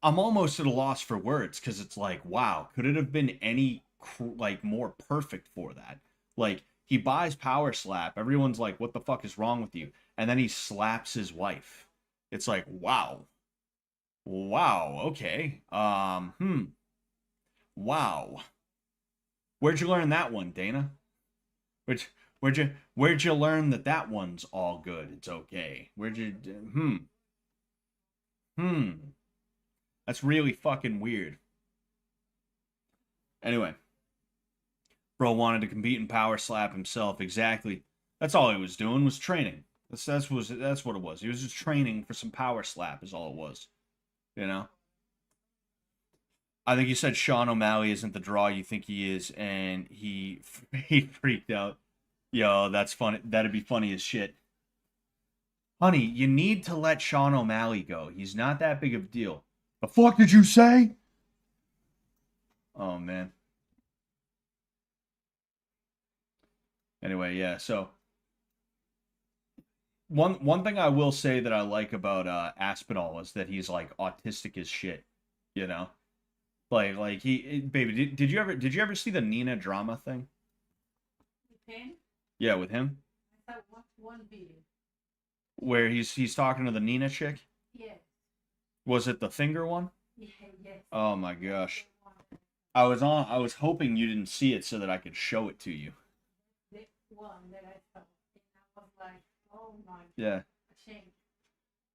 I'm almost at a loss for words because it's like, wow, could it have been any like more perfect for that? Like he buys Power Slap, everyone's like, what the fuck is wrong with you? And then he slaps his wife. It's like, wow, wow, okay, wow. Where'd you learn that one, Dana? Which where'd you learn that one's all good? It's okay. Where'd you hmm. That's really fucking weird. Anyway, bro wanted to compete in Power Slap himself. Exactly. That's all he was doing was training. That's what it was. He was just training for some Power Slap. Is all it was. You know. I think you said Sean O'Malley isn't the draw you think he is, and he he freaked out. Yo, that's funny. That'd be funny as shit. Honey, you need to let Sean O'Malley go. He's not that big of a deal. The fuck did you say? Oh, man. Anyway, yeah, so one thing I will say that I like about Aspinall is that he's like autistic as shit, you know? Like baby, did you ever see the Nina drama thing? With him, Yeah, with him? I saw one video. Where he's talking to the Nina chick? Yes. Was it the finger one? Yeah, yes. Oh my gosh. I was hoping you didn't see it so that I could show it to you. The one that I saw. And I was like, oh my Yeah. shame.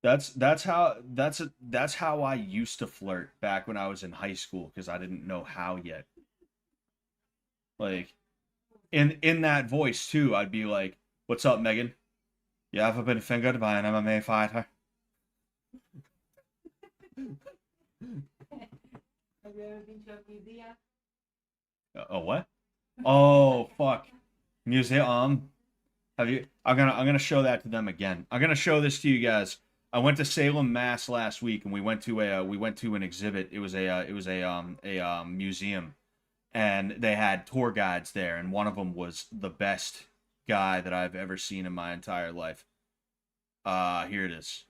That's how I used to flirt back when I was in high school because I didn't know how yet. Like in that voice too, I'd be like, "What's up, Megan? You ever been fingered by an MMA fighter?" Have you ever been to a museum? Oh, what? Oh, fuck. Museum. Have you? I'm gonna show that to them again. I'm gonna show this to you guys. I went to Salem, Mass last week, and we went to an exhibit. It was a museum, and they had tour guides there, and one of them was the best guy that I've ever seen in my entire life. Here it is.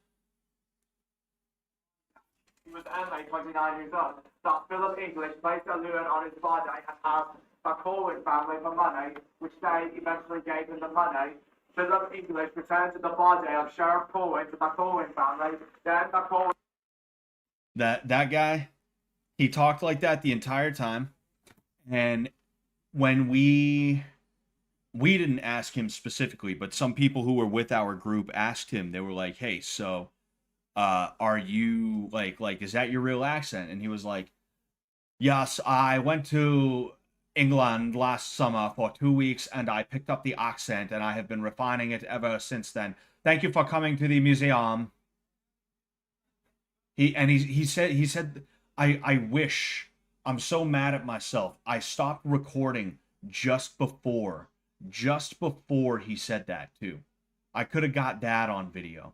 He was only 29 years old. That Philip English placed a lure on his body and asked the Corwin family for money, which they eventually gave him the money. Philip English returned to the body of Sheriff Corwin to the Corwin family. Then the Corwin... That guy, he talked like that the entire time, and when we didn't ask him specifically, but some people who were with our group asked him. They were like, "Hey, so are you like is that your real accent?" And he was like, "Yes, I went to England last summer for 2 weeks and I picked up the accent and I have been refining it ever since then. Thank you for coming to the museum." He said I wish, I'm so mad at myself. I stopped recording just before he said that too. I could have got that on video,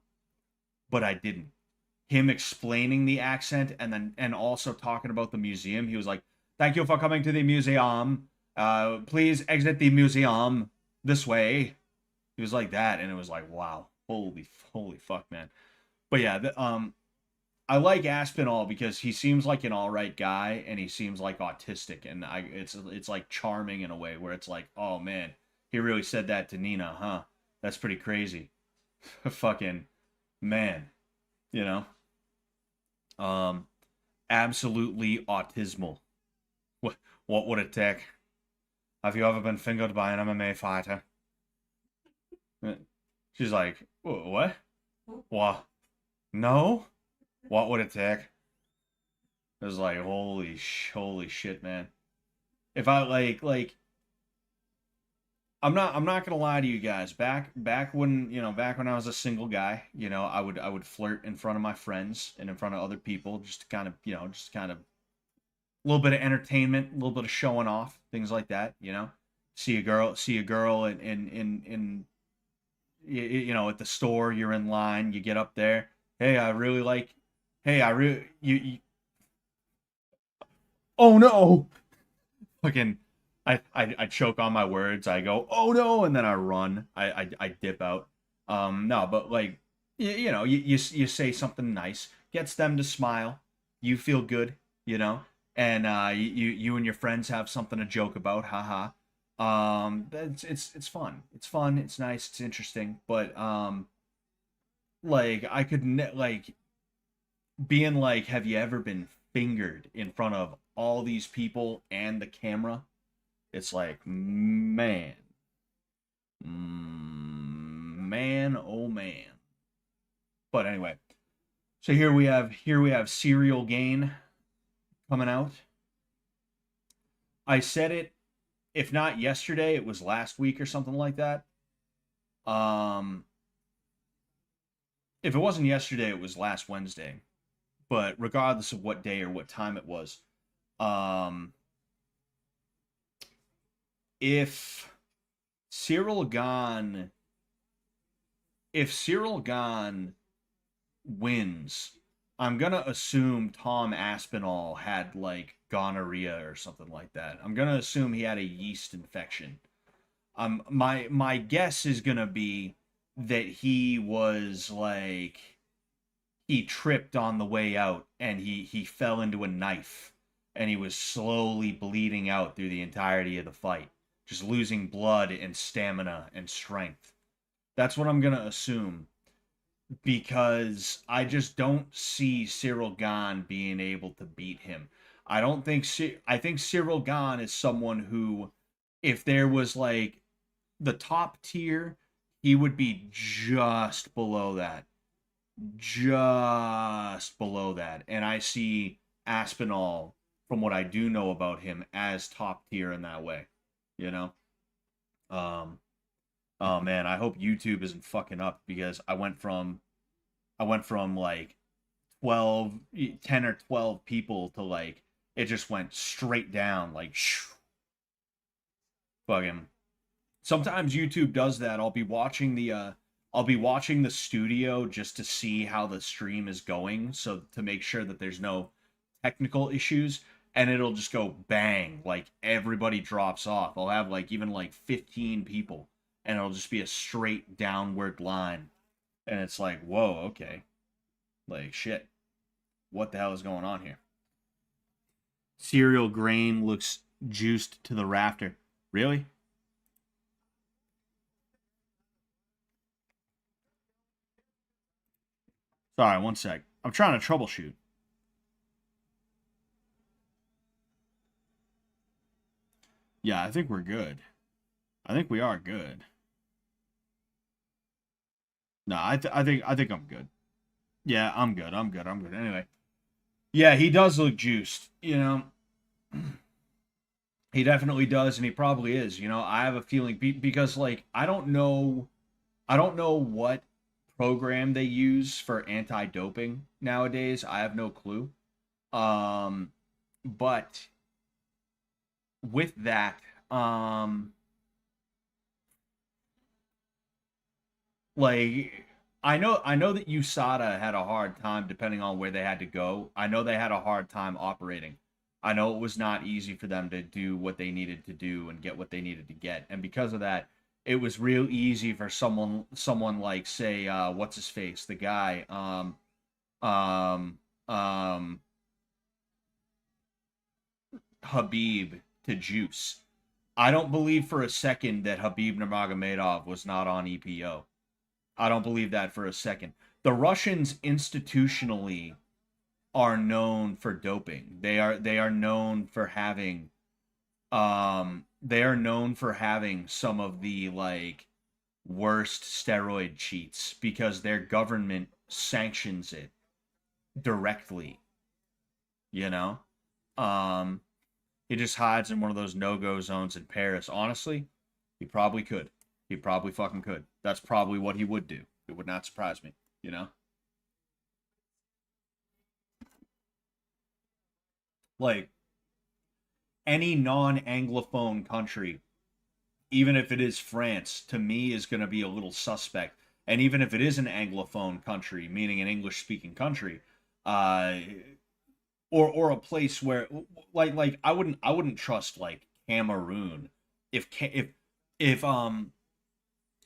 but I didn't. Him explaining the accent and also talking about the museum. He was like, "Thank you for coming to the museum. Please exit the museum this way." He was like that, and it was like, wow, holy fuck, man. But yeah, I like Aspinall because he seems like an all right guy, and he seems like autistic, and it's like charming in a way where it's like, oh man, he really said that to Nina, huh? That's pretty crazy. Fucking man, you know. Absolutely autismal. What would it take? Have you ever been fingered by an MMA fighter? She's like, what? What? No? What would it take? It was like, holy shit, man. If I like, I'm not gonna lie to you guys. Back when I was a single guy, I would flirt in front of my friends and in front of other people, just to kind of a little bit of entertainment, a little bit of showing off, things like that. See a girl in at the store, you're in line, you get up there. Hey, I really like. Hey, I really you. Oh no! Fucking. I choke on my words. I go, oh no, and then I run. I dip out. No, but like, you say something nice, gets them to smile. You feel good, and you and your friends have something to joke about. Haha. It's fun. It's fun. It's nice. It's interesting. But like I could like being like, have you ever been fingered in front of all these people and the camera? It's like, man, oh man. But anyway, so here we have Serial Gane coming out. I said it, if not yesterday, it was last week or something like that. If it wasn't yesterday, it was last Wednesday. But regardless of what day or what time it was, if Cyril Gane if Cyril Gane wins, I'm gonna assume Tom Aspinall had like gonorrhea or something like that. I'm gonna assume he had a yeast infection. My guess is gonna be that he was like he tripped on the way out and he fell into a knife and he was slowly bleeding out through the entirety of the fight, just losing blood and stamina and strength. That's what I'm gonna assume because I just don't see Cyril Gane being able to beat him. I don't think I think Cyril Gane is someone who, if there was like the top tier, he would be just below that. Just below that. And I see Aspinall, from what I do know about him, as top tier in that way. You know? Oh man, I hope YouTube isn't fucking up because I went from like 10 or 12 people to like it just went straight down like fucking. Sometimes YouTube does that. I'll be watching the studio just to see how the stream is going, so to make sure that there's no technical issues, and it'll just go bang, like everybody drops off. I'll have like even like 15 people and it'll just be a straight downward line. And it's like, whoa, okay. Like, shit. What the hell is going on here? Cereal grain looks juiced to the rafter. Really? Sorry, one sec. I'm trying to troubleshoot. Yeah, I think we're good. I think we are good. No, I think I'm good. Yeah, I'm good. I'm good. I'm good. Anyway. Yeah, he does look juiced, you know. He definitely does, and he probably is. You know, I have a feeling because like I don't know what program they use for anti-doping nowadays. I have no clue. But with that, like I know that USADA had a hard time depending on where they had to go. I know they had a hard time operating. I know it was not easy for them to do what they needed to do and get what they needed to get. And because of that, it was real easy for someone like say what's his face, the guy um um Habib to juice. I don't believe for a second that Habib Nurmagomedov was not on EPO. I don't believe that for a second. The Russians institutionally are known for doping. They are known for having some of the like worst steroid cheats because their government sanctions it directly, you know? He just hides in one of those no-go zones in Paris. Honestly, he probably could. He probably fucking could. That's probably what he would do. It would not surprise me, you know? Like, any non-Anglophone country, even if it is France, to me is going to be a little suspect. And even if it is an Anglophone country, meaning an English-speaking country, or a place where like I wouldn't trust like Cameroon if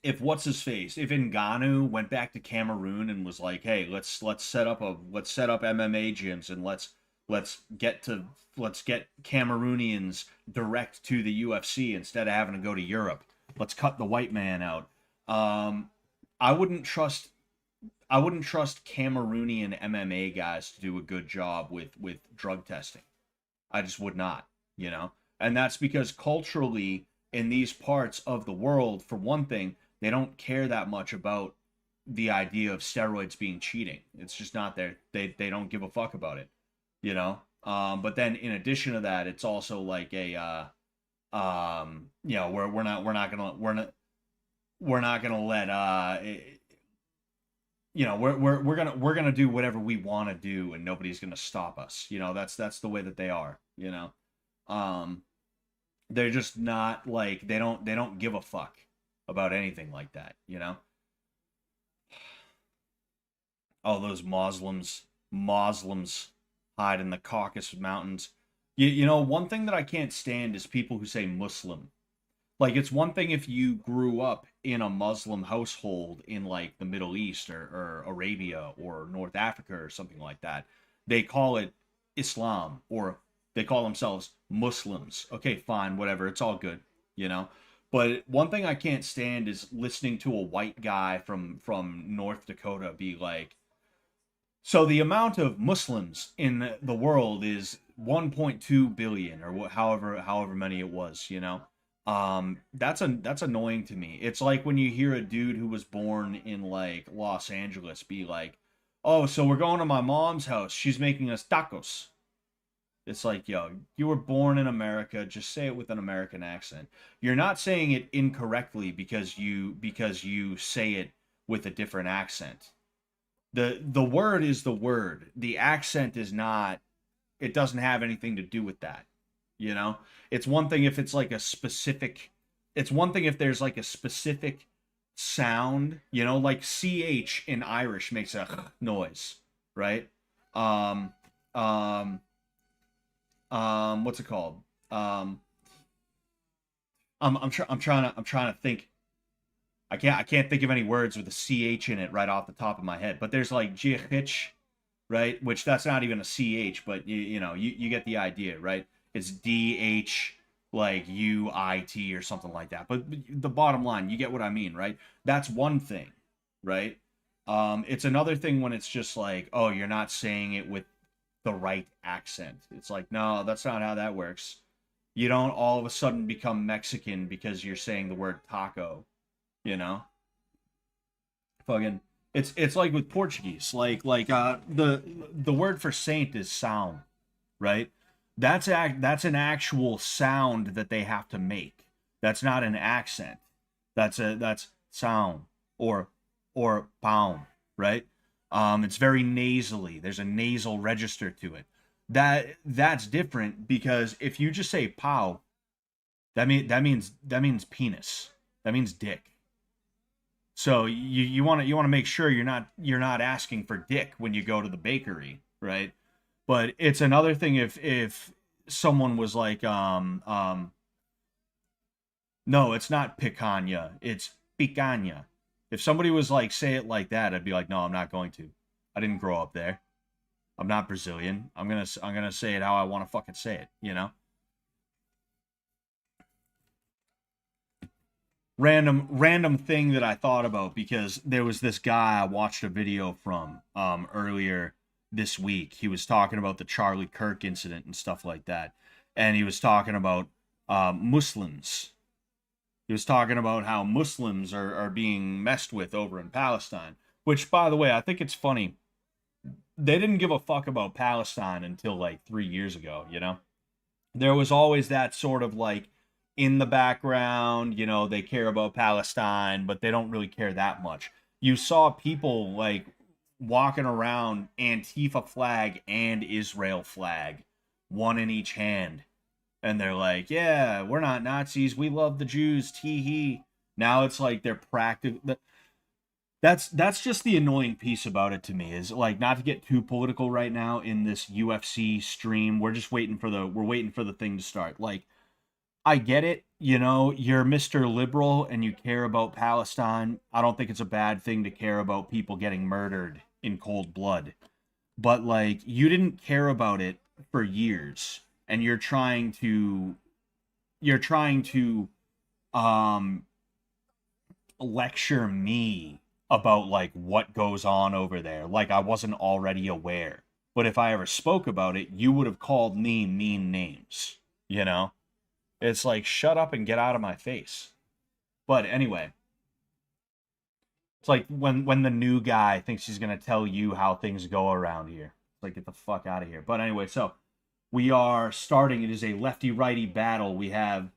if what's his face if Ngannou went back to Cameroon and was like, hey, let's set up MMA gyms and let's get Cameroonians direct to the UFC instead of having to go to Europe. Let's cut the white man out. I wouldn't trust Cameroonian MMA guys to do a good job with drug testing. I just would not, you know? And that's because culturally in these parts of the world, for one thing, they don't care that much about the idea of steroids being cheating. It's just not there. They don't give a fuck about it, you know? But then in addition to that, it's also like a you know, we're not gonna let you know, we're gonna do whatever we want to do and nobody's gonna stop us. You know, that's the way that they are, you know. They're just not like they don't give a fuck about anything like that, you know. Oh, those Muslims hide in the Caucasus Mountains. You know, one thing that I can't stand is people who say Muslim. Like, it's one thing if you grew up in a Muslim household in, like, the Middle East or Arabia or North Africa or something like that. They call it Islam, or they call themselves Muslims. Okay, fine, whatever. It's all good, you know? But one thing I can't stand is listening to a white guy from North Dakota be like, so the amount of Muslims in the world is 1.2 billion, or however many it was, you know. That's annoying to me. It's like when you hear a dude who was born in like Los Angeles be like, "Oh, so we're going to my mom's house. She's making us tacos." It's like, yo, you were born in America. Just say it with an American accent. You're not saying it incorrectly because you say it with a different accent. The word is the word. The accent is not. It doesn't have anything to do with that. You know, it's one thing if it's like a specific. It's one thing if there's like a specific sound. You know, like ch in Irish makes a noise, right? Um, um, what's it called? I'm trying to think. I can't think of any words with a ch in it right off the top of my head. But there's like GH, right? Which that's not even a ch, but you get the idea, right? It's DH like UIT or something like that. But the bottom line, you get what I mean, right? That's one thing, right? It's another thing when it's just like, oh, you're not saying it with the right accent. It's like, no, that's not how that works. You don't all of a sudden become Mexican because you're saying the word taco, you know? Fucking it's like with Portuguese. The word for saint is sound, right? That's an actual sound that they have to make. That's not an accent. That's sound or pound, right? It's very nasally. There's a nasal register to it. That's different because if you just say pow, that means penis. That means dick. So you want to make sure you're not asking for dick when you go to the bakery, right? But it's another thing if someone was like no, it's not picanha, it's picanha. If somebody was like say it like that, I'd be like, no, I'm not going to. I didn't grow up there. I'm not Brazilian. I'm gonna say it how I want to fucking say it, you know? Random thing that I thought about because there was this guy I watched a video from earlier this week. He was talking about the Charlie Kirk incident and stuff like that. And he was talking about Muslims. He was talking about how Muslims are being messed with over in Palestine. Which, by the way, I think it's funny. They didn't give a fuck about Palestine until like 3 years ago, you know? There was always that sort of like in the background, they care about Palestine, but they don't really care that much. You saw people like walking around Antifa flag and Israel flag, one in each hand. And they're like, yeah, we're not Nazis. We love the Jews. Tee hee. Now it's like they're practical. That's just the annoying piece about it to me is like not to get too political right now in this UFC stream. We're waiting for the thing to start. Like I get it, you're Mr. Liberal and you care about Palestine. I don't think it's a bad thing to care about people getting murdered in cold blood. But like you didn't care about it for years and you're trying to lecture me about like what goes on over there like I wasn't already aware. But if I ever spoke about it, you would have called me mean names, It's like, shut up and get out of my face. But anyway, it's like when the new guy thinks he's going to tell you how things go around here. It's like, get the fuck out of here. But anyway, so we are starting. It is a lefty-righty battle. We have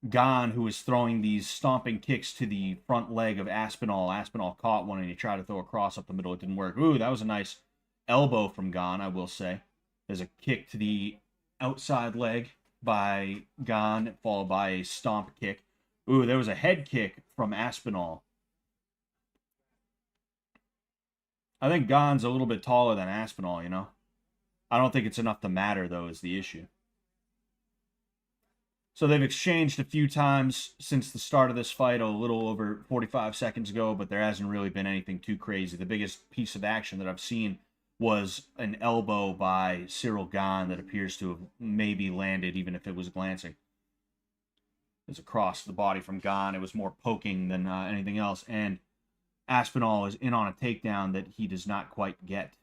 Gane, who is throwing these stomping kicks to the front leg of Aspinall. Aspinall caught one, and he tried to throw a cross up the middle. It didn't work. Ooh, that was a nice elbow from Gane, I will say. There's a kick to the outside leg by Gane, followed by a stomp kick. Ooh, there was a head kick from Aspinall. I think Gane's a little bit taller than Aspinall, you know? I don't think it's enough to matter, though, is the issue. So they've exchanged a few times since the start of this fight, a little over 45 seconds ago, but there hasn't really been anything too crazy. The biggest piece of action that I've seen was an elbow by Cyril Gane that appears to have maybe landed, even if it was glancing. It's across the body from Gane. It was more poking than anything else, and Aspinall is in on a takedown that he does not quite get.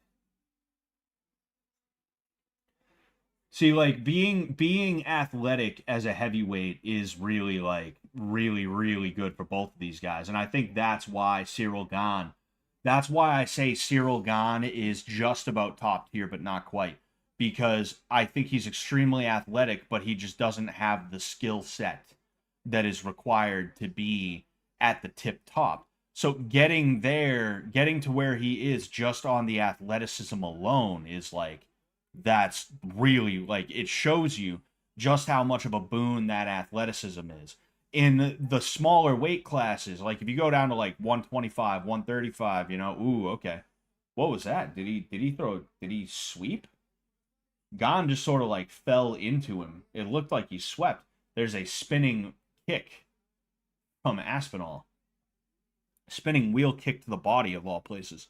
See, like, being athletic as a heavyweight is really, like, really good for both of these guys. And I think that's why that's why I say Cyril Gane is just about top tier, but not quite. Because I think he's extremely athletic, but he just doesn't have the skill set that is required to be at the tip top. So getting to where he is just on the athleticism alone is, like, that's really, like, it shows you just how much of a boon that athleticism is. In the smaller weight classes, like if you go down to like 125, 135, you know, ooh, okay. What was that? Did he sweep? Gane just sort of like fell into him. It looked like he swept. There's a spinning kick from Aspinall. Spinning wheel kick to the body of all places.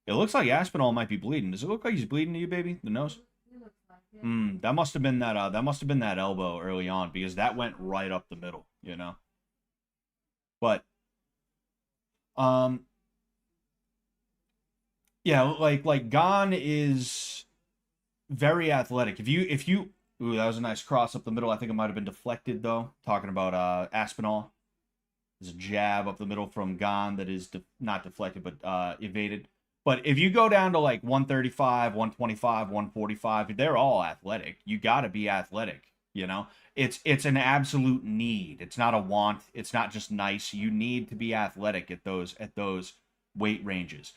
It looks like Aspinall might be bleeding. Does it look like he's bleeding to you, baby? The nose? It looks like it. That must have been that elbow early on, because that went right up the middle, you know. But yeah, like Gane is very athletic. If you ooh, that was a nice cross up the middle. I think it might have been deflected though. Talking about Aspinall. There's a jab up the middle from Gane that is not deflected but evaded. But if you go down to like 135, 125, 145, they're all athletic. You got to be athletic, you know? It's an absolute need. It's not a want. It's not just nice. You need to be athletic at those weight ranges.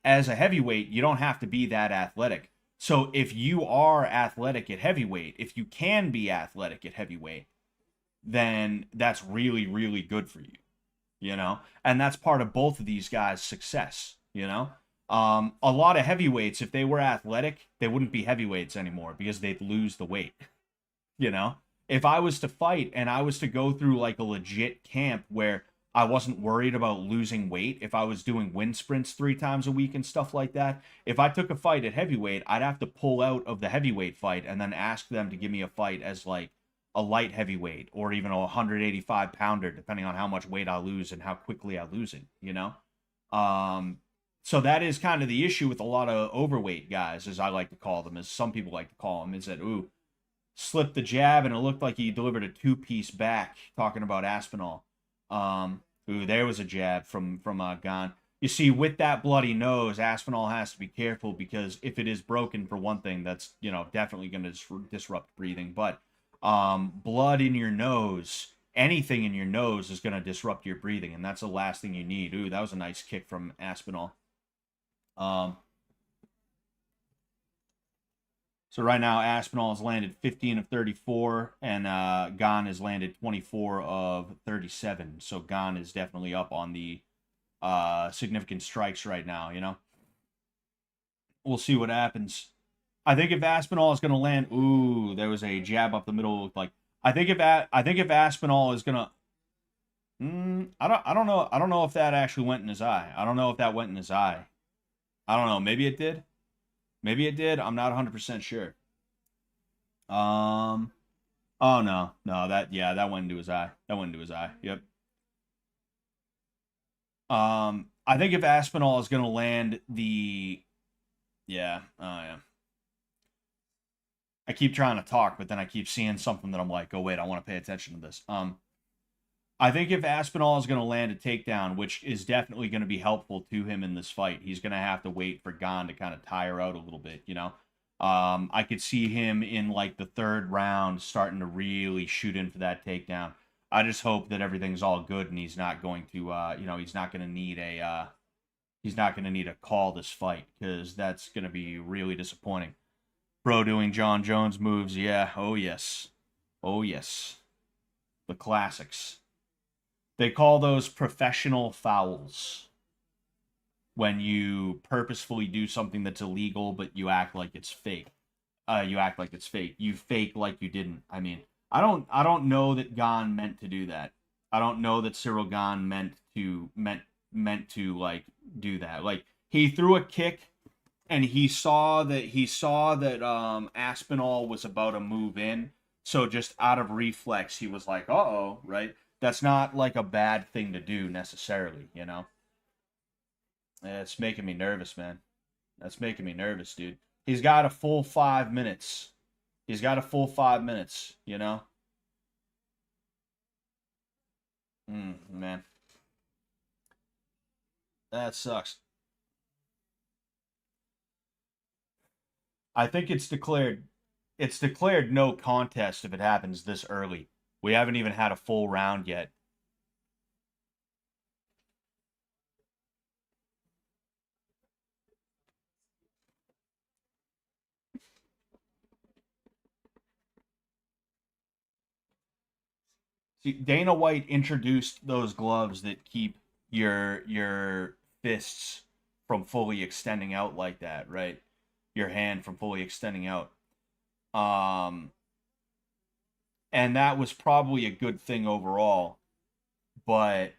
As a heavyweight, you don't have to be that athletic. So if you are athletic at heavyweight, if you can be athletic at heavyweight, then that's really good for you, you know? And that's part of both of these guys' success, you know? A lot of heavyweights, if they were athletic, they wouldn't be heavyweights anymore because they'd lose the weight, you know? If I was to fight and I was to go through like a legit camp where I wasn't worried about losing weight, if I was doing wind sprints 3 times a week and stuff like that, if I took a fight at heavyweight, I'd have to pull out of the heavyweight fight and then ask them to give me a fight as like a light heavyweight or even a 185 pounder, depending on how much weight I lose and how quickly I lose it, you know? So that is kind of the issue with a lot of overweight guys, as I like to call them, as some people like to call them, is that, ooh, slipped the jab and it looked like he delivered a 2-piece back, talking about Aspinall. Ooh, there was a jab from Gane. You see, with that bloody nose, Aspinall has to be careful because if it is broken, for one thing, that's, you know, definitely going to disrupt breathing. But blood in your nose, anything in your nose is going to disrupt your breathing, and that's the last thing you need. Ooh, that was a nice kick from Aspinall. So right now, Aspinall has landed 15 of 34, and Gane has landed 24 of 37. So Gane is definitely up on the significant strikes right now, you know? We'll see what happens. I think if Aspinall is going to land... Ooh, there was a jab up the middle. Like, I think if Aspinall is going to... I don't know. I don't know if that actually went in his eye. I don't know if that went in his eye. I don't know. Maybe it did. Maybe it did. I'm not 100% sure. Oh, no. No, that went into his eye. That went into his eye. Yep. I think if Aspinall is going to land the... Yeah. Oh, yeah. I keep trying to talk, but then I keep seeing something that I'm like, oh, wait, I want to pay attention to this. I think if Aspinall is going to land a takedown, which is definitely going to be helpful to him in this fight, he's going to have to wait for Gane to kind of tire out a little bit, you know? I could see him in, like, the 3rd round starting to really shoot in for that takedown. I just hope that everything's all good and he's not going to, you know, he's not going to need a call this fight, because that's going to be really disappointing. Bro doing John Jones moves, yeah, oh yes. Oh yes. The classics. They call those professional fouls. when you purposefully do something that's illegal, but you act like it's fake. You act like it's fake. You fake like you didn't. I mean, I don't know that Gane meant to do that. I don't know that Cyril Gane meant to like do that. Like he threw a kick and he saw that Aspinall was about to move in. So just out of reflex, he was like, "Uh-oh," right? That's not like a bad thing to do necessarily, you know? It's making me nervous, man. That's making me nervous, dude. He's got a full 5 minutes. He's got a full 5 minutes, you know? Man. That sucks. I think it's declared no contest if it happens this early. We haven't even had a full round yet. See, Dana White introduced those gloves that keep your fists from fully extending out like that, right? Your hand from fully extending out. Um, and that was probably a good thing overall, but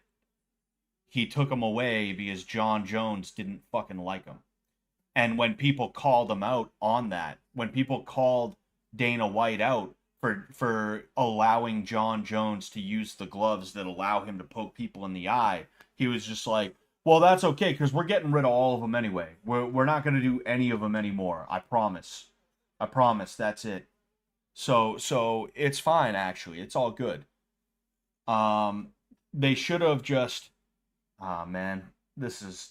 he took them away because John Jones didn't fucking like them. And when people called him out on that, when people called Dana White out for allowing John Jones to use the gloves that allow him to poke people in the eye, he was just like, "Well, that's okay because we're getting rid of all of them anyway. We're not going to do any of them anymore. I promise. I promise. That's it." So it's fine actually. It's all good. Um, they should have just. Ah man, this is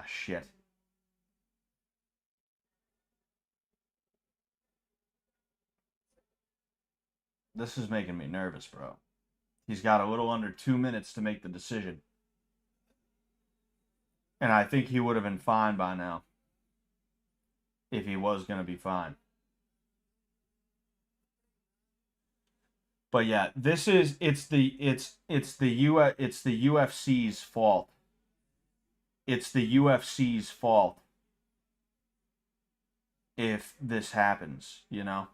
shit. This is making me nervous, bro. He's got a little under 2 minutes to make the decision. And I think he would have been fine by now. If he was going to be fine. But yeah, it's the UFC's fault. It's the UFC's fault if this happens, you know?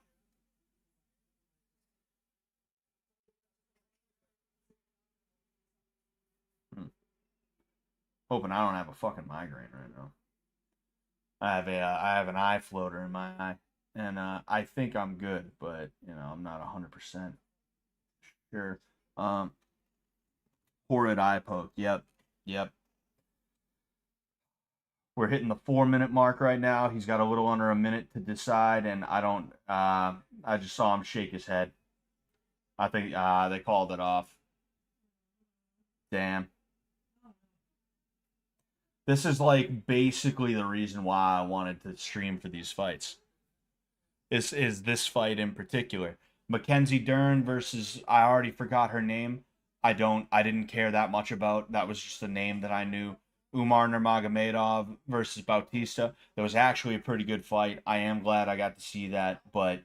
Hmm. Hoping I don't have a fucking migraine right now. I have an eye floater in my eye, and I think I'm good, but I'm not 100% sure. Um, Horrid eye poke. Yep, yep. We're hitting the 4 minute mark right now. He's got a little under a minute to decide, and I don't. I just saw him shake his head. I think they called it off. Damn. This is like basically the reason why I wanted to stream for these fights. Is this fight in particular? Mackenzie Dern versus I already forgot her name. I didn't care that much about. That was just a name that I knew. Umar Nurmagomedov versus Bautista. That was actually a pretty good fight. I am glad I got to see that, but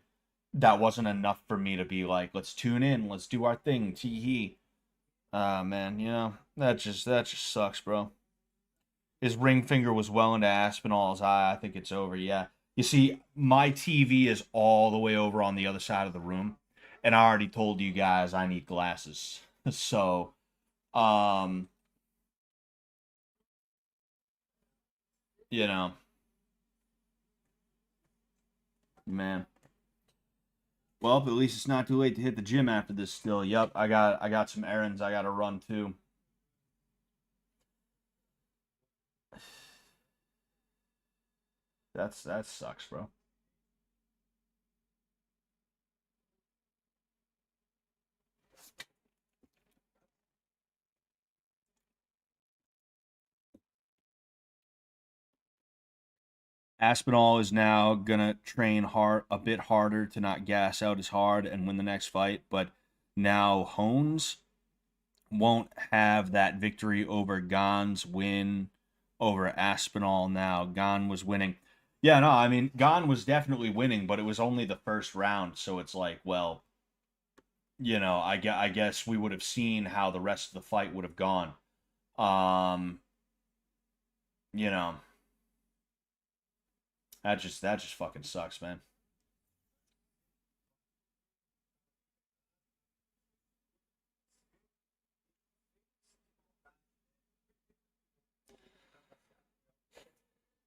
that wasn't enough for me to be like, let's tune in, let's do our thing. Tee hee. Man, that just sucks, bro. His ring finger was well into Aspinall's eye. I think it's over. Yeah. You see, my TV is all the way over on the other side of the room, and I already told you guys I need glasses. So, um, you know, man. Well, at least it's not too late to hit the gym after this still. Yep, I got some errands I got to run too. That sucks, bro. Aspinall is now gonna train hard a bit harder to not gas out as hard and win the next fight, but now Hones won't have that victory over Gane's win over Aspinall now. Gane was winning. Yeah, no, I mean Gane was definitely winning, but it was only the first round, so it's like, well, I guess we would have seen how the rest of the fight would have gone. Um you know, that just fucking sucks, man.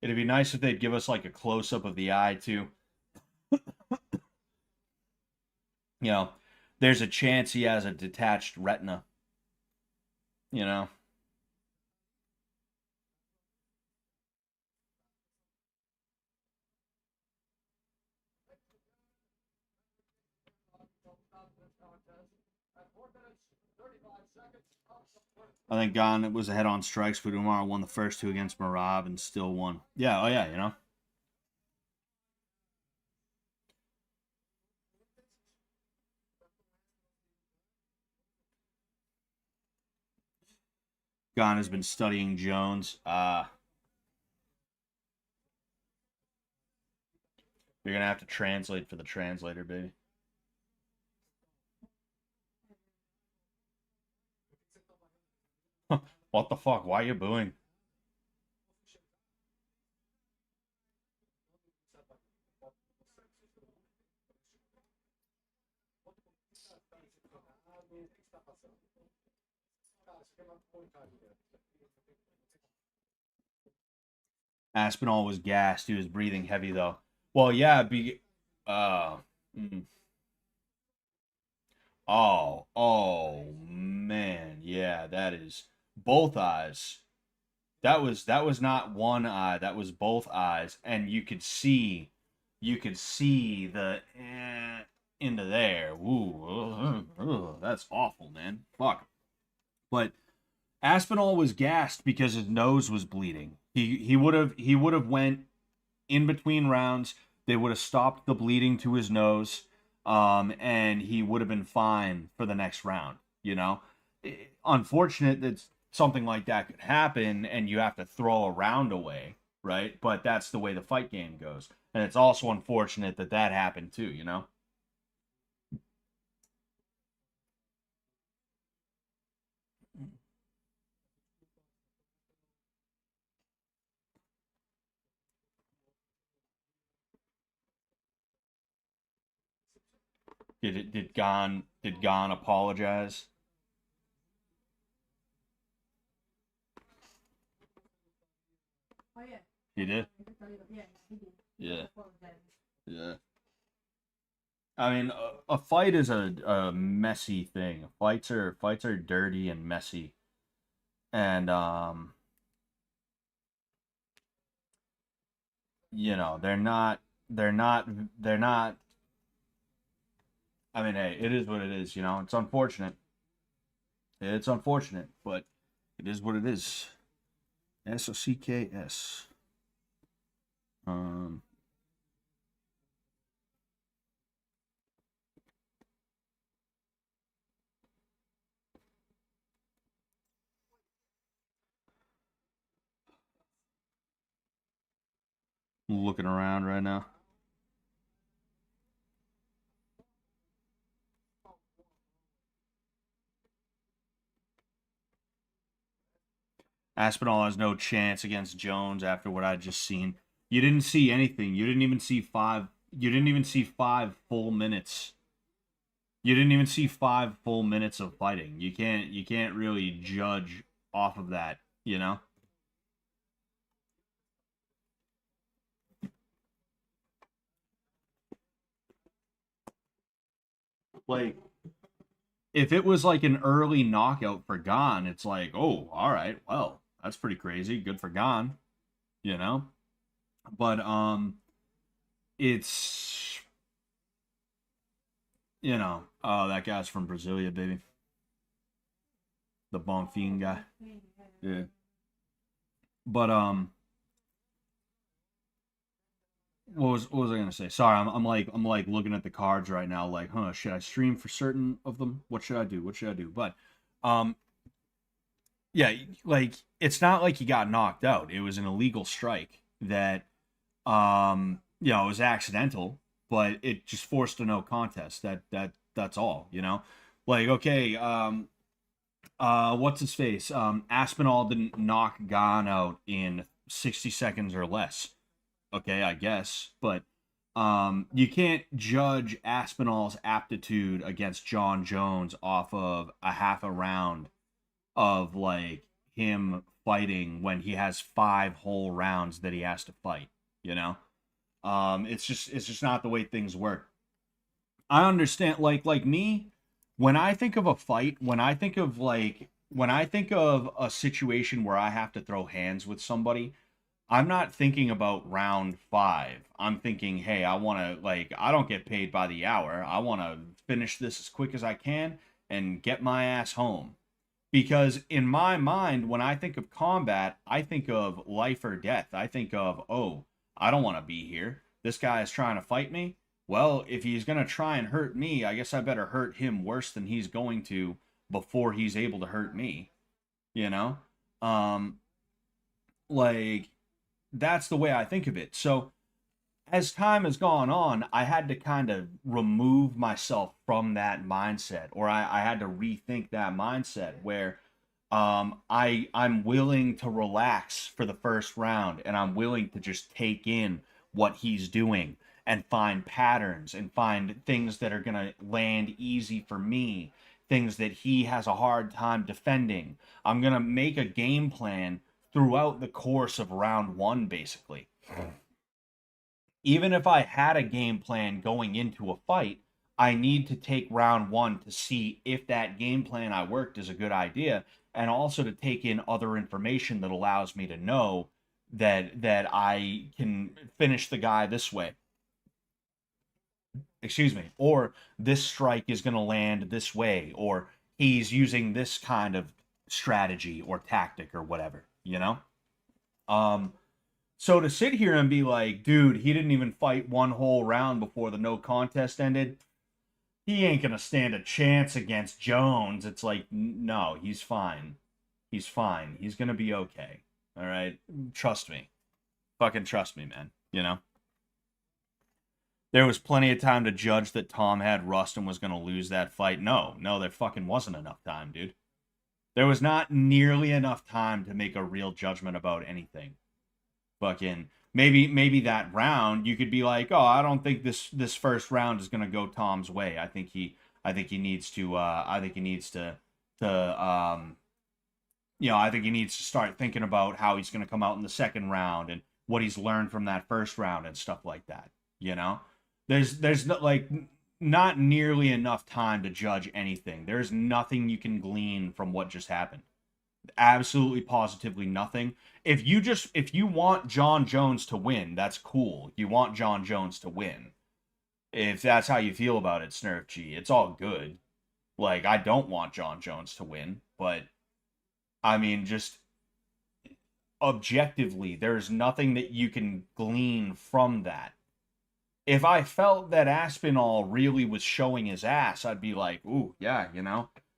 It'd be nice if they'd give us like a close up of the eye too. You know, there's a chance he has a detached retina. You know. I think Gane was ahead on strikes, but Umar won the first two against Marab and still won. Yeah, oh yeah, you know. Gane has been studying Jones. You're gonna have to translate for the translator, baby. What the fuck? Why are you booing? Aspinall was gassed. He was breathing heavy though. Well, yeah, uh mm. Oh man. Yeah, that is both eyes. That was not one eye, that was both eyes, and you could see the into there. Ooh, that's awful, man. Fuck. But Aspinall was gassed because his nose was bleeding. He would have went in between rounds. They would have stopped the bleeding to his nose, and he would have been fine for the next round. You know, unfortunate that something like that could happen, and you have to throw a round away, right? But that's the way the fight game goes, and it's also unfortunate that that happened too. You know. Did Gane apologize? Oh yeah. He did. Yeah, he did. Yeah. Yeah. I mean, a fight is a messy thing. Fights are dirty and messy, and they're not. I mean, hey, it is what it is. You know, it's unfortunate. It's unfortunate, but it is what it is. SOCKS. Um, looking around right now. Aspinall has no chance against Jones after what I just seen. You didn't see anything. You didn't even see five. You didn't even see 5 full minutes. You didn't even see 5 full minutes of fighting. You can't really judge off of that, you know? Like if it was like an early knockout for Gane, it's like, oh, all right, well, that's pretty crazy. Good for Gane, you know? But it's oh, that guy's from Brasilia, baby. The Bonfim guy. Yeah. But what was I gonna say? Sorry, I'm like looking at the cards right now, like, huh, should I stream for certain of them? What should I do? What should I do? But um yeah, like it's not like he got knocked out. It was an illegal strike that it was accidental, but it just forced a no contest. That's all, you know? Like, okay, what's his face? Aspinall didn't knock Gane out in 60 seconds or less. Okay, I guess, but you can't judge Aspinall's aptitude against John Jones off of a half a round of like him fighting when he has 5 whole rounds that he has to fight, you know? It's just not the way things work. I understand like me, when I think of a fight, when I think of a situation where I have to throw hands with somebody, I'm not thinking about round 5. I'm thinking, hey, I want to I don't get paid by the hour. I want to finish this as quick as I can and get my ass home. Because in my mind, when I think of combat, I think of life or death. I think of, oh, I don't want to be here. This guy is trying to fight me. Well, if he's going to try and hurt me, I guess I better hurt him worse than he's going to before he's able to hurt me. You know? Um, like, that's the way I think of it. So, as time has gone on, I had to kind of remove myself from that mindset, or I had to rethink that mindset where I'm willing to relax for the first round and I'm willing to just take in what he's doing and find patterns and find things that are going to land easy for me, things that he has a hard time defending. I'm going to make a game plan throughout the course of round 1, basically. Even if I had a game plan going into a fight, I need to take round 1 to see if that game plan I worked is a good idea, and also to take in other information that allows me to know that I can finish the guy this way. Excuse me, or this strike is going to land this way, or he's using this kind of strategy or tactic or whatever, you know? So to sit here and be like, dude, he didn't even fight one whole round before the no contest ended. He ain't gonna stand a chance against Jones. It's like, no, he's fine. He's fine. He's gonna be okay. All right, trust me. Fucking trust me, man. You know. There was plenty of time to judge that Tom had rust and was gonna lose that fight. No, there fucking wasn't enough time, dude. There was not nearly enough time to make a real judgment about anything. Fucking maybe that round you could be like, oh, I don't think this first round is gonna go Tom's way. I think he needs to I think he needs to I think he needs to start thinking about how he's gonna come out in the second round and what he's learned from that first round and stuff like that. You know, there's not nearly enough time to judge anything. There's nothing you can glean from what just happened. Absolutely positively nothing. If you want John Jones to win, that's cool. You want John Jones to win. If that's how you feel about it, Snurf G, it's all good. Like, I don't want John Jones to win, but I mean, just objectively, there's nothing that you can glean from that. If I felt that Aspinall really was showing his ass, I'd be like, ooh, yeah,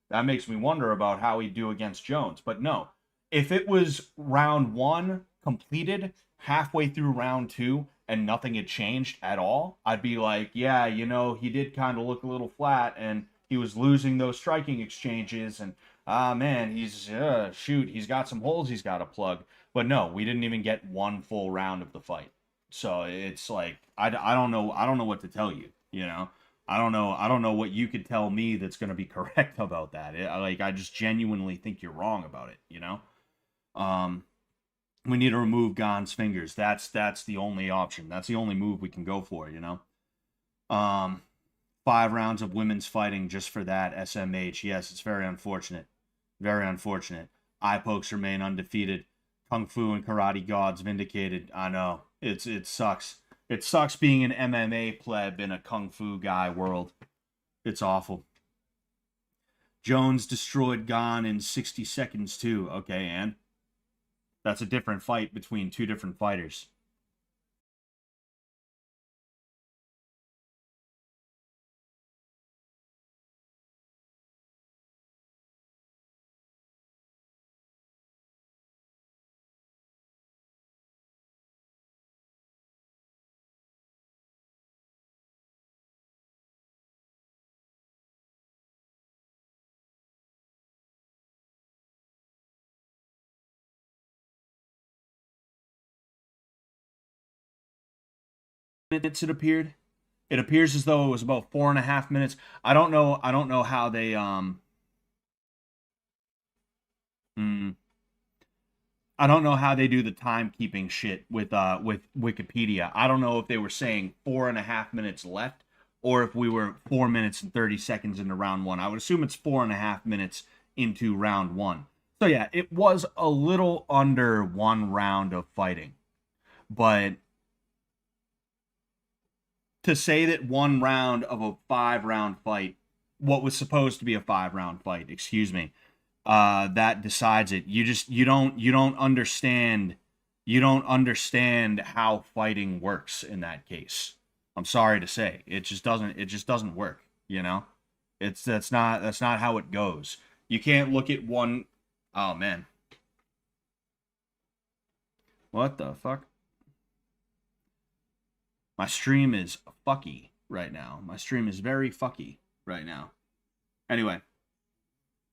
that makes me wonder about how he'd do against Jones. But no, if it was round 1 completed halfway through round 2 and nothing had changed at all, I'd be like, yeah, he did kind of look a little flat and he was losing those striking exchanges and man, he's got some holes he's got to plug. But no, we didn't even get one full round of the fight. So it's like I don't know what to tell you, I don't know what you could tell me that's going to be correct about that. I just genuinely think you're wrong about it, we need to remove Gane's fingers. That's the only option. That's the only move we can go for, 5 rounds of women's fighting just for that SMH. Yes, it's very unfortunate. Very unfortunate. Eye pokes remain undefeated. Kung Fu and Karate gods vindicated. I know. It sucks. It sucks being an MMA pleb in a Kung Fu guy world. It's awful. Jones destroyed Gane in 60 seconds too. Okay, and that's a different fight between 2 different fighters. minutes it appeared. It appears as though it was about 4.5 minutes. I don't know how they I don't know how they do the timekeeping shit with Wikipedia. I don't know if they were saying 4.5 minutes left or if we were 4 minutes and 30 seconds into round one. I would assume it's 4.5 minutes into round one. So yeah, it was a little under one round of fighting. But to say that one round of a 5-round fight, what was supposed to be a 5-round fight, excuse me, that decides it. You don't understand how fighting works in that case. I'm sorry to say, it just doesn't work, you know? That's not how it goes. You can't look at one. Oh man. What the fuck? My stream is fucky right now. My stream is very fucky right now. Anyway,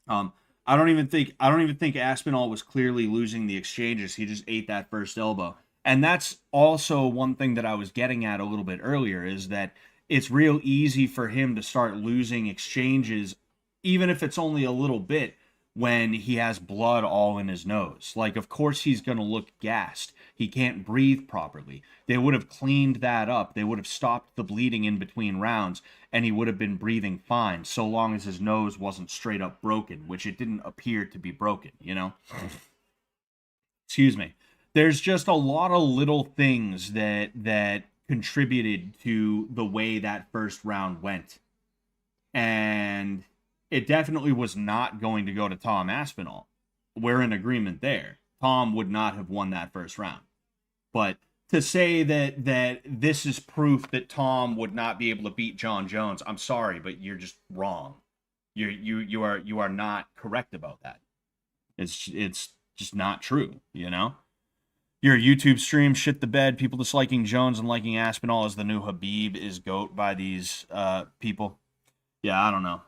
I don't even think Aspinall was clearly losing the exchanges. He just ate that first elbow. And that's also one thing that I was getting at a little bit earlier, is that it's real easy for him to start losing exchanges, even if it's only a little bit, when he has blood all in his nose. Like, of course he's going to look gassed. He can't breathe properly. They would have cleaned that up. They would have stopped the bleeding in between rounds, and he would have been breathing fine, so long as his nose wasn't straight up broken, which it didn't appear to be broken, you know? Excuse me. There's just a lot of little things that contributed to the way that first round went. And it definitely was not going to go to Tom Aspinall. We're in agreement there. Tom would not have won that first round. But to say that this is proof that Tom would not be able to beat John Jones, I'm sorry, but you're just wrong. You are not correct about that. It's just not true, you know? Your YouTube stream shit the bed. People disliking Jones and liking Aspinall as the new Habib is GOAT by these people. Yeah, I don't know.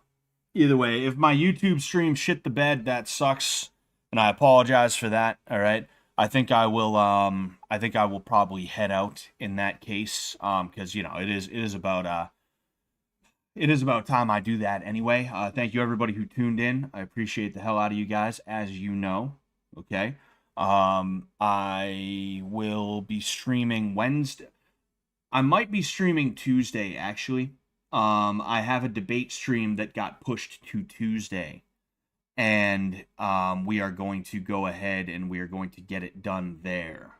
Either way, if my YouTube stream shit the bed, that sucks, and I apologize for that. All right, I think I will probably head out in that case, because you know it is about time I do that anyway. Thank you everybody who tuned in. I appreciate the hell out of you guys, as you know. Okay, I will be streaming Wednesday. I might be streaming Tuesday actually. I have a debate stream that got pushed to Tuesday, and we are going to go ahead and we are going to get it done there.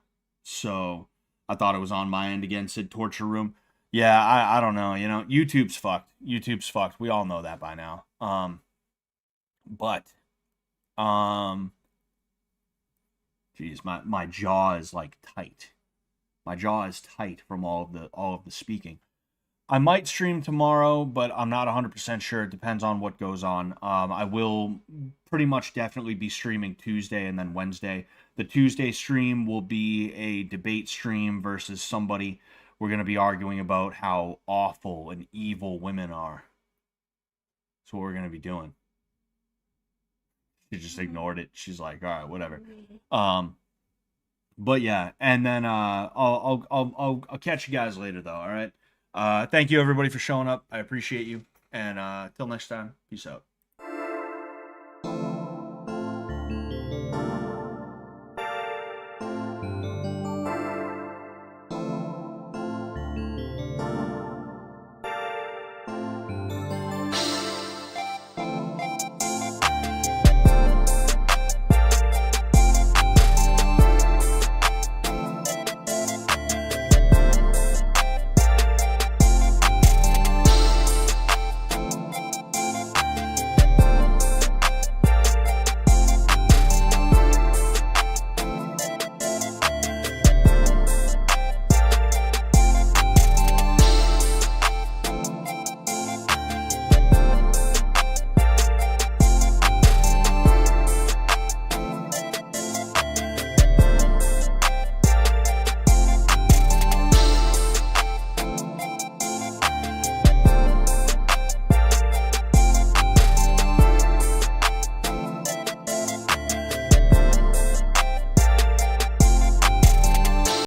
So I thought it was on my end again, said Torture Room. Yeah, I don't know, you know, YouTube's fucked. YouTube's fucked. We all know that by now. Geez, my jaw is like tight. My jaw is tight from all of the speaking. I might stream tomorrow, but I'm not 100% sure. It depends on what goes on. I will pretty much definitely be streaming Tuesday and then Wednesday. The Tuesday stream will be a debate stream versus somebody. We're going to be arguing about how awful and evil women are. That's what we're going to be doing. She just ignored it. She's like, all right, whatever. But yeah, and then I'll catch you guys later though, all right? Thank you everybody for showing up. I appreciate you. And till next time, peace out.